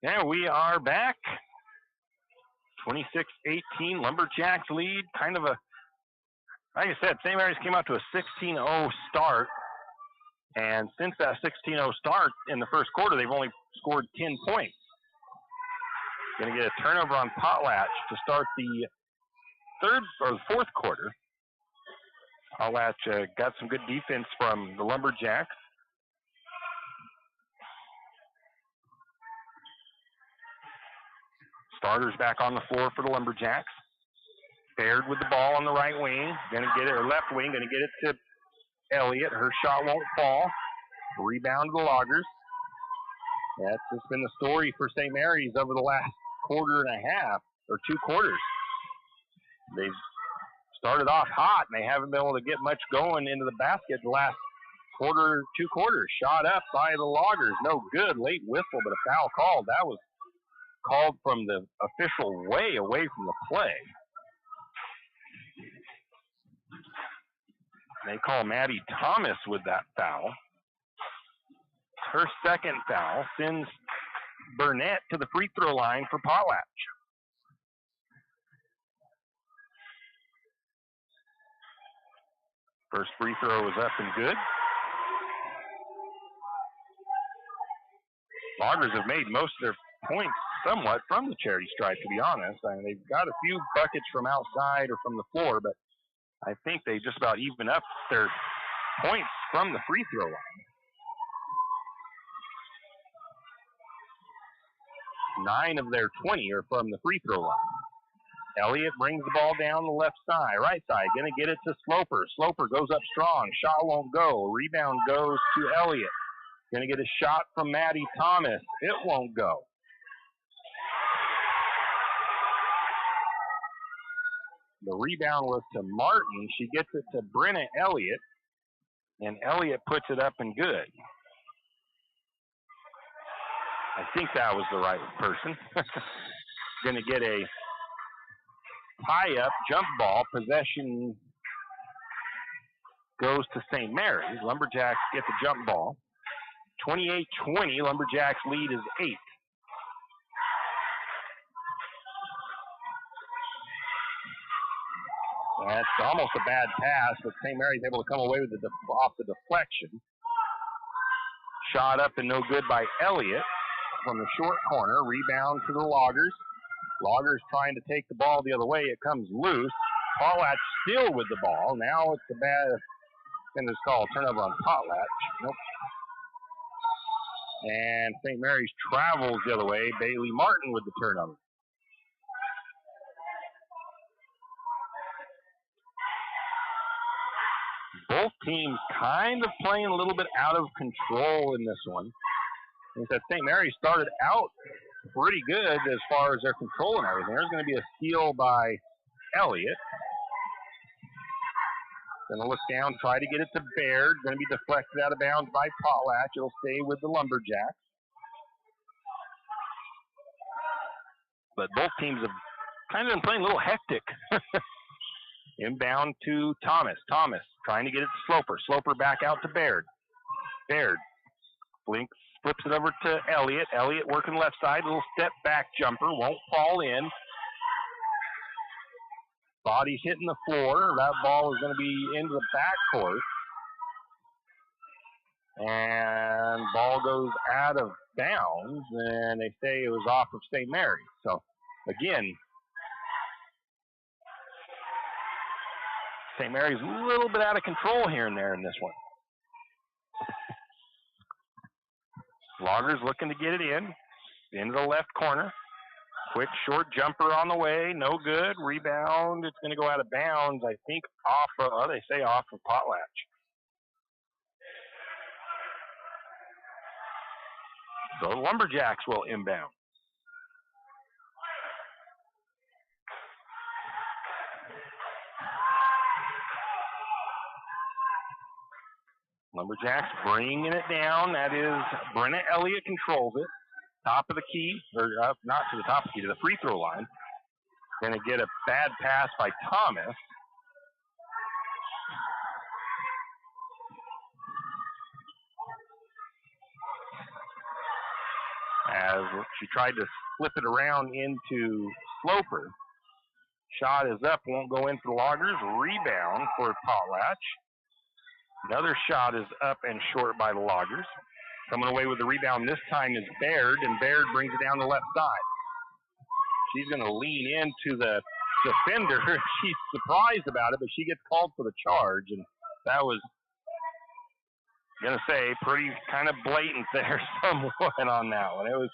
And we are back. 26-18, Lumberjacks lead. Kind of a, like I said, St. Mary's came out to a 16-0 start. And since that 16-0 start in the first quarter, they've only scored 10 points. Going to get a turnover on Potlatch to start the fourth quarter. Potlatch got some good defense from the Lumberjacks. Starters back on the floor for the Lumberjacks. Baird with the ball on the right wing. Going to get it, or left wing, going to get it to Elliott. Her shot won't fall. Rebound to the Loggers. That's just been the story for St. Mary's over the last quarter and a half, or 2 quarters. They've started off hot, and they haven't been able to get much going into the basket the last 2 quarters. Shot up by the Loggers. No good. Late whistle, but a foul called. That was called from the official way away from the play. They call Maddie Thomas with that foul. Her second foul sends Burnett to the free throw line for Potlatch. First free throw is up and good. Loggers have made most of their points somewhat from the charity stripe, to be honest. I mean, they've got a few buckets from outside or from the floor, but I think they just about even up their points from the free throw line. 9 of their 20 are from the free throw line. Elliott brings the ball down the left side, right side, going to get it to Sloper. Sloper goes up strong. Shot won't go. Rebound goes to Elliott. Going to get a shot from Maddie Thomas. It won't go. The rebound was to Martin. She gets it to Brenna Elliott, and Elliott puts it up and good. I think that was the right person. Going to get a tie-up jump ball. Possession goes to St. Mary's. Lumberjacks get the jump ball. 28-20, Lumberjacks lead is 8. That's almost a bad pass, but St. Mary's able to come away with off the deflection. Shot up and no good by Elliott from the short corner. Rebound to the Loggers. Loggers trying to take the ball the other way. It comes loose. Potlatch still with the ball. Now it's a bad, and it's called turnover on Potlatch. Nope. And St. Mary's travels the other way. Bailey Martin with the turnover. Both teams kind of playing a little bit out of control in this one. Like I said, St. Mary's started out pretty good as far as their control and everything. There's going to be a steal by Elliott. Going to look down, try to get it to Baird. Going to be deflected out of bounds by Potlatch. It'll stay with the Lumberjacks. But both teams have kind of been playing a little hectic. Inbound to Thomas. Thomas trying to get it to Sloper. Sloper back out to Baird. Baird blinks, flips it over to Elliott. Elliott working left side. Little step back jumper. Won't fall in. Body's hitting the floor. That ball is going to be into the backcourt. And ball goes out of bounds. And they say it was off of St. Mary's. So, again, St. Mary's a little bit out of control here and there in this one. Loggers looking to get it into the left corner. Quick short jumper on the way, no good. Rebound, it's going to go out of bounds, I think off of, they say off of Potlatch. So the Lumberjacks will inbound. Lumberjacks bringing it down. That is Brenna Elliott controls it. Top of the key, or not to the top of the key, to the free throw line. Going to get a bad pass by Thomas. As she tried to flip it around into Sloper. Shot is up, won't go in for the Loggers. Rebound for Potlatch. Another shot is up and short by the Loggers. Coming away with the rebound this time is Baird, and Baird brings it down the left side. She's going to lean into the defender. She's surprised about it, but she gets called for the charge, and that was, going to say, pretty kind of blatant there somewhat on that one. It was,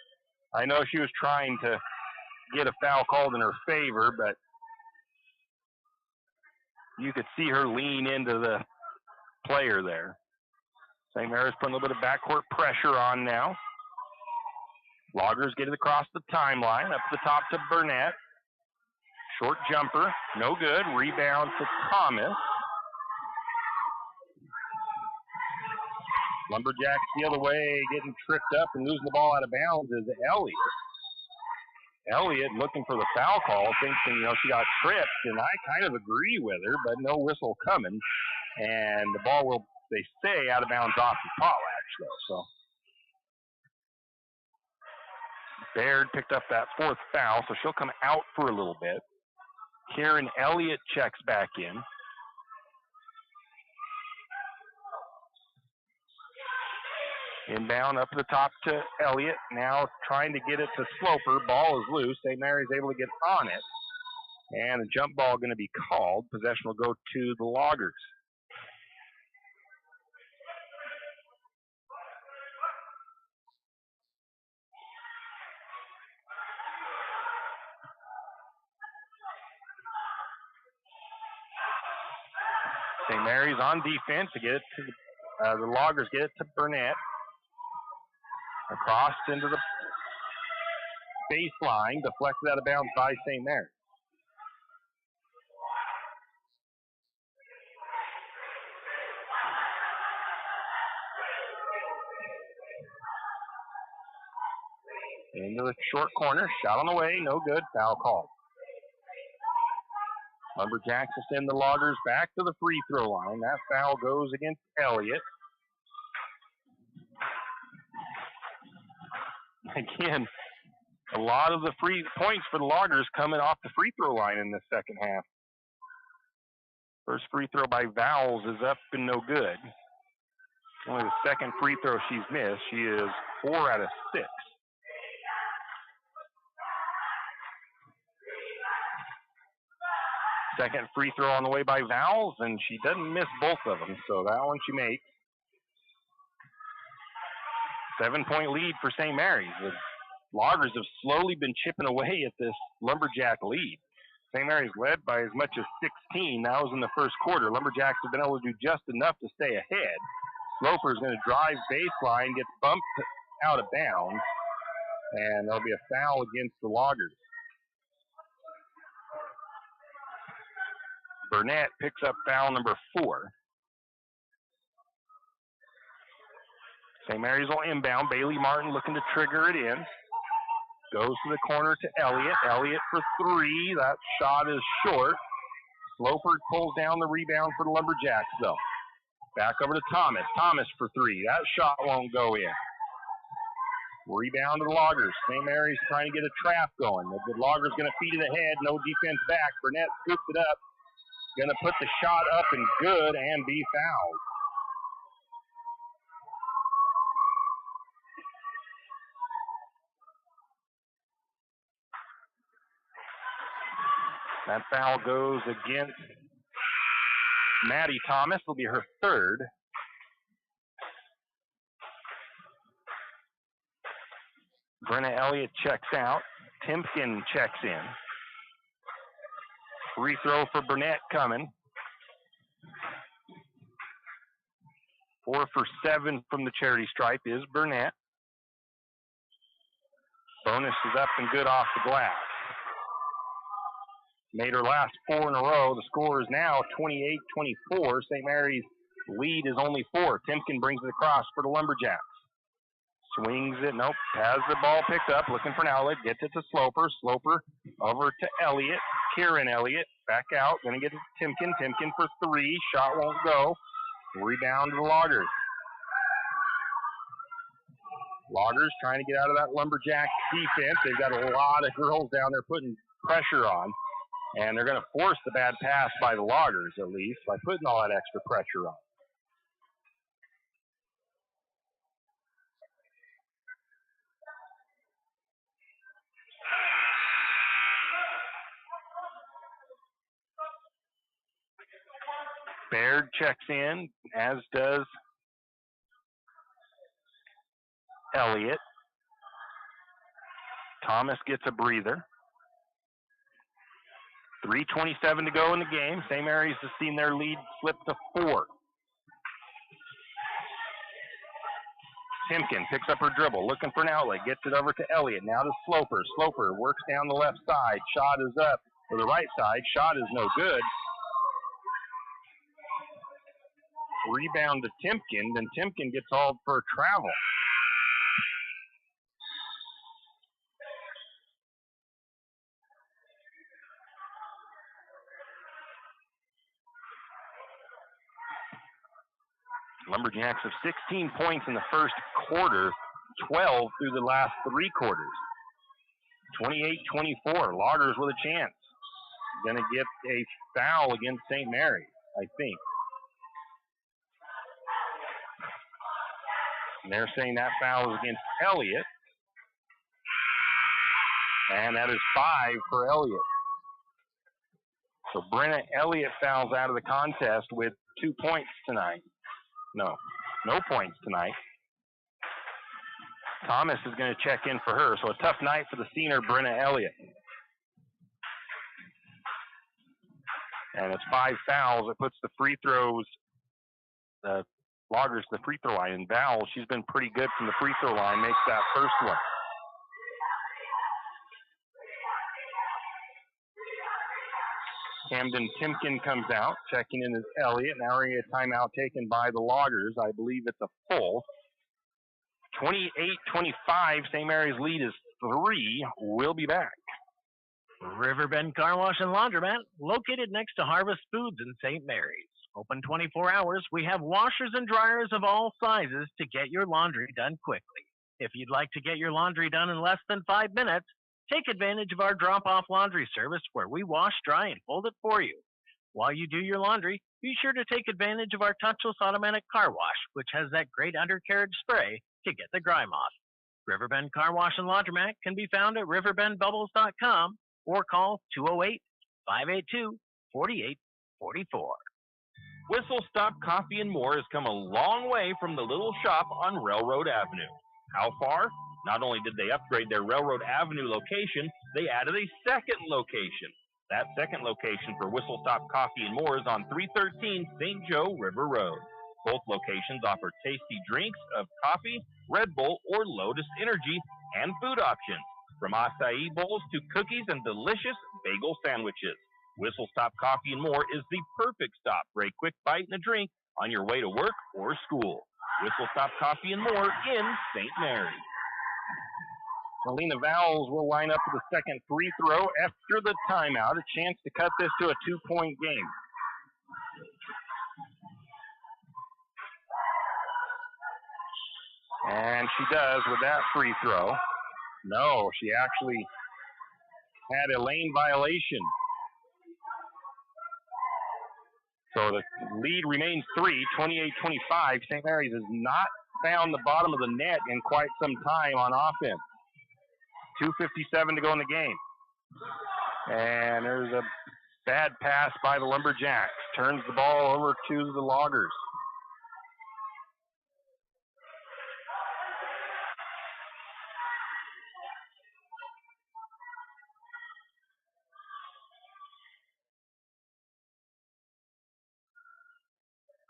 I know she was trying to get a foul called in her favor, but you could see her lean into the player there. St. Mary's putting a little bit of backcourt pressure on now. Loggers get it across the timeline, up the top to Burnett. Short jumper, no good. Rebound to Thomas. Lumberjacks the other way, getting tripped up and losing the ball out of bounds is Elliott. Elliott looking for the foul call, thinking, she got tripped, and I kind of agree with her, but no whistle coming. And the ball will, they say, out of bounds off the Potlatch, though. So Baird picked up that fourth foul, so she'll come out for a little bit. Karen Elliott checks back in. Inbound up the top to Elliott. Now trying to get it to Sloper. Ball is loose. St. Mary's able to get on it. And a jump ball going to be called. Possession will go to the Loggers. St. Mary's on defense to get it to the Loggers get it to Burnett. Across into the baseline, deflected out of bounds by St. Mary's. Into the short corner, shot on the way, no good, foul call. Lumberjacks will send the Loggers back to the free throw line. That foul goes against Elliott. Again, a lot of the free points for the Loggers coming off the free throw line in the second half. First free throw by Vowles is up and no good. Only the second free throw she's missed. She is 4 out of 6. Second free throw on the way by Vowles, and she doesn't miss both of them, so that one she makes. 7-point lead for St. Mary's. The Loggers have slowly been chipping away at this Lumberjack lead. St. Mary's led by as much as 16. That was in the first quarter. Lumberjacks have been able to do just enough to stay ahead. Sloper is going to drive baseline, gets bumped out of bounds, and there'll be a foul against the Loggers. Burnett picks up foul number 4. St. Mary's will inbound. Bailey Martin looking to trigger it in. Goes to the corner to Elliott. Elliott for 3. That shot is short. Sloper pulls down the rebound for the Lumberjacks, though. Back over to Thomas. Thomas for 3. That shot won't go in. Rebound to the Loggers. St. Mary's trying to get a trap going. The Loggers going to feed it ahead. No defense back. Burnett scoops it up. Going to put the shot up and good and be fouled. That foul goes against Maddie Thomas. Will be her 3rd. Brenna Elliott checks out. Timpkin checks in. Free throw for Burnett coming. 4 for 7 from the charity stripe is Burnett. Bonus is up and good off the glass. Made her last 4 in a row. The score is now 28-24. St. Mary's Lead is only 4. Timken brings it across for the Lumberjacks. Swings it, nope, has the ball picked up, looking for an outlet, gets it to Sloper. Sloper over to Elliott. Kieran Elliott back out, gonna get it to Timken. Timken for 3, shot won't go. Rebound to the Loggers. Loggers trying to get out of that Lumberjack defense. They've got a lot of girls down there putting pressure on, and they're gonna force the bad pass by the Loggers at least by putting all that extra pressure on. Baird checks in, as does Elliott. Thomas gets a breather. 3:27 to go in the game. St. Mary's has seen their lead slip to 4. Timken picks up her dribble, looking for an outlet, gets it over to Elliott. Now to Sloper. Sloper works down the left side. Shot is up for the right side. Shot is no good. Rebound to Timken, then Timken gets hauled for travel. Lumberjacks have 16 points in the first quarter, 12 through the last 3 quarters. 28-24, Loggers with a chance. Gonna get a foul against St. Mary's, I think. And they're saying that foul is against Elliott. And that is 5 for Elliott. So Brenna Elliott fouls out of the contest with 2 points tonight. No points tonight. Thomas is going to check in for her. So a tough night for the senior Brenna Elliott. And it's 5 fouls. It puts the free throws, Loggers the free throw line. And Val, she's been pretty good from the free throw line, makes that first one. Camden Timken comes out. Checking in is Elliott. Now we're going to get a timeout taken by the Loggers. I believe it's a full. 28-25. St. Mary's lead is 3. We'll be back. Riverbend Car Wash and Laundromat, located next to Harvest Foods in St. Mary's. Open 24 hours. We have washers and dryers of all sizes to get your laundry done quickly. If you'd like to get your laundry done in less than 5 minutes, take advantage of our drop-off laundry service where we wash, dry, and fold it for you. While you do your laundry, be sure to take advantage of our touchless automatic car wash, which has that great undercarriage spray to get the grime off. Riverbend Car Wash and Laundromat can be found at riverbendbubbles.com or call 208-582-4844. Whistle Stop Coffee and More has come a long way from the little shop on Railroad Avenue. How far? Not only did they upgrade their Railroad Avenue location, they added a second location. That second location for Whistle Stop Coffee and More is on 313 St. Joe River Road. Both locations offer tasty drinks of coffee, Red Bull, or Lotus Energy, and food options, from acai bowls to cookies and delicious bagel sandwiches. Whistle Stop Coffee and More is the perfect stop for a quick bite and a drink on your way to work or school. Whistle Stop Coffee and More in St. Mary's. Melina Vowles will line up for the second free throw after the timeout. A chance to cut this to a 2-point game. And she does with that free throw. No, she actually had a lane violation. So the lead remains 3, 28-25. St. Mary's has not found the bottom of the net in quite some time on offense. 2:57 to go in the game. And there's a bad pass by the Lumberjacks. Turns the ball over to the Loggers.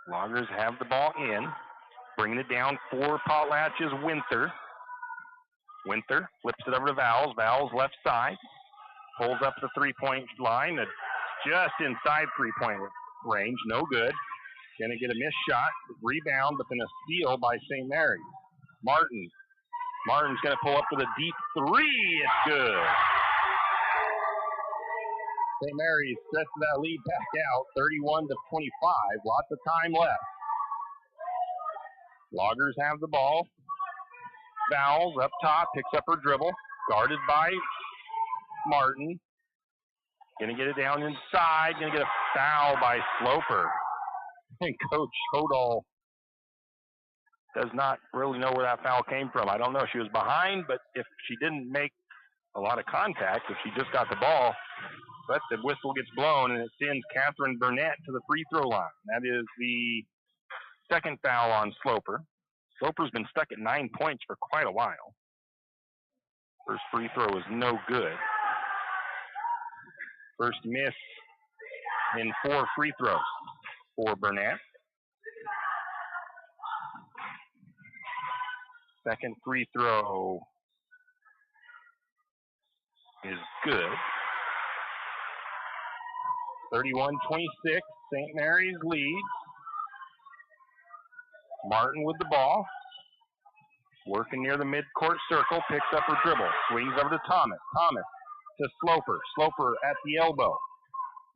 Loggers have the ball in. Bringing it down for Potlatch is Winther. Winther flips it over to Vowles. Vowles left side. Pulls up the 3-point line. That's just inside 3-point range. No good. Going to get a missed shot, rebound, but then a steal by St. Mary's. Martin's going to pull up with a deep three. It's good. St. Mary's stretches that lead back out, 31-25. Lots of time left. Loggers have the ball. Vowles up top, picks up her dribble. Guarded by Martin. Going to get it down inside. Going to get a foul by Sloper. And Coach Hodal does not really know where that foul came from. I don't know. She was behind, but if she didn't make a lot of contact, if she just got the ball, but the whistle gets blown and it sends Catherine Burnett to the free throw line. That is the second foul on Sloper. Sloper's been stuck at 9 points for quite a while. First free throw is no good. First miss in 4 free throws for Burnett. Second free throw is good. 31-26, St. Mary's leads. Martin with the ball. Working near the midcourt circle, picks up her dribble. Swings over to Thomas. Thomas to Sloper. Sloper at the elbow.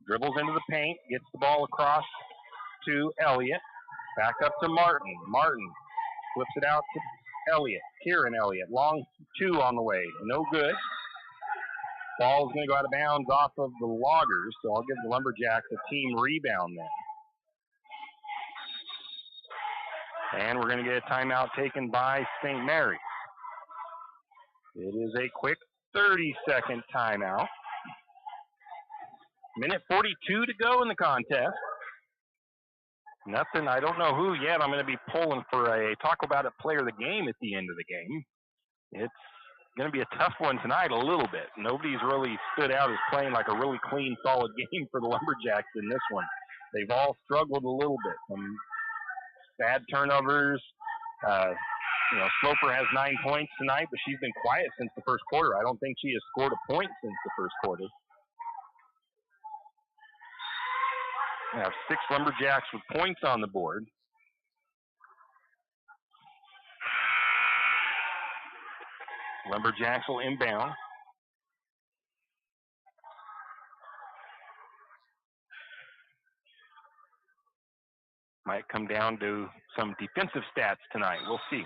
Dribbles into the paint, gets the ball across to Elliott. Back up to Martin. Martin flips it out to Elliott. Kieran Elliott. Long 2 on the way. No good. Ball's going to go out of bounds off of the Loggers, so I'll give the Lumberjacks a team rebound there. And we're going to get a timeout taken by St. Mary's. It is a quick 30-second timeout. Minute 42 to go in the contest. Nothing, I don't know who yet. I'm going to be pulling for a talk about it player of the game at the end of the game. It's going to be a tough one tonight a little bit. Nobody's really stood out as playing like a really clean, solid game for the Lumberjacks in this one. They've all struggled a little bit. Some bad turnovers. Sloper has 9 points tonight, but she's been quiet since the first quarter. I don't think she has scored a point since the first quarter. We have 6 Lumberjacks with points on the board. Lumberjacks will inbound. Might come down to some defensive stats tonight. We'll see.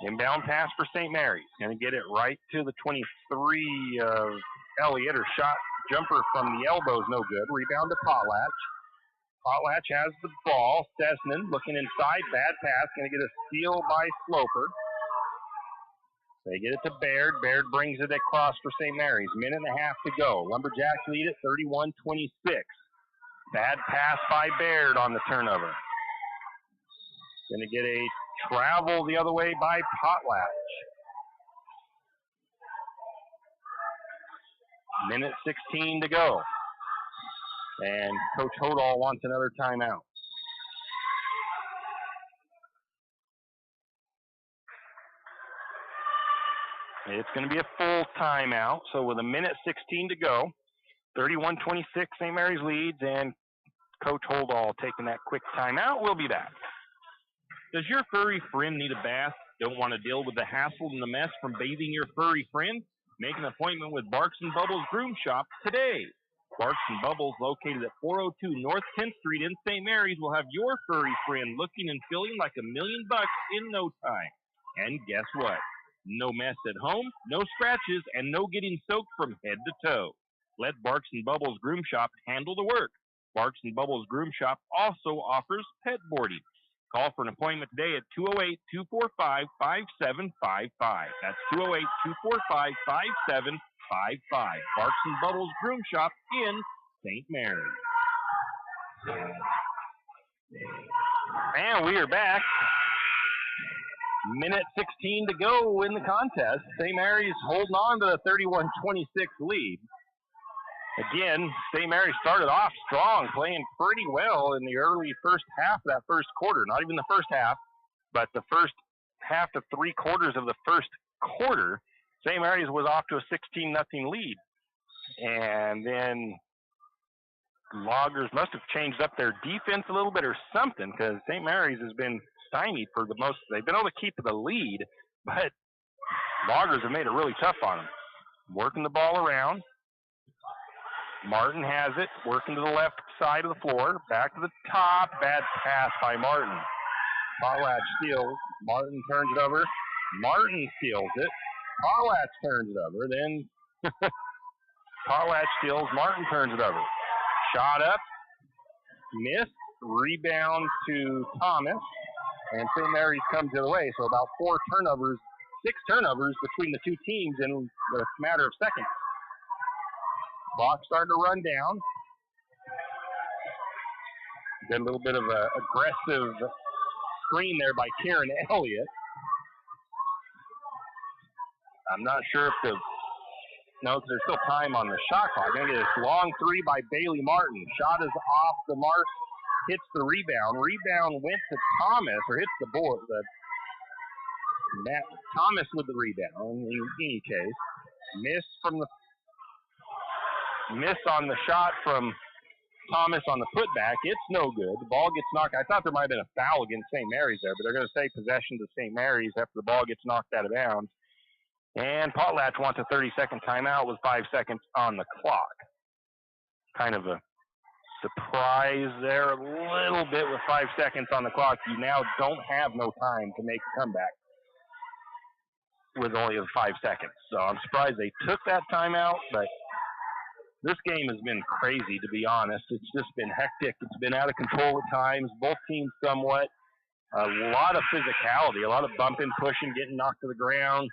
Inbound pass for St. Mary's. Going to get it right to the 23 of Elliott. Her shot jumper from the elbow is no good. Rebound to Potlatch. Potlatch has the ball. Sesnan looking inside. Bad pass. Going to get a steal by Sloper. They get it to Baird. Baird brings it across for St. Mary's. Minute and a half to go. Lumberjacks lead it 31-26. Bad pass by Baird on the turnover. Going to get a travel the other way by Potlatch. Minute 16 to go. And Coach Hodal wants another timeout. It's going to be a full timeout. So with a minute 16 to go, 31-26, St. Mary's leads, and Coach Hodal taking that quick timeout. We'll be back. Does your furry friend need a bath? Don't want to deal with the hassle and the mess from bathing your furry friend? Make an appointment with Barks and Bubbles Groom Shop today. Barks and Bubbles, located at 402 North 10th Street in St. Mary's, will have your furry friend looking and feeling like $1 million in no time. And guess what? No mess at home, no scratches, and no getting soaked from head to toe. Let Barks and Bubbles Groom Shop handle the work. Barks and Bubbles Groom Shop also offers pet boarding. Call for an appointment today at 208-245-5755. That's 208-245-5755. Barks and Bubbles Groom Shop in St. Mary's. And we are back. Minute 16 to go in the contest. St. Mary's holding on to the 31-26 lead. Again, St. Mary's started off strong, playing pretty well in the early first half of that first quarter. Not even the first half, but the first half to 3/4 of the first quarter, St. Mary's was off to a 16-0 lead. And then Loggers must have changed up their defense a little bit or something, because St. Mary's has been stymied for the most. They've been able to keep the lead, but Loggers have made it really tough on them. Working the ball around. Martin has it, working to the left side of the floor. Back to the top. Bad pass by Martin. Potlatch steals. Martin turns it over. Martin steals it. Potlatch turns it over. Then Potlatch steals. Martin turns it over. Shot up. Missed. Rebound to Thomas. And St. Mary's comes the other way. So about 6 turnovers between the two teams in a matter of seconds. Clock starting to run down. Got a little bit of an aggressive screen there by Karen Elliott. I'm not sure if no, because there's still time on the shot clock. Going to get this long three by Bailey Martin. Shot is off the mark, hits the rebound. Rebound went to Thomas, or hits the board. Thomas with the rebound. In any case, miss on the shot from Thomas on the putback. It's no good. The ball gets knocked. I thought there might have been a foul against St. Mary's there, but they're going to say possession to St. Mary's after the ball gets knocked out of bounds. And Potlatch wants a 30-second timeout with 5 seconds on the clock. Kind of a surprise there a little bit with 5 seconds on the clock. You now don't have no time to make a comeback with only 5 seconds. So I'm surprised they took that timeout, but this game has been crazy, to be honest. It's just been hectic. It's been out of control at times. Both teams somewhat. A lot of physicality, a lot of bumping, pushing, getting knocked to the ground.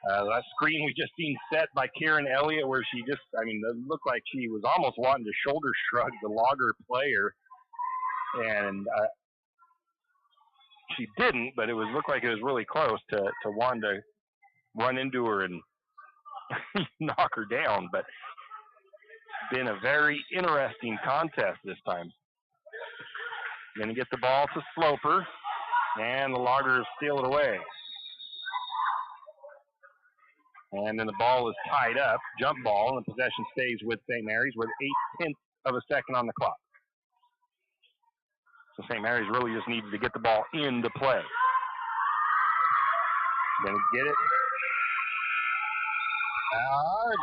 That screen we just seen set by Karen Elliott, where she just, it looked like she was almost wanting to shoulder shrug the Logger player. And she didn't, but it looked like it was really close to wanting to run into her and knock her down. But it's been a very interesting contest this time. Going to get the ball to Sloper, and the Loggers steal it away. And then the ball is tied up, jump ball, and the possession stays with St. Mary's with 0.8 of a second on the clock. So St. Mary's really just needs to get the ball into play. Gonna get it.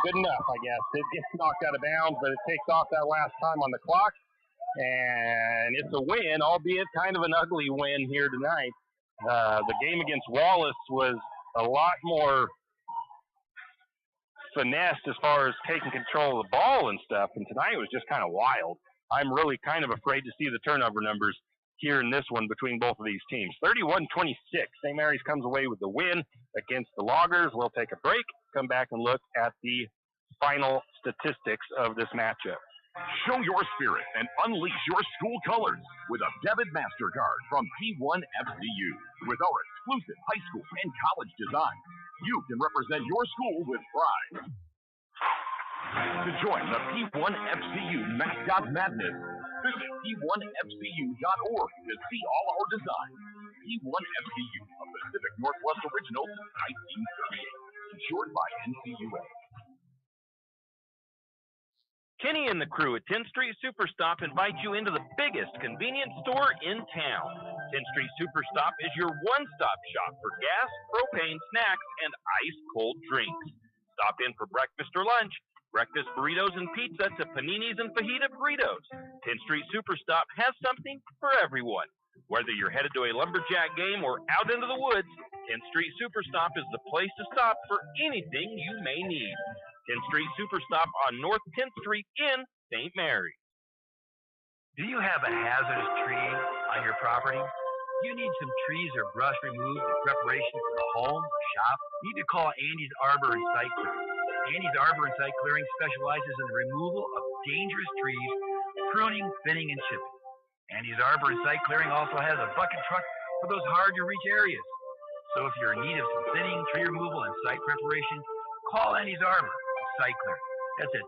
Good enough, I guess. It gets knocked out of bounds, but it takes off that last time on the clock. And it's a win, albeit kind of an ugly win here tonight. The game against Wallace was a lot more finessed as far as taking control of the ball and stuff, and tonight was just kind of wild. I'm really kind of afraid to see the turnover numbers here in this one between both of these teams. 31-26. St. Mary's comes away with the win against the Loggers. We'll take a break, come back and look at the final statistics of this matchup. Show your spirit and unleash your school colors with a debit MasterCard from P1 FCU. With our exclusive high school and college design, you can represent your school with pride. To join the P1 FCU Mascot Madness, visit P1FCU.org to see all our designs. P1 FCU, a Pacific Northwest original since 1938. Insured by NCUA. Kenny and the crew at 10th Street Superstop invite you into the biggest convenience store in town. 10th Street Superstop is your one-stop shop for gas, propane, snacks, and ice-cold drinks. Stop in for breakfast or lunch, breakfast burritos and pizza to paninis and fajita burritos. 10th Street Superstop has something for everyone. Whether you're headed to a Lumberjack game or out into the woods, 10th Street Superstop is the place to stop for anything you may need. 10th Street Superstop on North 10th Street in St. Mary's. Do you have a hazardous tree on your property? You need some trees or brush removed in preparation for the home or shop? You need to call Andy's Arbor and Site Clearing. Andy's Arbor and Site Clearing specializes in the removal of dangerous trees, pruning, thinning, and chipping. Andy's Arbor and Site Clearing also has a bucket truck for those hard-to-reach areas. So if you're in need of some thinning, tree removal, and site preparation, call Andy's Arbor and Site Clearing. That's at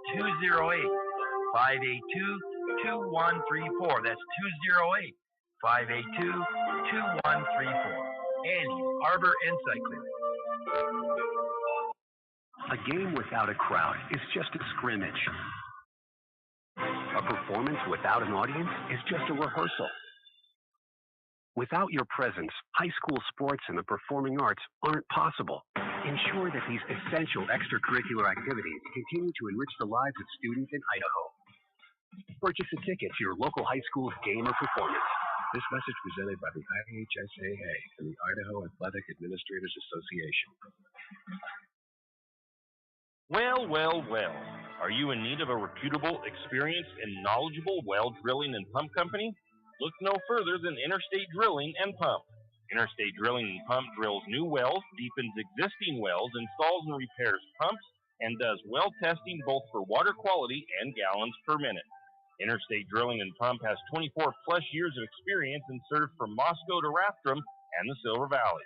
208-582-2134. That's 208-582-2134. Andy's Arbor and Site Clearing. A game without a crowd is just a scrimmage. A A performance without an audience is just a rehearsal. Without your presence, high school sports and the performing arts aren't possible. Ensure that these essential extracurricular activities continue to enrich the lives of students in Idaho. Purchase a ticket to your local high school's game or performance. This message presented by the IHSAA and the Idaho Athletic Administrators Association. Well, well, well. Are you in need of a reputable, experienced, and knowledgeable well drilling and pump company? Look no further than Interstate Drilling and Pump. Interstate Drilling and Pump drills new wells, deepens existing wells, installs and repairs pumps, and does well testing both for water quality and gallons per minute. Interstate Drilling and Pump has 24 plus years of experience and served from Moscow to Rathdrum and the Silver Valley.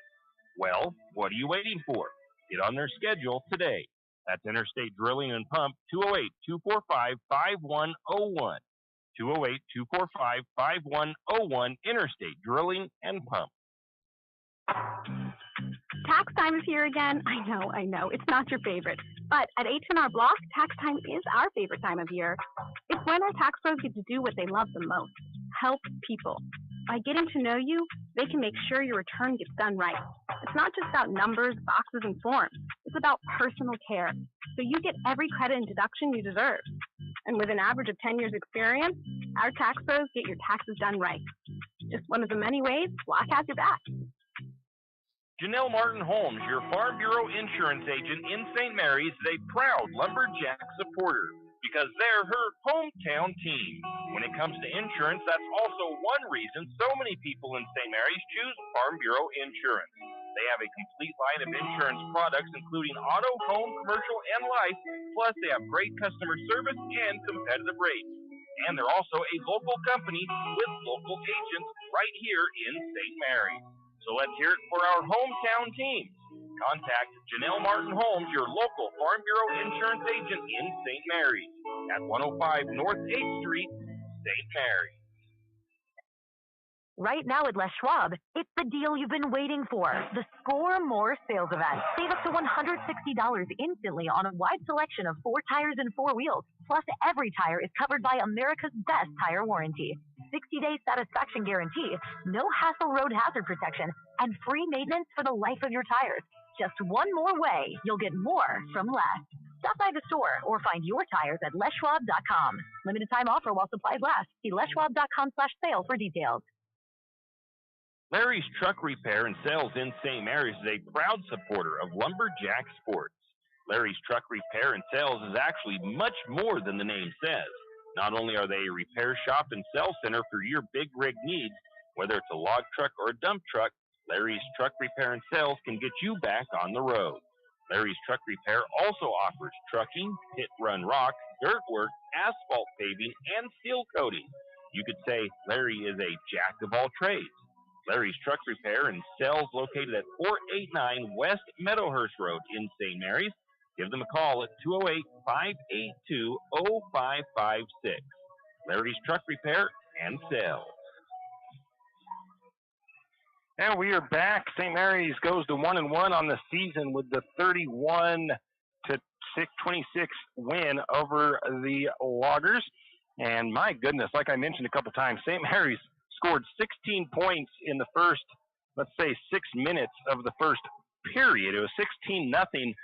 Well, what are you waiting for? Get on their schedule today. That's Interstate Drilling and Pump, 208-245-5101. 208-245-5101, Interstate Drilling and Pump. Tax time is here again. I know. It's not your favorite. But at H&R Block, tax time is our favorite time of year. It's when our tax pros get to do what they love the most, help people. By getting to know you, they can make sure your return gets done right. It's not just about numbers, boxes, and forms. It's about personal care. So you get every credit and deduction you deserve. And with an average of 10 years experience, our tax pros get your taxes done right. Just one of the many ways Block has your back. Janelle Martin Holmes, your Farm Bureau insurance agent in St. Mary's, is a proud Lumberjack supporter because they're her hometown team. When it comes to insurance, that's also one reason so many people in St. Mary's choose Farm Bureau insurance. They have a complete line of insurance products, including auto, home, commercial, and life, plus they have great customer service and competitive rates. And they're also a local company with local agents right here in St. Mary's. So let's hear it for our hometown teams. Contact Janelle Martin Holmes, your local Farm Bureau insurance agent in St. Mary's at 105 North 8th Street, St. Mary's. Right now at Les Schwab, it's the deal you've been waiting for. The Score More sales event. Save up to $160 instantly on a wide selection of 4 tires and 4 wheels. Plus, every tire is covered by America's best tire warranty. 60-day satisfaction guarantee, no hassle road hazard protection, and free maintenance for the life of your tires. Just one more way you'll get more from less. Stop by the store or find your tires at leschwab.com. Limited time offer while supplies last. See leschwab.com/sale for details. Larry's Truck Repair and Sales in St. Mary's is a proud supporter of Lumberjack Sports. Larry's Truck Repair and Sales is actually much more than the name says. Not only are they a repair shop and sales center for your big rig needs, whether it's a log truck or a dump truck, Larry's Truck Repair and Sales can get you back on the road. Larry's Truck Repair also offers trucking, pit run rock, dirt work, asphalt paving, and seal coating. You could say Larry is a jack of all trades. Larry's Truck Repair and Sales located at 489 West Meadowhurst Road in St. Mary's. Give them a call at 208-582-0556. Larry's Truck Repair and Sales. And we are back. St. Mary's goes to 1-1 on the season with the 31-26 win over the Loggers. And my goodness, like I mentioned a couple times, St. Mary's scored 16 points in the first, let's say, 6 minutes of the first period. It was 16-0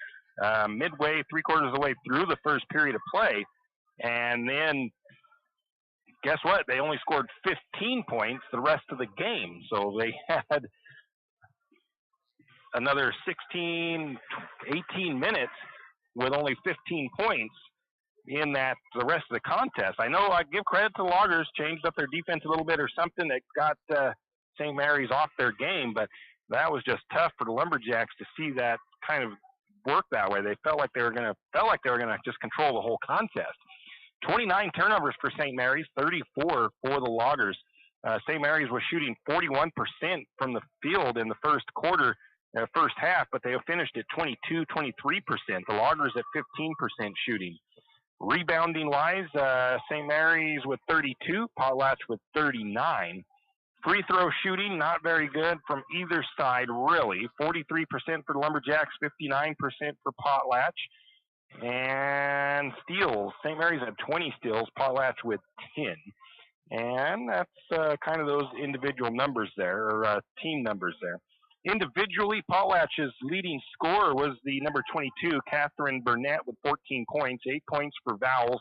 midway, 3/4 of the way through the first period of play. And then, guess what? They only scored 15 points the rest of the game. So they had another 18 minutes with only 15 points in the rest of the contest. I know I give credit to the Loggers, changed up their defense a little bit or something that got St. Mary's off their game, but that was just tough for the Lumberjacks to see that kind of work that way. They felt like they were gonna just control the whole contest. 29 turnovers for St. Mary's, 34 for the Loggers. St. Mary's was shooting 41% from the field in the first half, but they finished at 22-23%. The Loggers at 15% shooting. Rebounding-wise, St. Mary's with 32, Potlatch with 39. Free throw shooting, not very good from either side, really. 43% for the Lumberjacks, 59% for Potlatch. And steals, St. Mary's had 20 steals, Potlatch with 10. And that's kind of those individual numbers there, or team numbers there. Individually, Potlatch's leading scorer was the number 22, Catherine Burnett, with 14 points, 8 points for Vowles,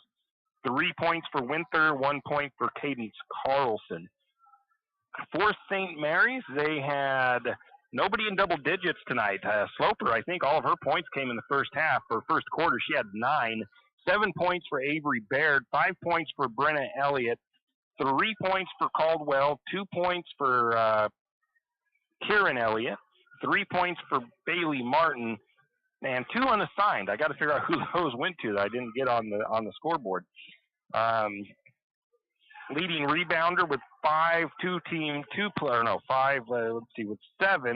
3 points for Winther, 1 point for Cadence Carlson. For St. Mary's, they had nobody in double digits tonight. Sloper, I think all of her points came in the first half. For first quarter, she had 9. 7 points for Avery Baird, 5 points for Brenna Elliott, 3 points for Caldwell, 2 points for Kieran Elliott, 3 points for Bailey Martin, and 2 unassigned. I got to figure out who those went to that I didn't get on the scoreboard. Leading rebounder with 7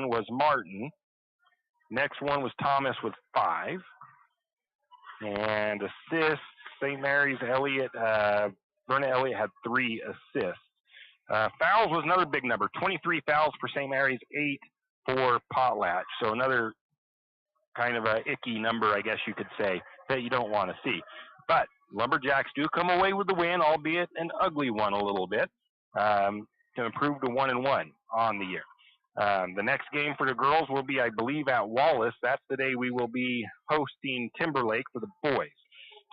was Martin. Next one was Thomas with 5. And assists, St. Mary's Elliott, Brenna Elliott had 3 assists. Fouls was another big number, 23 fouls for St. Mary's, 8 for Potlatch. So another kind of a icky number, I guess you could say, that you don't want to see. But Lumberjacks do come away with the win, albeit an ugly one a little bit, to improve to 1-1 on the year. The next game for the girls will be, I believe, at Wallace. That's the day we will be hosting Timberlake for the boys.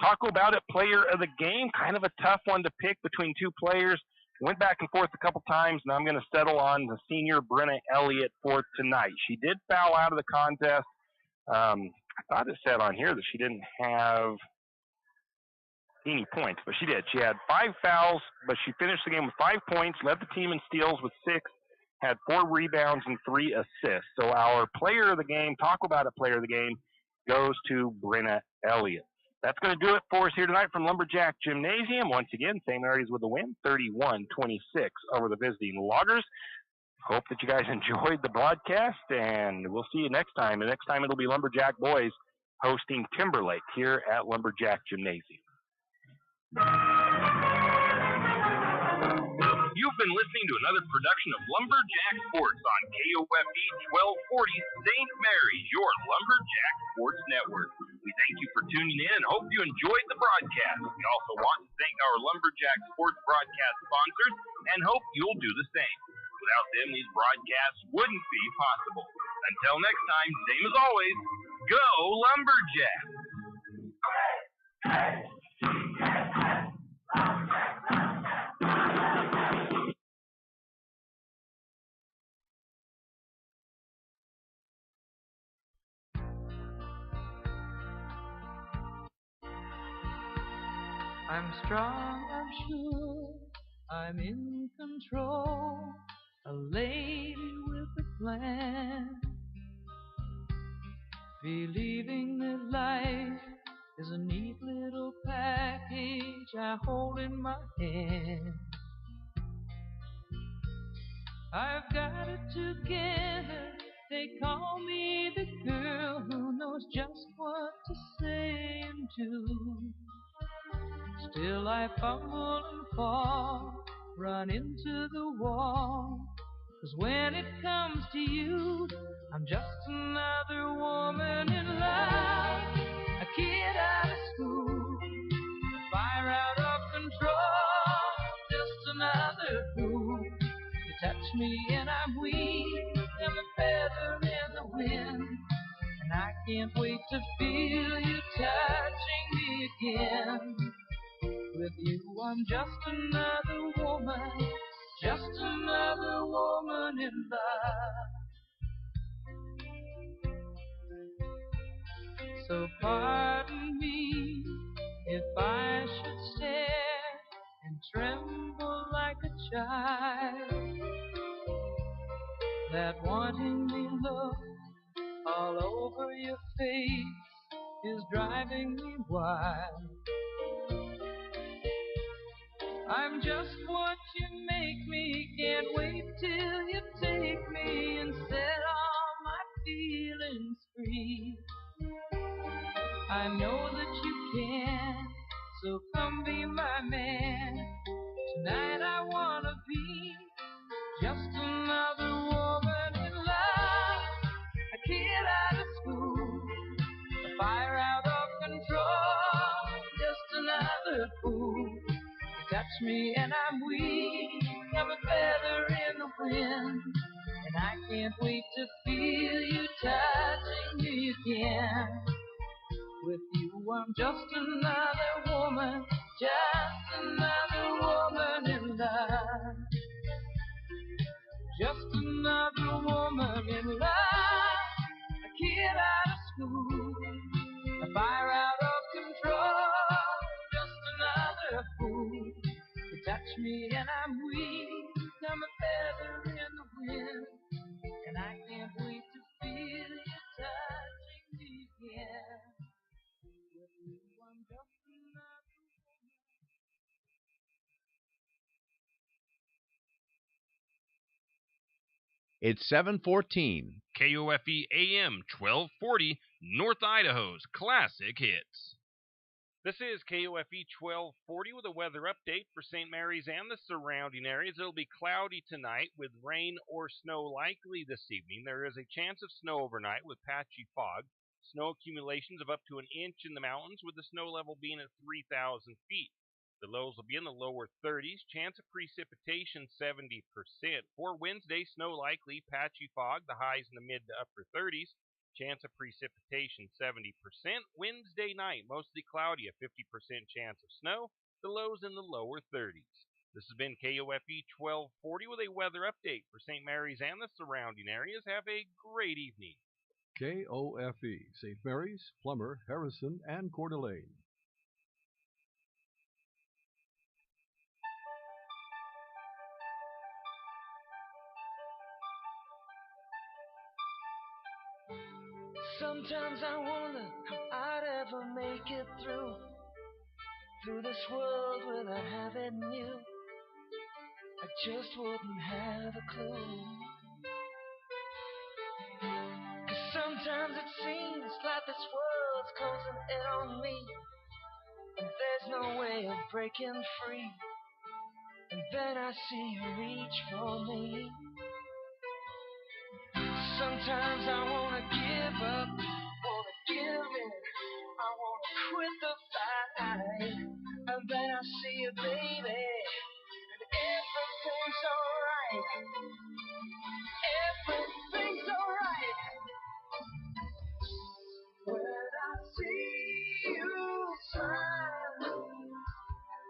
Talk about it, player of the game, kind of a tough one to pick between two players. Went back and forth a couple times, and I'm going to settle on the senior Brenna Elliott for tonight. She did foul out of the contest. I thought it said on here that she didn't have any points, but she did. She had 5 fouls, but she finished the game with 5 points, led the team in steals with 6, had 4 rebounds and 3 assists. So our player of the game, talk about it, player of the game, goes to Brenna Elliott. That's going to do it for us here tonight from Lumberjack Gymnasium. Once again, St. Mary's with the win, 31-26 over the visiting Loggers. Hope that you guys enjoyed the broadcast, and we'll see you next time. And next time it'll be Lumberjack boys hosting Timberlake here at Lumberjack Gymnasium. You've been listening to another production of Lumberjack Sports on KOFE 1240 St. Mary's, your Lumberjack Sports Network. We thank you for tuning in and hope you enjoyed the broadcast. We also want to thank our Lumberjack Sports broadcast sponsors and hope you'll do the same. Without them, these broadcasts wouldn't be possible. Until next time, same as always, go Lumberjack! I'm strong, I'm sure, I'm in control, a lady with a plan, believing that life is a neat little package I hold in my hand. I've got it together, they call me the girl who knows just what to say and do. Still I fumble and fall, run into the wall, 'cause when it comes to you, I'm just another woman in love, a kid out of school, a fire out of control, just another fool. You touch me and I'm weak, I'm a feather in the wind, and I can't wait to feel you touching me again. With you I'm just another woman in love. So pardon me if I should stare and tremble like a child. That wanting me look all over your face is driving me wild. I'm just what you make me, can't wait till you take me and set all my feelings free. I know that you can, so come be my man. Tonight I wanna be just another woman in love, a kid out of school, a fire out of control. another fool. You touch me and I'm weak. I'm a feather in the wind. And I can't wait to feel you touching me again. With you I'm just another woman. Just another woman in love. Just another woman in love. A kid out of school. A fire out of control. Just another fool. You touch me and I'm weak. I'm a feather in the wind. And I can't wait to feel you touching me again. With you I'm just another woman. It's 7:14. KOFE AM 1240, North Idaho's classic hits. This is KOFE 1240 with a weather update for St. Mary's and the surrounding areas. It'll be cloudy tonight with rain or snow likely this evening. There is a chance of snow overnight with patchy fog. Snow accumulations of up to an inch in the mountains with the snow level being at 3,000 feet. The lows will be in the lower 30s. Chance of precipitation 70%. For Wednesday, snow likely, patchy fog, the highs in the mid to upper 30s. Chance of precipitation 70%. Wednesday night, mostly cloudy, a 50% chance of snow. The lows in the lower 30s. This has been KOFE 1240 with a weather update for St. Mary's and the surrounding areas. Have a great evening. KOFE, St. Mary's, Plummer, Harrison, and Coeur d'Alene. Sometimes I wonder how I'd ever make it through this world without having you. I just wouldn't have a clue. 'Cause sometimes it seems like this world's closing in on me, and there's no way of breaking free. And then I see you reach for me. Sometimes I wanna give up, wanna give in, I wanna quit the fight. And then I see you, baby, and everything's alright. Everything's alright. When I see you smile,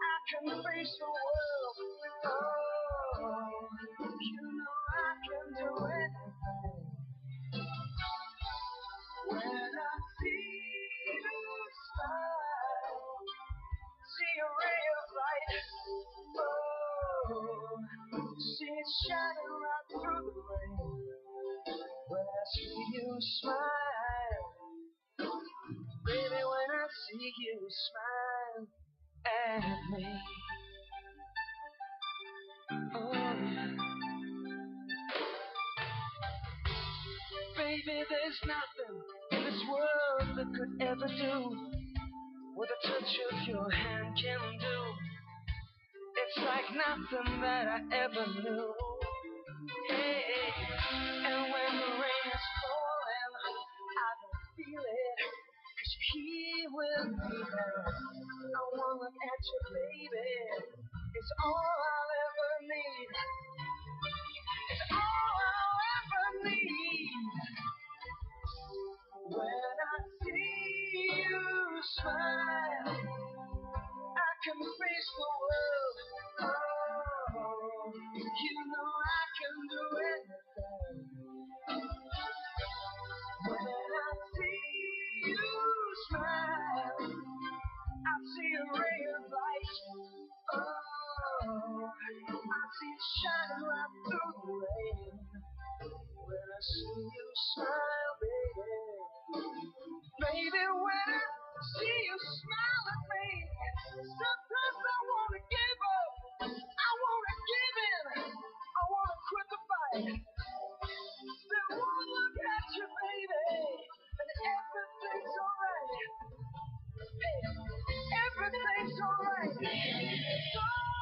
I can face the world. Oh, you know I can do anything. When I see you smile, see a ray of light. Oh, see it shining right through the rain. When I see you smile, baby, when I see you smile at me. Oh, baby, there's nothing in this world that could ever do what a touch of your hand can do. It's like nothing that I ever knew. Hey, and when the rain is falling, I don't feel it, 'cause you're here with me now. I wanna look at you, baby. It's all I'll ever need. It's all I'll ever need. When I see you smile, I can face the world. Oh, you know I can do anything. When I see you smile, I see a ray of light. Oh, I see it shining right through the rain. When I see you smile, baby. Baby, when I see you smile at me, sometimes I wanna give up, I wanna give in, I wanna quit the fight. Then one look at you, baby, and everything's alright. Hey, everything's alright. It's alright.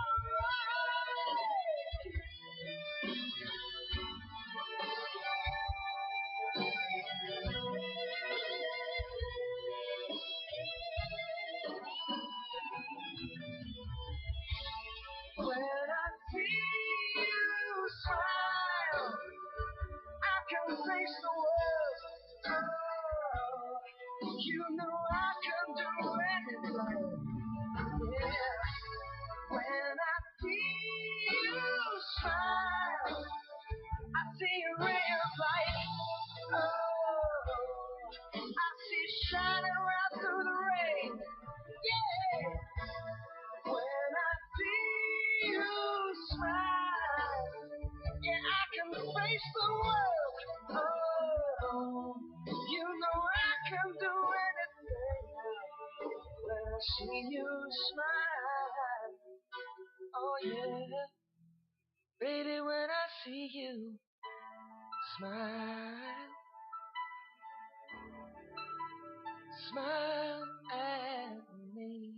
see you smile. Oh yeah, baby, when I see you smile, smile at me.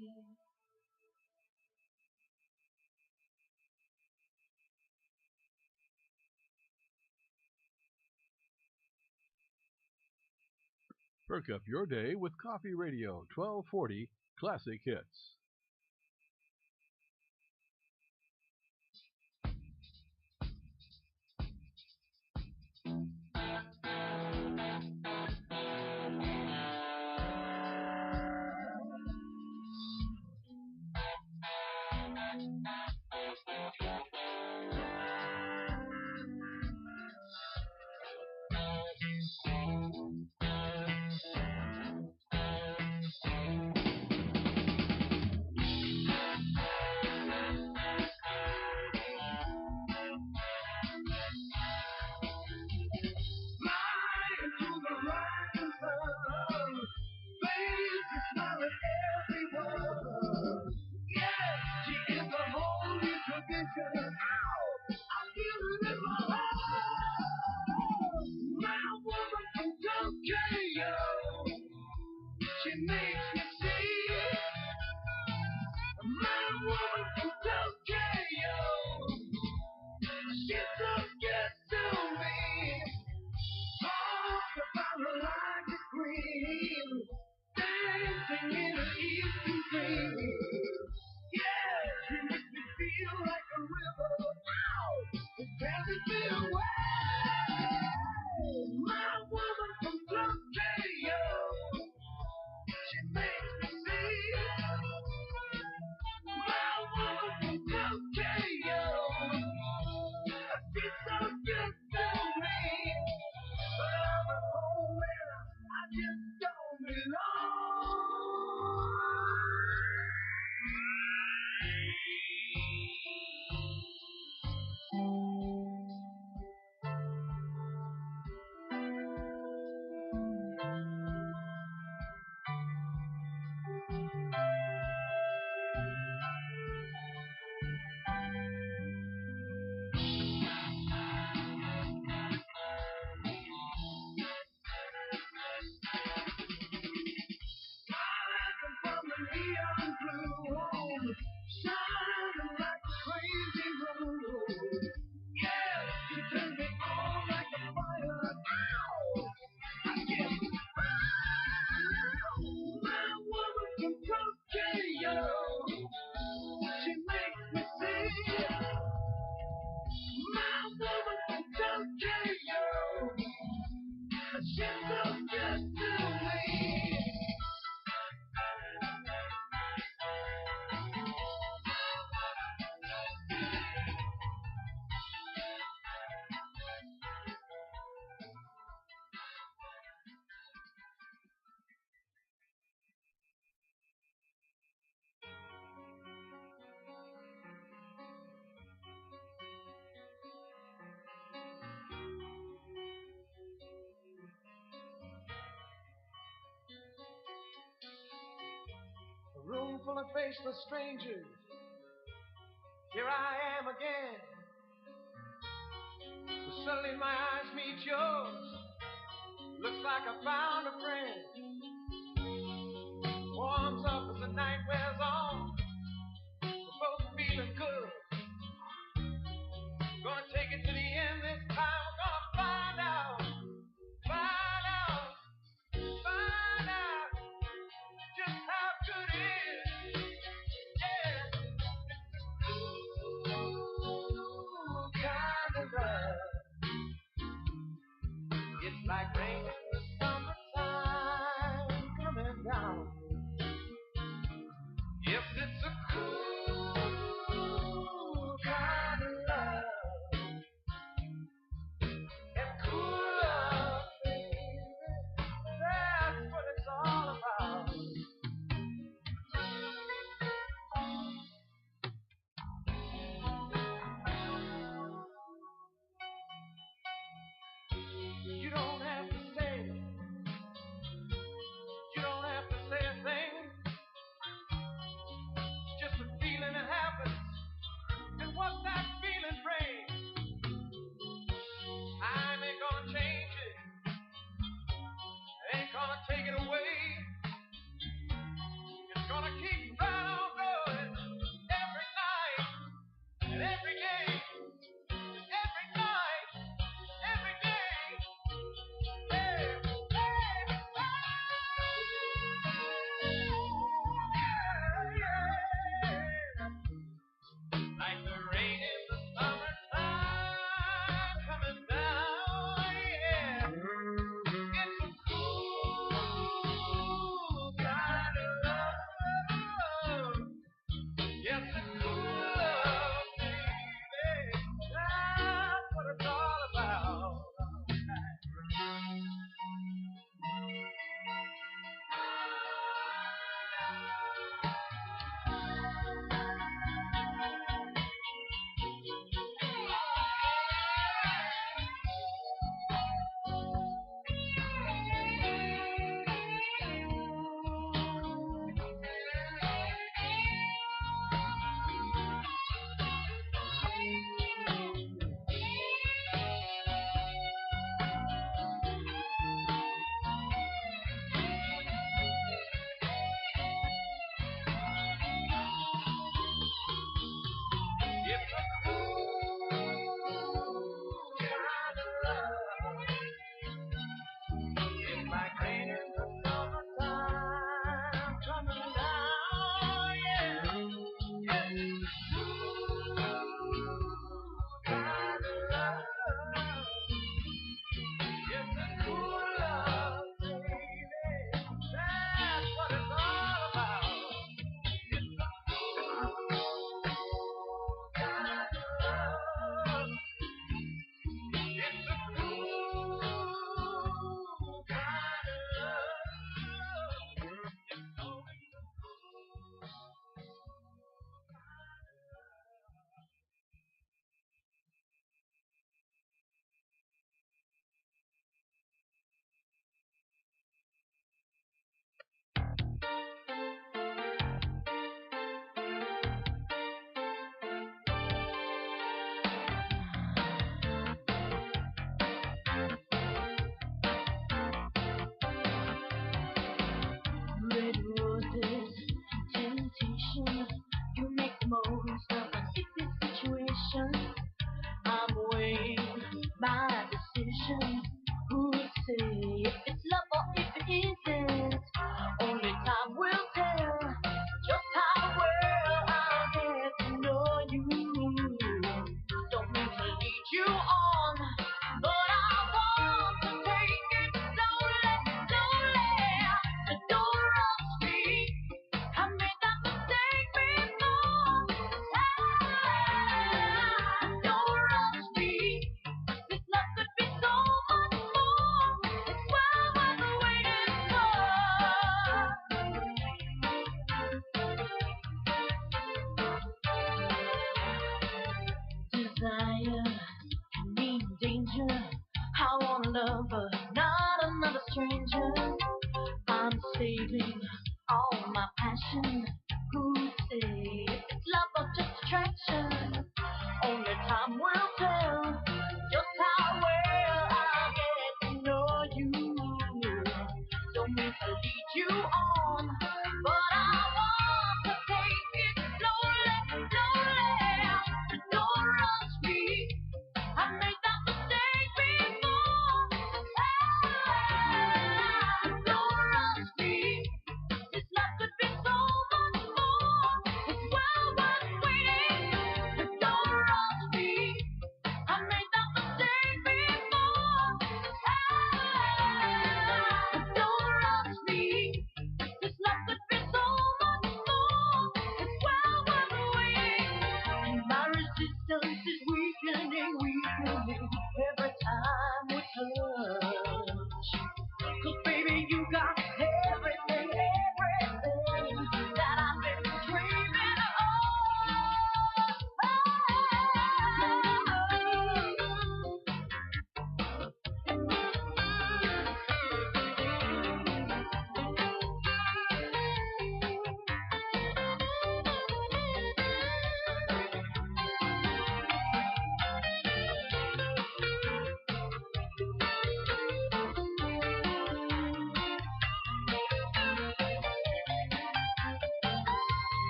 Perk up your day with Coffee Radio 1240 Classic Hits. She makes me see my woman from Tokyo. She's so good to me. Talk about her like a queen, dancing in an eastern dream. Yeah, she makes me feel like a river. Ow, it carries me away. My woman from Tokyo. She makes me see my woman from Tokyo. She's so good to me, but I'm at home where I just don't belong. From the neon blue home, shining like a crazy moon. Yeah, she turns me on like a fire. Ow! I get my woman from Tokyo. She makes me see my woman from Tokyo. She's so good to me. A room full of faceless strangers. Here I am again. But suddenly my eyes meet yours. Looks like I found a friend. Warms up as the night wears on. We're both feeling good. Gonna take it to the end this time. We're gonna find out just how good it is. Yeah. Ooh, kind of love. It's like rain in the summertime coming down.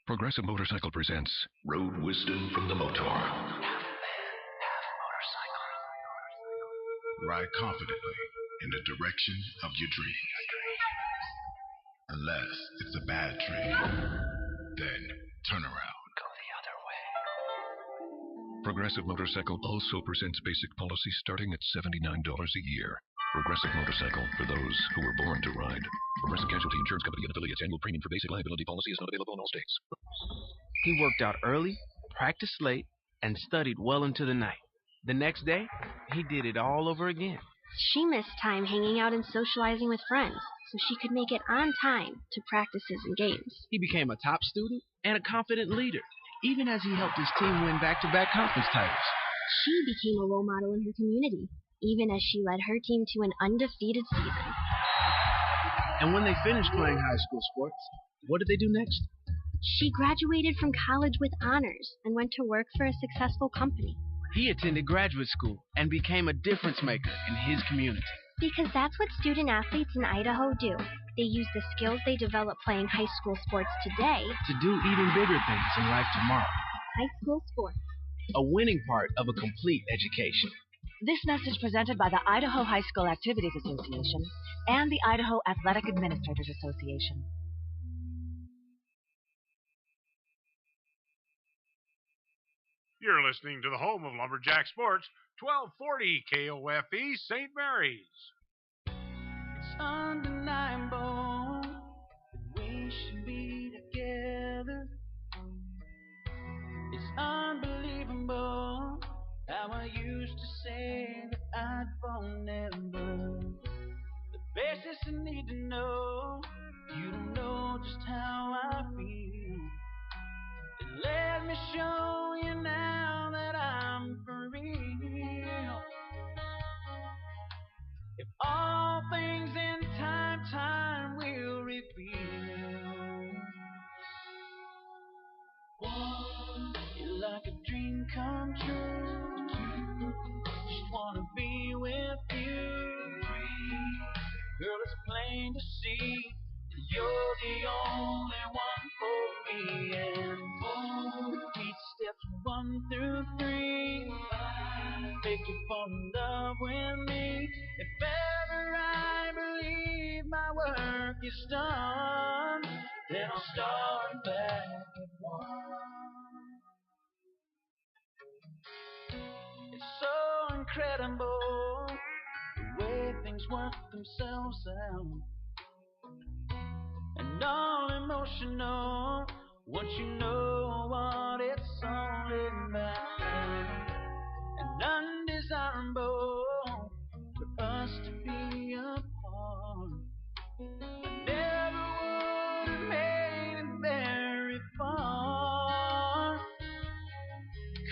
Progressive Motorcycle presents Road Wisdom from the Motor. Half man, half motorcycle. Ride confidently in the direction of your dream. Unless it's a bad dream, then turn around. Go the other way. Progressive Motorcycle also presents basic policy starting at $79 a year. Progressive Motorcycle, for those who were born to ride. Progressive Casualty Insurance Company and affiliates. Annual premium for basic liability policy is not available in all states. He worked out early, practiced late, and studied well into the night. The next day, he did it all over again. She missed time hanging out and socializing with friends so she could make it on time to practices and games. He became a top student and a confident leader, even as he helped his team win back-to-back conference titles. She became a role model in her community, even as she led her team to an undefeated season. And when they finished playing high school sports, what did they do next? She graduated from college with honors and went to work for a successful company. He attended graduate school and became a difference maker in his community. Because that's what student athletes in Idaho do. They use the skills they develop playing high school sports today to do even bigger things in life tomorrow. High school sports. A winning part of a complete education. This message presented by the Idaho High School Activities Association and the Idaho Athletic Administrators Association. You're listening to the home of Lumberjack Sports, 1240 KOFE St. Mary's. It's undeniable that we should be together. It's unbelievable how I used to say that I'd fall never. The basics I need to know, you don't know just how I feel. Then let me show you now that I'm for real. If all things in time will reveal. One, you're like a dream come true. Two, just wanna be with you. Three, girl, it's plain to see that you're the only one for me. And four, repeat steps 1 through 3. Make you fall in love with me. If ever I believe my work is done, then I'll start back at 1. It's so incredible the way things work themselves out. And all emotional once you know what it's all about. And undesirable for us to be apart. I never would have made it very far.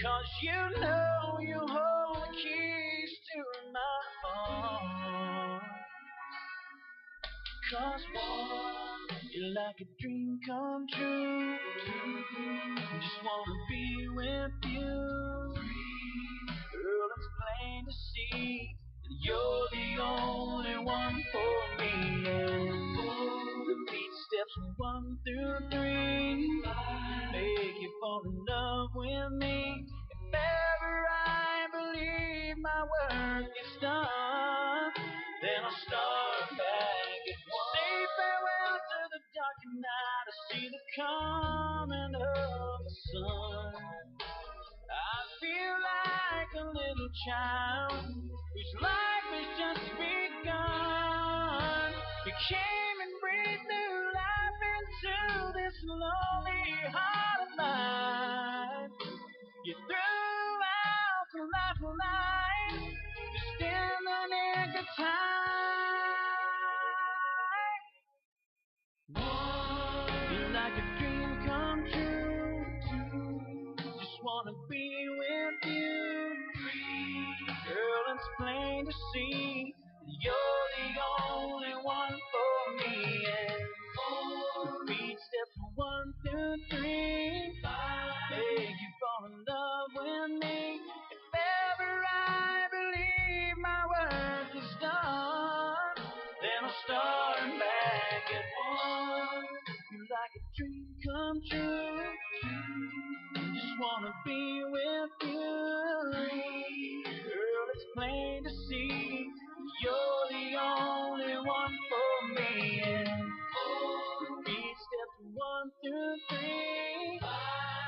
'Cause you know you hold the keys to my heart. 'Cause one, you're like a dream come true. Two, just wanna be with you. Three, girl, it's plain to see that you're the only one for me. And four, repeat steps 1 through 3. Make you fall in love with me. If ever I believe my work is done, then I'll start back at 1. Say farewell to the dark night. I see the coming of the sun. I feel like a little child whose life has just begun. You came and breathed new life into this lonely heart of mine. You threw out the lifeline just in the nick of time. One, you're like a dream come true. Two, just wanna be with you. Three, girl, it's plain to see that you're the only one for me. And four, repeat steps 1 through 3. Make you fall in love with me. If ever I believe my work is done, then I'll start back at 1. You're like a dream come true. Just wanna be with you. Girl, it's plain to see you're the only one for me. And repeat steps 1 through 3.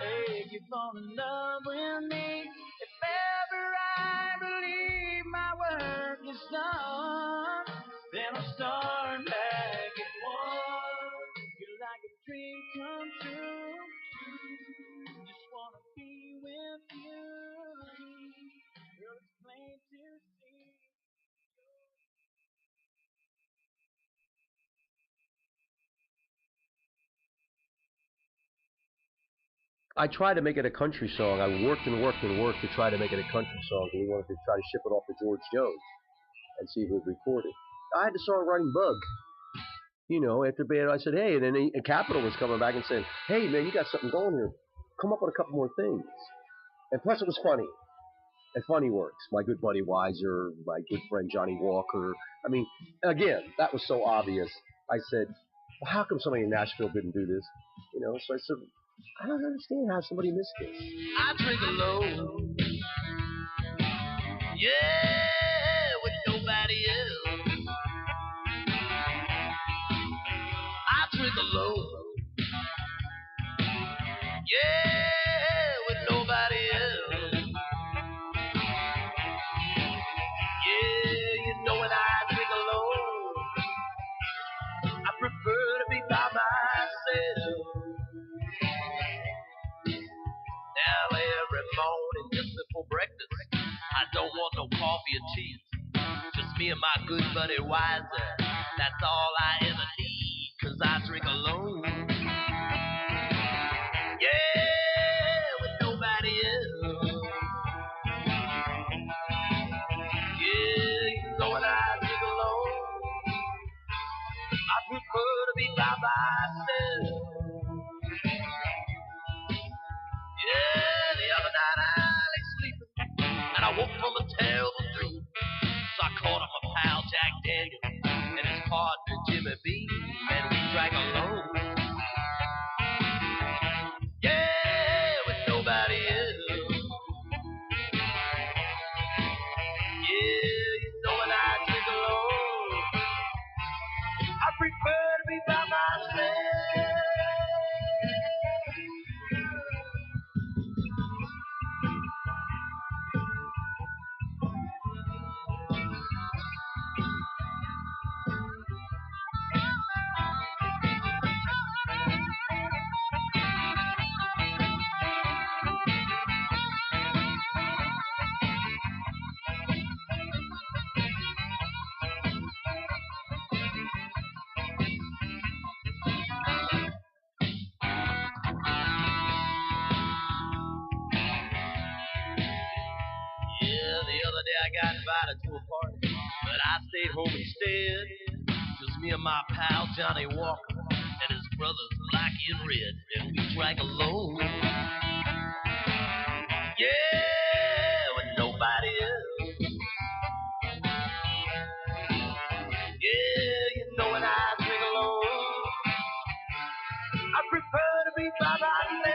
Hey, you fall in love with me. If ever I believe my work is done, then I'll start back at 1. You're like a dream come true. Just wanna be with you. Girl, it's plain to see. I tried to make it a country song. I worked and worked and worked to try to make it a country song. We wanted to try to ship it off to George Jones and see if he would record it. I had the songwriting bug. You know, after band, I said, hey, and then Capitol was coming back and saying, hey, man, you got something going here. Come up with a couple more things. And plus it was funny. And funny works. My good buddy Weiser, my good friend Johnny Walker. I mean, again, that was so obvious. I said, well, how come somebody in Nashville didn't do this? You know, so I said, I don't understand how somebody missed this. I drink alone. Yeah, with nobody else. I drink alone. Yeah, with nobody else. Yeah, you know when I drink alone, I prefer to be by myself. Now every morning just before breakfast, I don't want no coffee or tea. Just me and my good buddy Wiser. That's all I ever need, 'cause I drink alone. Yeah, with nobody else. Yeah, you know when I drink alone, I prefer to be by myself. Yeah, the other night I lay sleeping, and I woke from a terrible dream. So I called up my pal Jack Daniels and his partner Jimmy B, and we drank alone. Yeah, with nobody else. Yeah, you know when I drink alone, I prefer to be by myself. Yeah, the other day I got invited to a party, but I stayed home instead. Just me and my pal Johnny Walker and his brothers Blackie and Red, and we drank alone. Yeah, with nobody else. Yeah, you know when I drink alone, I prefer to be by myself.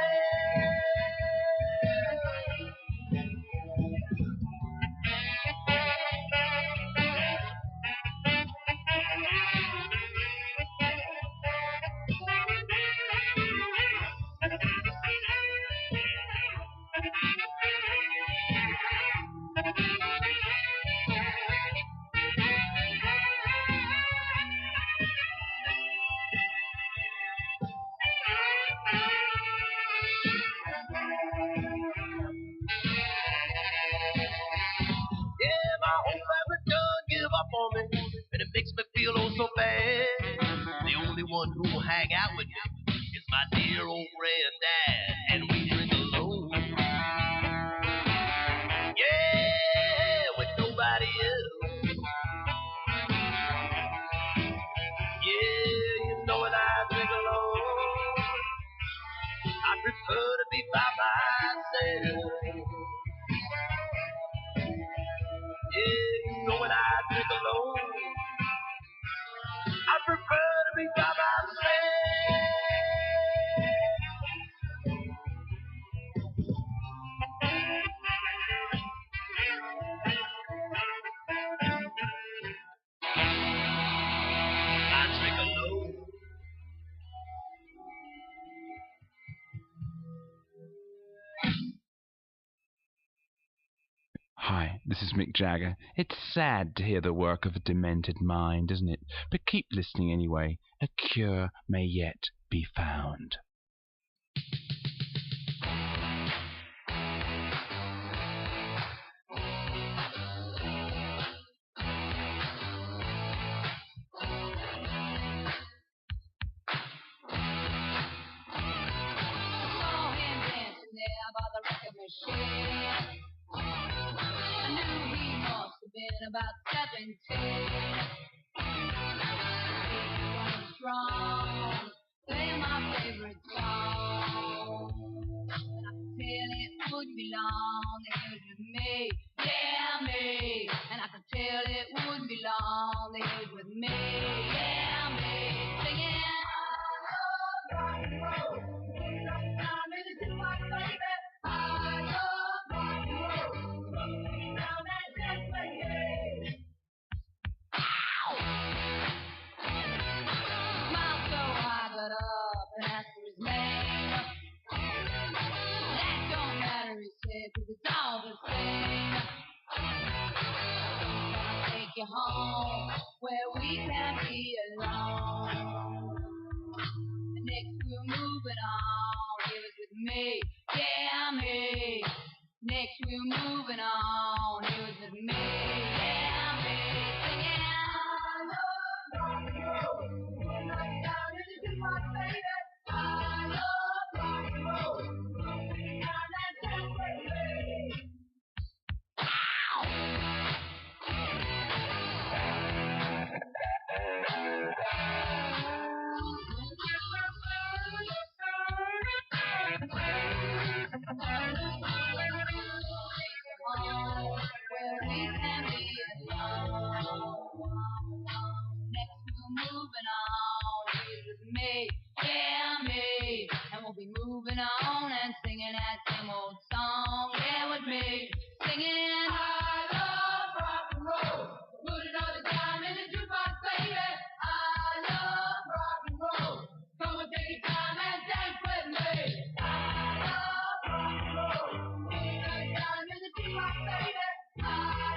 Yeah, my whole family done give up on me, and it makes me feel oh so bad. The only one who will hang out with me is my dear old granddad, and we drink alone. Yeah, with nobody else. Yeah, you know when I drink alone, I prefer to be by myself. Yeah, you know when I drink alone, I prefer to be by myself. this is Mick Jagger. It's sad to hear the work of a demented mind, isn't it? But keep listening anyway. A cure may yet be found. By the record machine, I knew he must have been about 17. He strong, play my favorite song, and I could tell it wouldn't be long that he was with me, yeah me. And I could tell it wouldn't be long that he was with me, yeah me, singing. I love rock and roll. I'm in the jukebox, baby. I love rock and roll. Now that dance, baby. Smiled so I got up and asked for his name. That don't matter, he said, 'cause it's all the same. I'll take you home where we can be alone. And next we're moving on. He was with me, yeah me. Next we're moving on. He was with me, yeah me. Singing, I love rock and roll. Right down in the jukebox, baby. I love rock and roll. Down that dance, baby. Where we can be alone. Next we're moving on. He's with me, yeah me. And we'll be moving on and singing that same old song. Yeah, with me, singing. I love rock and roll. Put another dime in the jukebox, baby. I love rock and roll. Come and take your time and dance with me. I love rock and roll. Put another dime in the jukebox, baby. I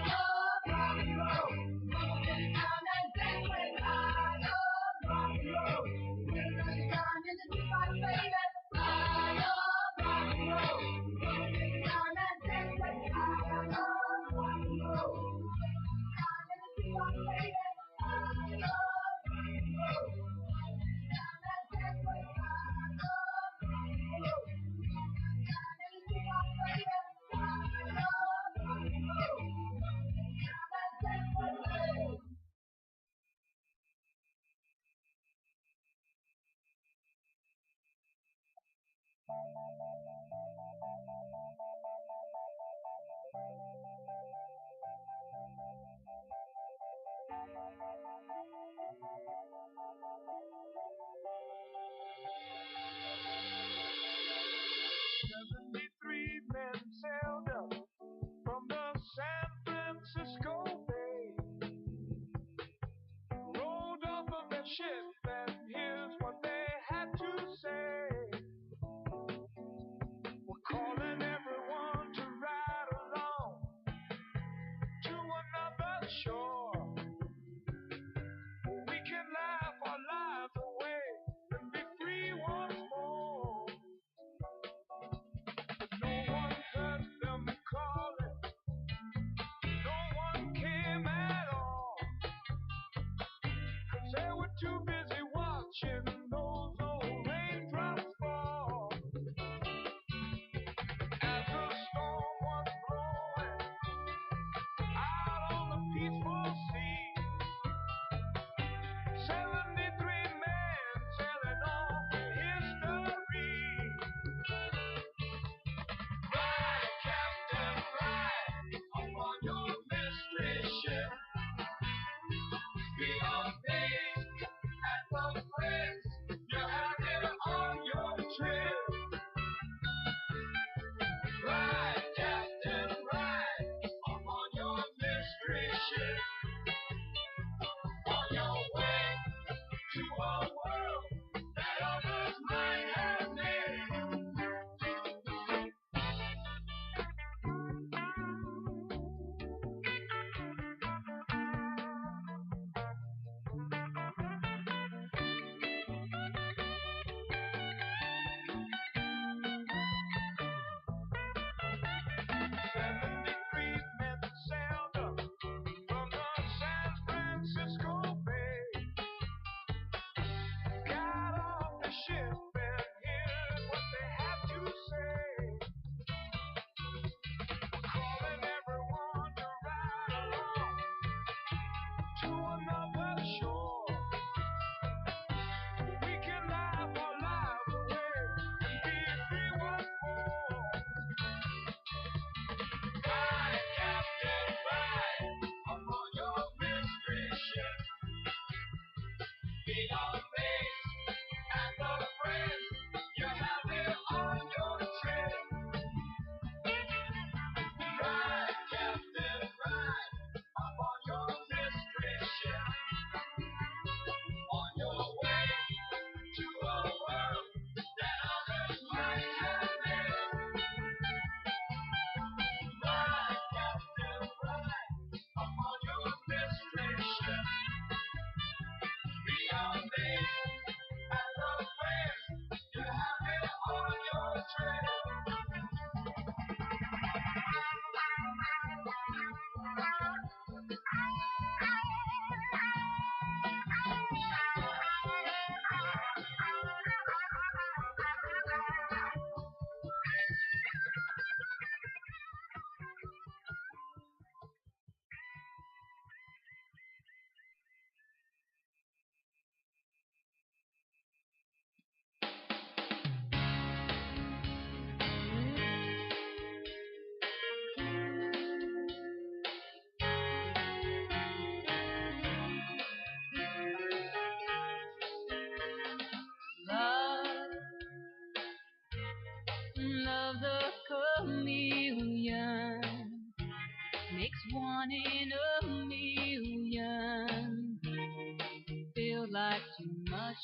love rock and roll. Come and take your time and dance with me. I love rock and roll. Put another dime in the jukebox, baby. I love rock and roll. Come and take your time and dance with me. I love rock and roll. Time in the jukebox, baby. I love rock and roll. Time and dance with me. I love rock and roll. Time in the jukebox, baby. I love rock and roll. Time and dance with me. Men sailed up from the San Francisco Bay, rolled off of their ship, and here's what they had to say. We're calling everyone to ride along to another shore, where we can laugh our lives away and be free once more. No one heard them calling, no one came at all, 'cause they were too busy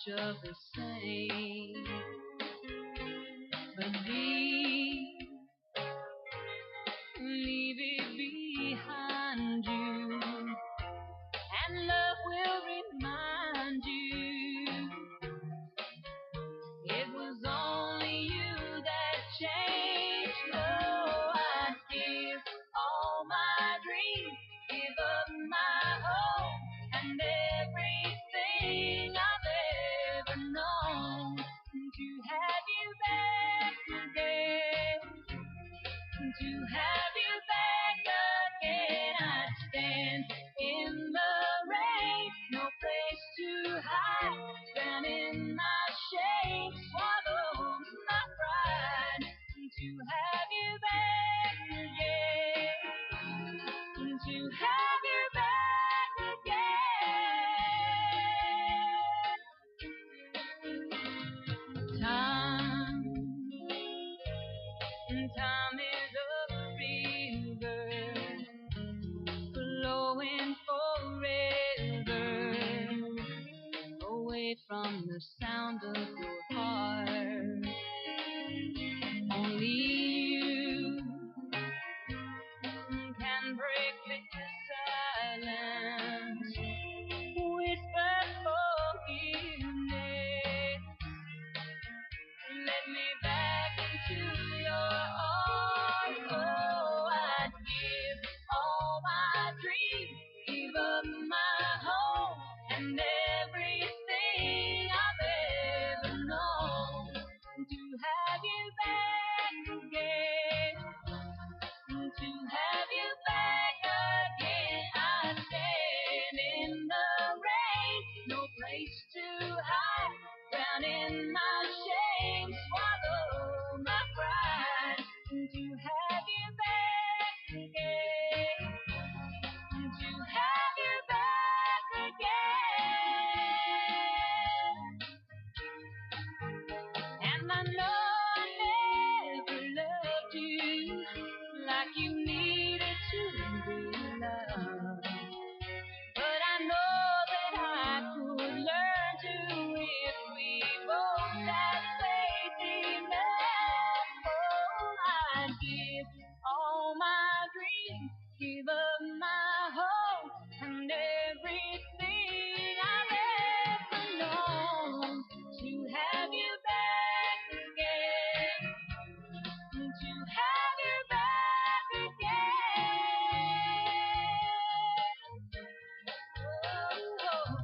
of the same. But leave it behind you, and love will remind you it was only you that changed. Oh, I'd give all my dreams, give up my hope and everything I've ever known to have you back again. To have you back again, I'd stand in the rain, no place to hide, drown in my shame, swallow my pride. To have you back again, to have you back again. Time is a river flowing forever, away from the sound of your heart. Only you can break this silence, whisper forgiveness. Let me back into your arms. Oh, I'd give all my dreams, give up my home and everything I've ever known to have you back again. To have you back again, I'd stand in the rain, no place to hide, drown in my shame, swallow my pride. To have you back again, to have you back again. And I know I never loved you like you needed to be loved, but I know that I could learn to if we both had faith enough. Oh, I'd give all my dreams, give up my hope and everything I've ever known to have you back again, to have you back again. Oh.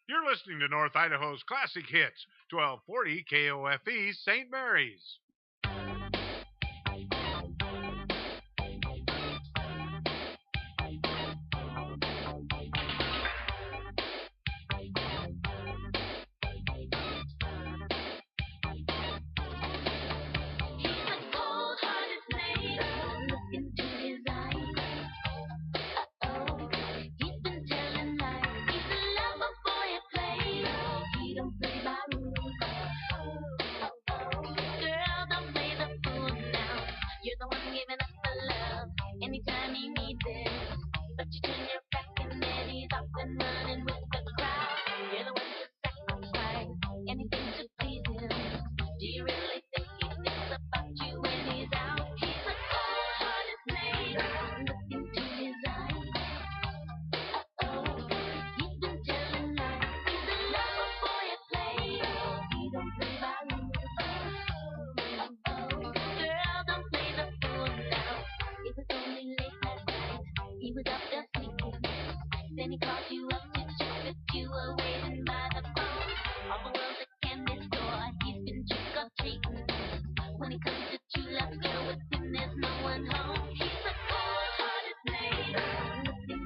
You're listening to North Idaho's Classic Hits, 1240 KOFE St. Mary's. When it comes to true love, girl, with him there's no one home. He's a cold-hearted neighbor, looking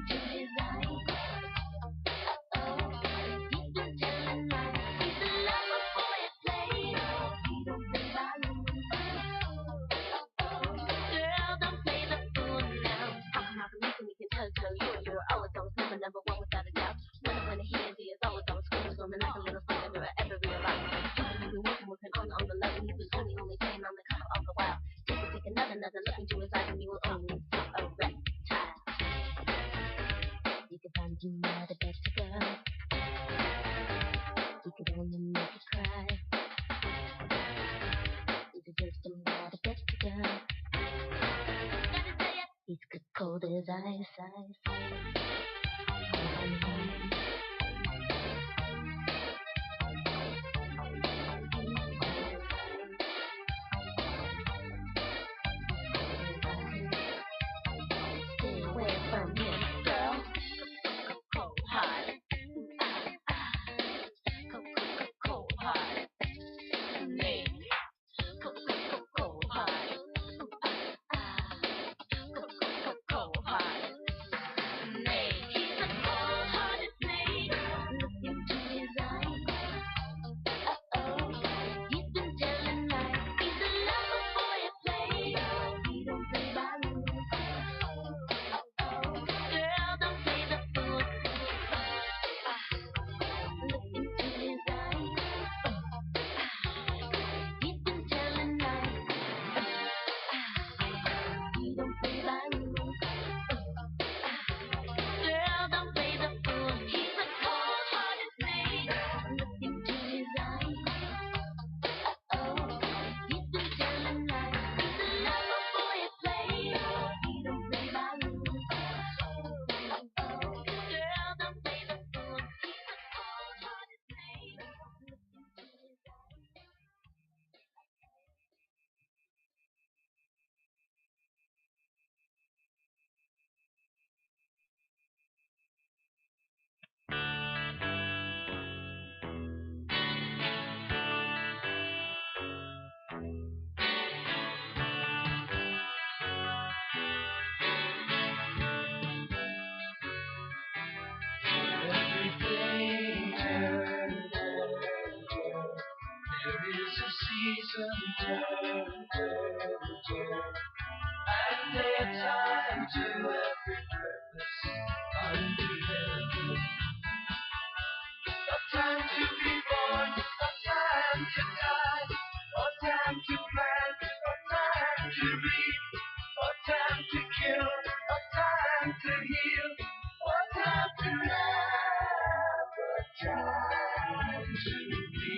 you are the best girl. You could only make it cry. You deserve somebody better, girl. Gotta say it. He's cold as ice. Stay away from him, girl. Cold heart. Cold heart. Me. Cold heart. Cold heart. Me. He's a cold-hearted snake. Look into his eyes. Uh-oh. He's been telling lies. He's a lover boy at play. He don't play by rules. Uh-oh. Girl, don't play the fool. Look into his eyes. He's been telling lies. He don't play by rules. Girl, don't play the fool. He's a cold-hearted snake. Look into his eyes. Uh-oh. He's been telling lies. He's a lover boy at play. He don't play by rules. Girl, don't play the fool. He's a cold-hearted snake. Look into his eyes. Everything turns. There is a season turn. And there's time to every purpose under heaven. A time to be born, a time to die, a time to plant, a time to reap, a time to kill, a time to heal, a time to laugh, a time to be.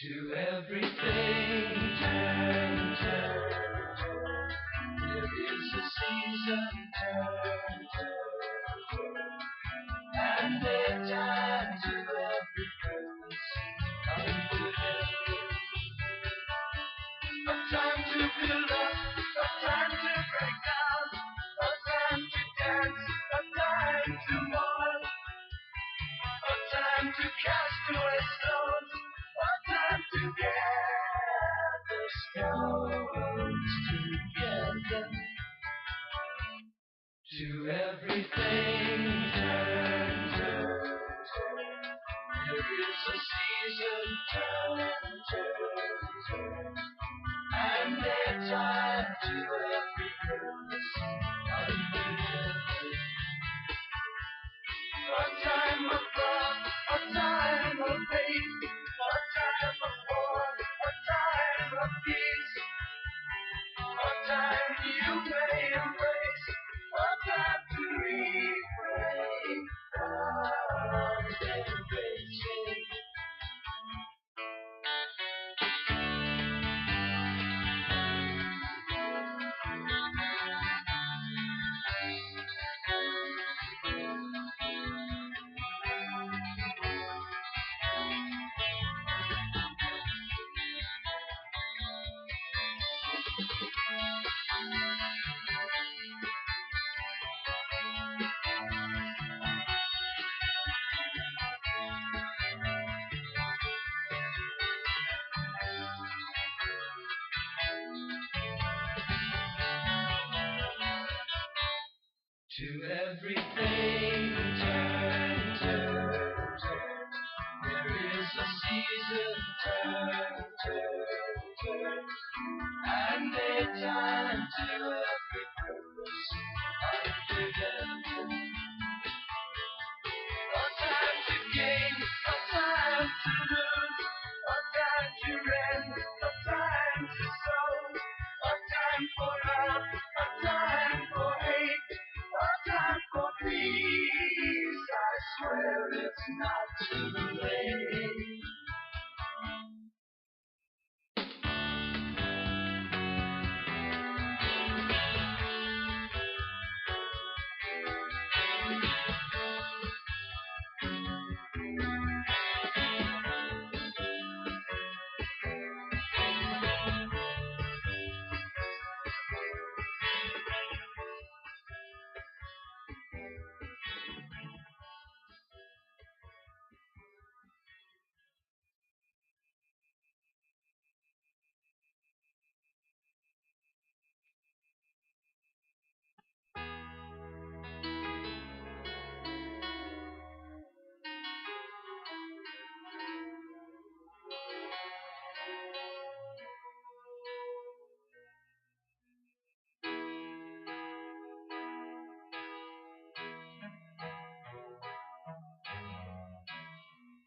To everything turn. There is a season turn. And there's time to every purpose under heaven. A time to build up, a time to break down, a time to dance, a time to mourn, a time to cast away stones, a time to gather stones together. To everything turn. There is a season turn. And there's time to every purpose under heaven. A time of love, a time of hate, a time of war, a time of peace, a time you may embrace, a time to refrain from embracing. To everything turn. There is a season turn. And there's time to every purpose under heaven. A time to gain, a time to lose, a time to rend, a time to sow, a time for love, a time for hate, a time not too late.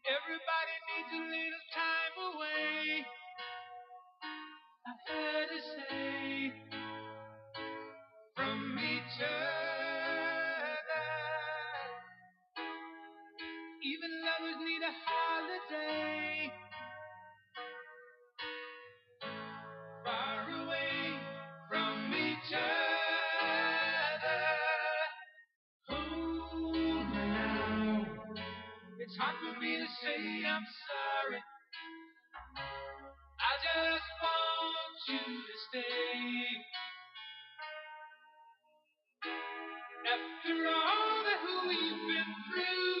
Everybody needs a little time away. I've heard it say from each other. Even lovers need a holiday. Far away from each other. Hold me now. It's hard for me to say I'm sorry. I just want you to stay. After all that we've been through,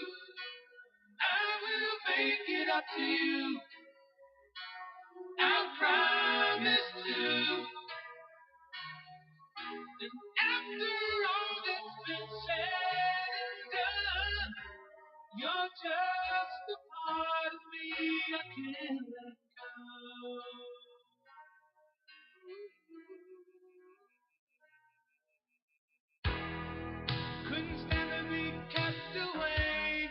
I will make it up to you. I promise to. And after all that's been said and done, you're just a part of me I can't let go. Couldn't stand to be kept away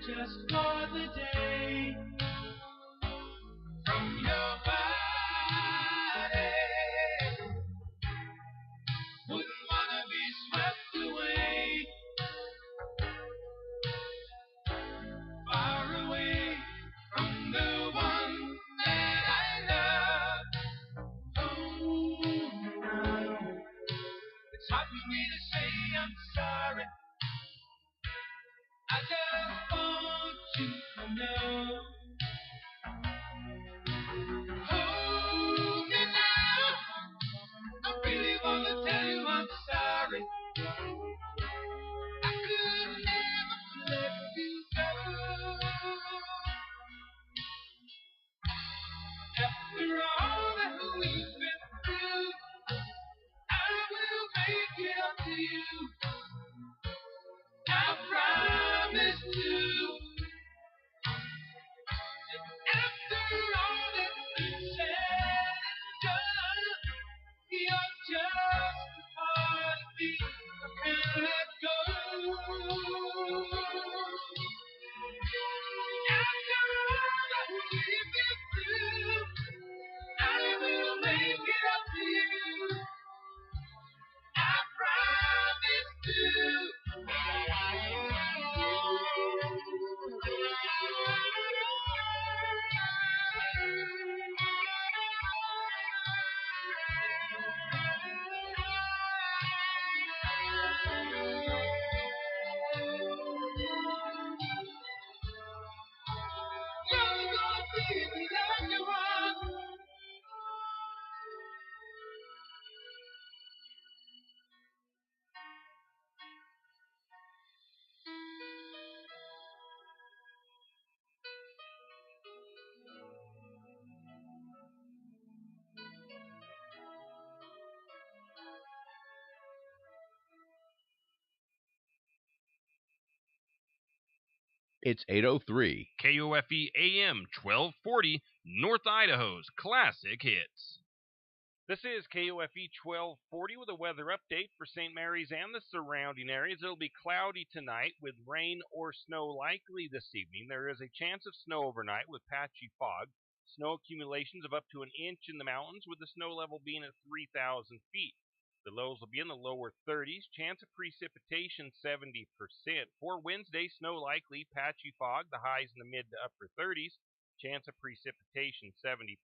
just for the day from your body. Wouldn't wanna be swept away, far away from the one that I love. Oh, now it's hard for me to say I'm sorry. I just want you to know. Hold me now. I really wanna tell you I'm sorry. I could never let you go. After all that we've been through, I will make it up to you. I promise to. After all that's been said and done, you're just a part of me I can't let go. After all that we've been through, I will make it up to you. I promise to. You're gonna be the lucky one. It's 8:03. KOFE AM 1240, North Idaho's classic hits. This is KOFE 1240 with a weather update for St. Mary's and the surrounding areas. It'll be cloudy tonight with rain or snow likely this evening. There is a chance of snow overnight with patchy fog. Snow accumulations of up to an inch in the mountains with the snow level being at 3,000 feet. The lows will be in the lower 30s. Chance of precipitation 70%. For Wednesday, snow likely, patchy fog. The highs in the mid to upper 30s. Chance of precipitation 70%.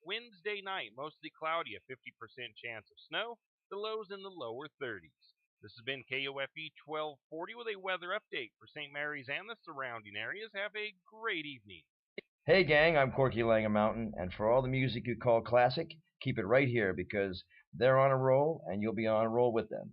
Wednesday night, mostly cloudy, a 50% chance of snow. The lows in the lower 30s. This has been KOFE 1240 with a weather update for St. Mary's and the surrounding areas. Have a great evening. Hey gang, I'm Corky Langham Mountain, and for all the music you call classic, keep it right here because they're on a roll and you'll be on a roll with them.